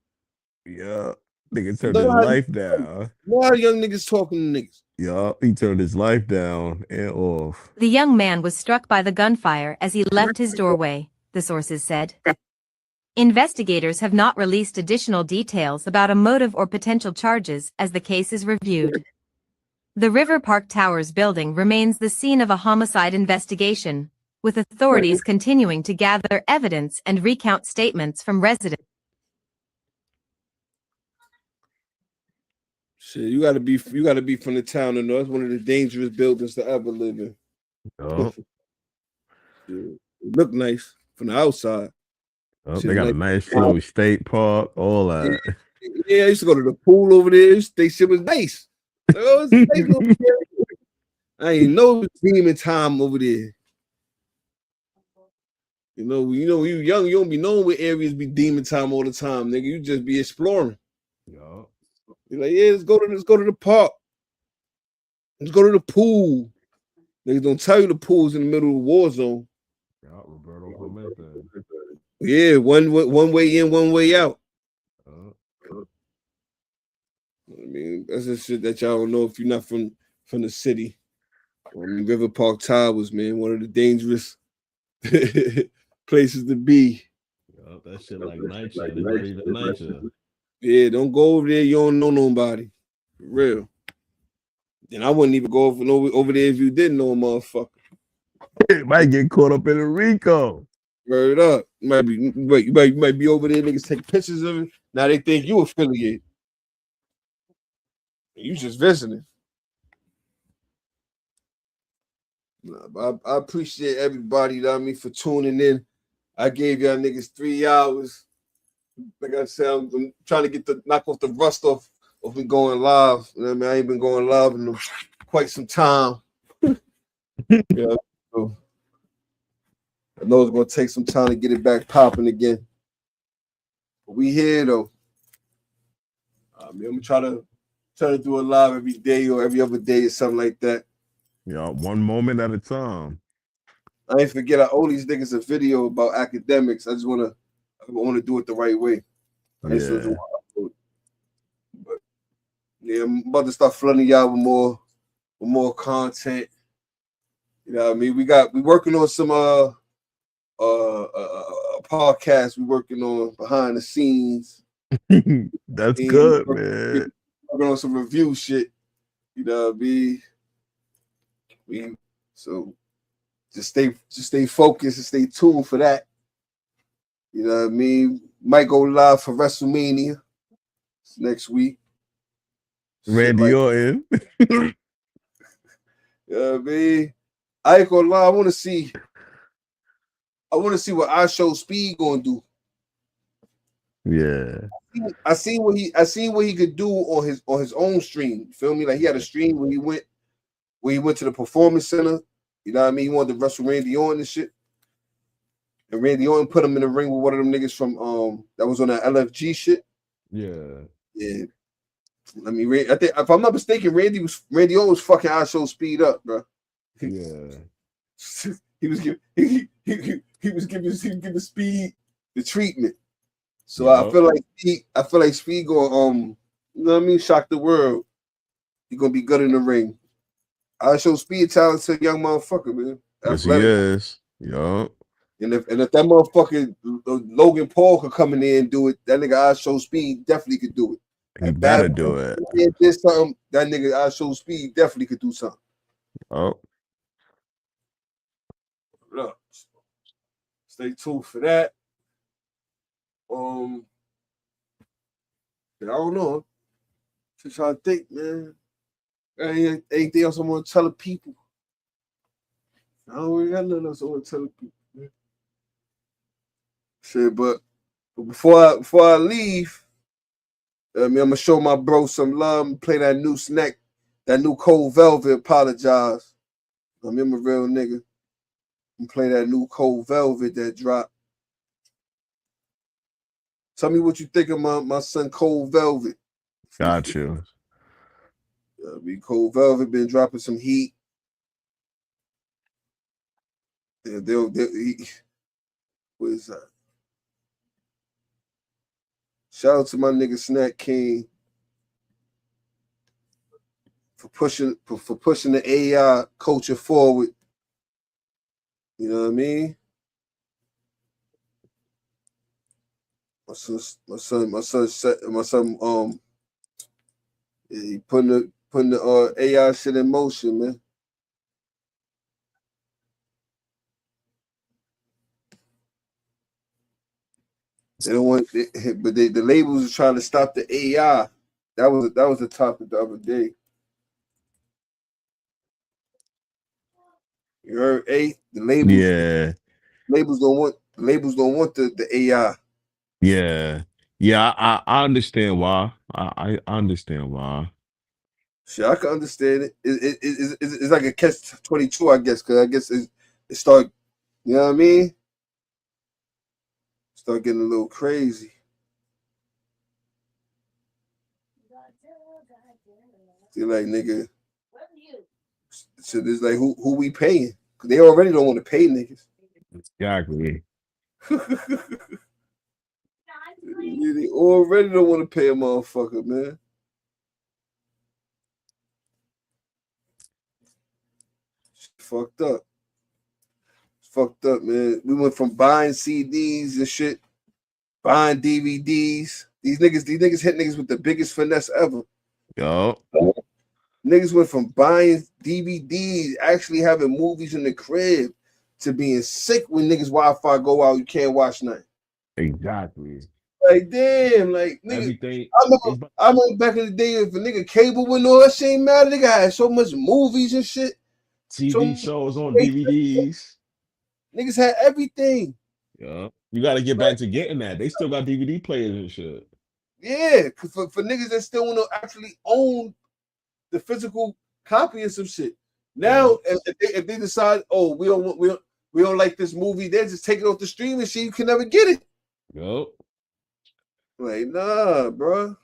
Yeah. Nigga turned his life down. Why are young niggas talking to niggas? Yeah, he turned his life down and off. The young man was struck by the gunfire as he left his doorway, the sources said. Investigators have not released additional details about a motive or potential charges as the case is reviewed. The River Park Towers building remains the scene of a homicide investigation, with authorities continuing to gather evidence and recount statements from residents. Shit, you gotta be from the town to know it's one of the dangerous buildings to ever live in. Oh. It look nice from the outside. Oh, they got a nice little state park, all that. Yeah, I used to go to the pool over there. They shit was nice. Like, oh, it's nice over there. I ain't know it was demon time over there. You know, when you young, you don't be knowing what areas be demon time all the time, nigga. You just be exploring. Yeah. You're like, yeah, let's go to the park. Let's go to the pool. Niggas don't tell you the pool's in the middle of the war zone. Yeah, Roberto Clemente. Yeah, one way in, one way out. I mean, that's the shit that y'all don't know if you're not from the city. I mean, River Park Towers, man, one of the dangerous places to be. Yeah, that shit like NYCHA. They not even NYCHA. Yeah, don't go over there. You don't know nobody. For real. And I wouldn't even go over there if you didn't know a motherfucker. It might get caught up in a RICO. Word up. You might be over there, niggas take pictures of it. Now they think you affiliated. You just visiting. I appreciate everybody, you know what I mean, for tuning in. I gave y'all niggas 3 hours. Like I said, I'm trying to knock off the rust off of me going live. You know what I mean? I ain't been going live in quite some time. Yeah, so I know it's gonna take some time to get it back popping again. But we here though. I'm gonna try to do a live every day or every other day or something like that. Yeah, one moment at a time. I ain't forget I owe these niggas a video about academics. I want to do it the right way. Yeah. But yeah, I'm about to start flooding y'all with more content. You know what I mean? We working on some podcast we working on behind the scenes. That's good, man. Working on some review shit. You know what I mean? So just stay focused and stay tuned for that. You know what I mean? Might go live for WrestleMania next week. Randy Orton. You know what I mean? I ain't gonna lie, I want to see what I Show Speed gonna do. Yeah. I seen what he could do on his own stream. You feel me? Like he had a stream where he went to the performance center. You know what I mean? He wanted to wrestle Randy Orton and shit. And Randy Orton put him in the ring with one of them niggas from that was on that LFG shit. Yeah. Yeah. I mean, I think if I'm not mistaken, Randy Orton was fucking I Show Speed up, bro. Yeah. he was giving Speed the treatment. So I feel like Speed going you know what I mean, shock the world. He gonna be good in the ring. I show Speed talent to a young motherfucker, man. Yes, he Athletic. is. Yup. And if that motherfucker Logan Paul could come in there and do it, that nigga I show Speed definitely could do it. He If better Bad do it. did something, that nigga I show Speed definitely could do something. Oh, Look, stay tuned for that. I don't know. Just trying to think, man. Anything else I want to tell the people? I don't really got nothing else I want to tell the people, man. Shit, but before I leave, I'm gonna show my bro some love and play that new snack, that new Cold Velvet. Apologize. I'm a real nigga. And play that new Cold Velvet that dropped. Tell me what you think of my son Cold Velvet. got you. Cold Velvet been dropping some heat. What is that? Shout out to my nigga Snack King for pushing the AI culture forward. You know what I mean? My son, he putting the AI shit in motion, man. They don't want, but the labels are trying to stop the AI. That was the topic the other day. You heard? The labels. Yeah. Labels don't want the AI. Yeah. Yeah, I understand why. I understand why. Shit, I can understand it. It's like a catch-22, I guess, because I guess it start, you know what I mean? Start getting a little crazy. They're like, nigga, so it's like who we paying? Because they already don't want to pay niggas. Exactly. They already don't want to pay a motherfucker, man. Fucked up. Fucked up, man. We went from buying CDs and shit, buying DVDs. These niggas hit niggas with the biggest finesse ever. Yo. Niggas went from buying DVDs, actually having movies in the crib, to being sick when niggas Wi-Fi go out, you can't watch nothing. Exactly. Like, damn, like, nigga. Everything. I remember back in the day, if a nigga cable went on, that shit ain't matter. Nigga had so much movies and shit. TV shows on DVDs. Niggas had everything. Yeah. You got to get back to getting that. They still got DVD players and shit. Yeah, because for niggas that still want to actually own the physical copy of some shit. Now, if they decide, oh, we don't like this movie, they just take it off the stream and shit. You can never get it. Yup. Like, nah, bro.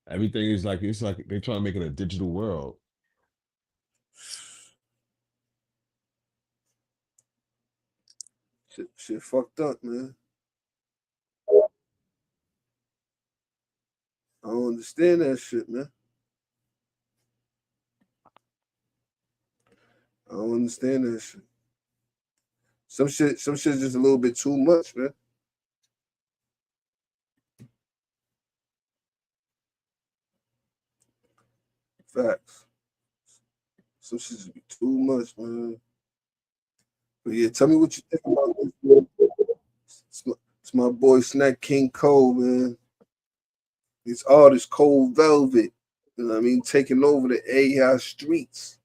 Everything is like, it's like they're trying to make it a digital world. Shit fucked up, man. I don't understand that shit, man. I don't understand that shit. Some shit's just a little bit too much, man. Facts. Some shit's just be too much, man. But yeah, tell me what you think about this. It's my boy Snack King Cole, man. This artist Cold Velvet. You know what I mean? Taking over the AI streets.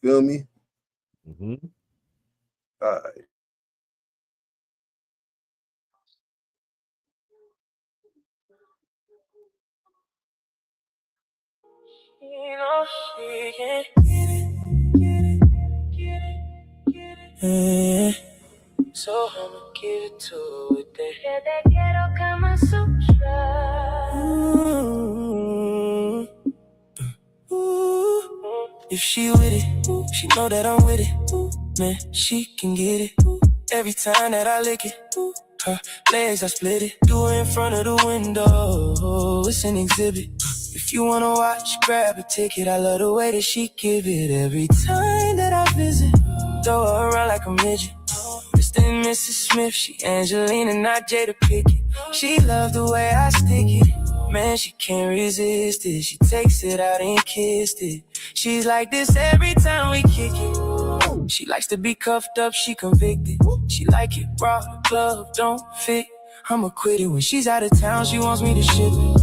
Feel me? Mm-hmm. All right. You know she can get it. So I'ma give it to it then. Yeah, that ghetto Kama Sutra. If she with it, she know that I'm with it. Man, she can get it. Every time that I lick it, Her legs, I split it. Do it in front of the window. It's an exhibit. If you wanna watch, grab a ticket. I love the way that she give it every time that I visit. Throw her around like a midget. Mr. and Mrs. Smith, she Angelina, not Jada Pickett. She love the way I stick it. Man, she can't resist it. She takes it out and kissed it. She's like this every time we kick it. She likes to be cuffed up, she convicted. She like it raw, the glove don't fit. I'ma quit it when she's out of town, she wants me to ship it.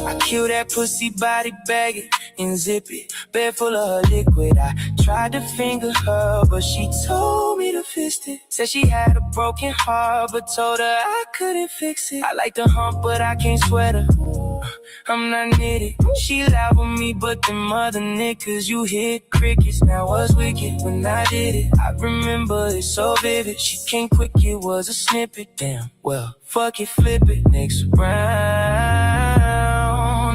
I kill that pussy, body bag it and zip it. Bed full of her liquid. I tried to finger her, but she told me to fist it. Said she had a broken heart, but told her I couldn't fix it. I like to hump, but I can't sweat her. I'm not knitted. She loud with me, but them other niggas, you hit crickets. Now what's wicked when I did it? I remember it so vivid. She came quick, it was a snippet. Damn, well, fuck it, flip it. Next round,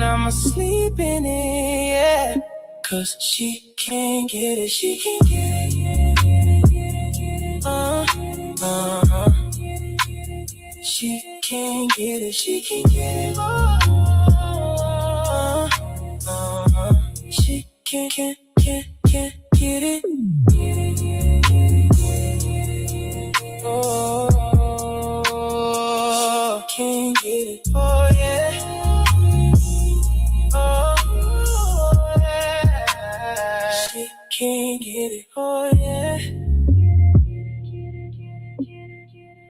I'ma sleep in it, yeah. Cause she can't get it, she can't get it, get it, get it, get it, get it. She can't get it, she can't get it. She can't get it. Oh, can't get it. Oh.